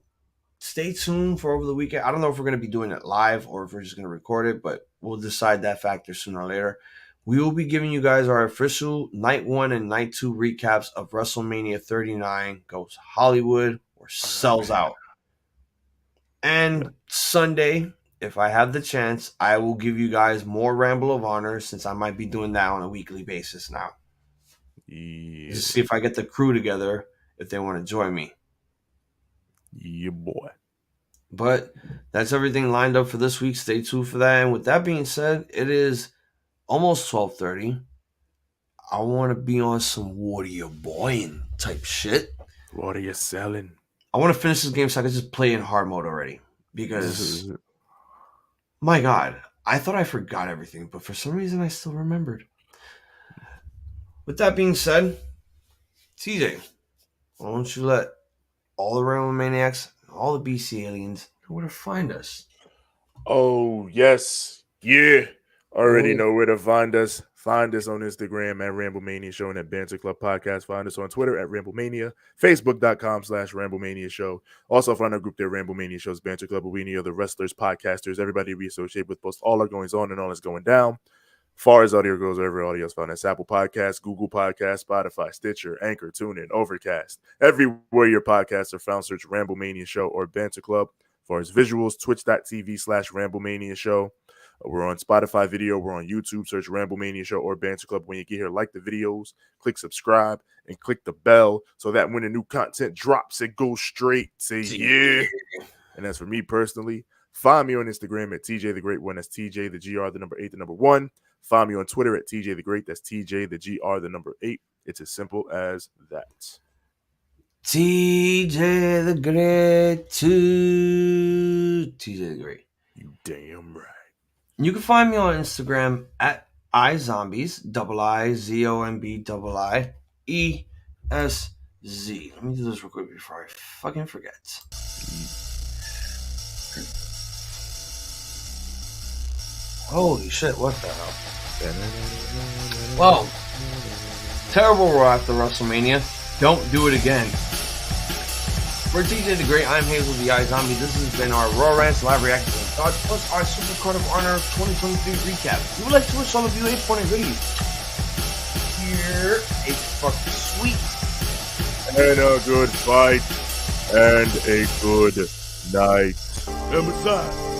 stay tuned for over the weekend. I don't know if we're going to be doing it live or if we're just going to record it, but we'll decide that factor sooner or later. We will be giving you guys our official Night 1 and Night 2 recaps of WrestleMania 39 goes Hollywood or sells out. And Sunday, if I have the chance, I will give you guys more Ramble of Honor since I might be doing that on a weekly basis now. Yeah. Just see if I get the crew together if they want to join me.
Yeah, boy.
But that's everything lined up for this week. Stay tuned for that. And with that being said, it is almost 12:30. I want to be on some warrior boying type shit.
What are you selling?
I want to finish this game so I can just play in hard mode already. Because, my God, I thought I forgot everything, but for some reason I still remembered. With that being said, TJ, why don't you let all the Ramblemaniacs, all the BC aliens know where to find us?
Oh, yes. Yeah. Already know where to find us. Find us on Instagram at Ramblemania Show and at Banter Club Podcast. Find us on Twitter at Ramblemania, Facebook.com/Ramblemania Show. Also find our group there, Ramblemania Show's Banter Club, where we need other wrestlers, podcasters, everybody we associate with, post all our goings on and all that's going down. Far as audio goes, wherever audio is found, that's Apple Podcasts, Google Podcasts, Spotify, Stitcher, Anchor, TuneIn, Overcast. Everywhere your podcasts are found, search Ramblemania Show or Banter Club. As far as visuals, twitch.tv/Ramblemania Show. We're on Spotify video. We're on YouTube. Search Ramblemania Show or Banter Club. When you get here, like the videos, click subscribe, and click the bell so that when the new content drops, it goes straight to yeah. And as for me personally, find me on Instagram at TJ the Great One. That's TJ the GR, the number 8, the number 1. Find me on Twitter at TJ the Great. That's TJ the GR, the number 8. It's as simple as that.
TJ the Great to TJ the Great.
You damn right.
You can find me on Instagram at iZombies, IZOMBIESZ. Let me do this real quick before I fucking forget. Holy shit, what the hell? Well, terrible Raw after WrestleMania. Don't do it again. For TJ the Great, I'm Hazel the iZombie. This has been our Raw Rantz live reaction and thoughts, plus our Supercard of Honor 2023 recap. We would like to wish all of you a funny goodies. Here, a fucking sweet
and a good fight and a good night. And besides,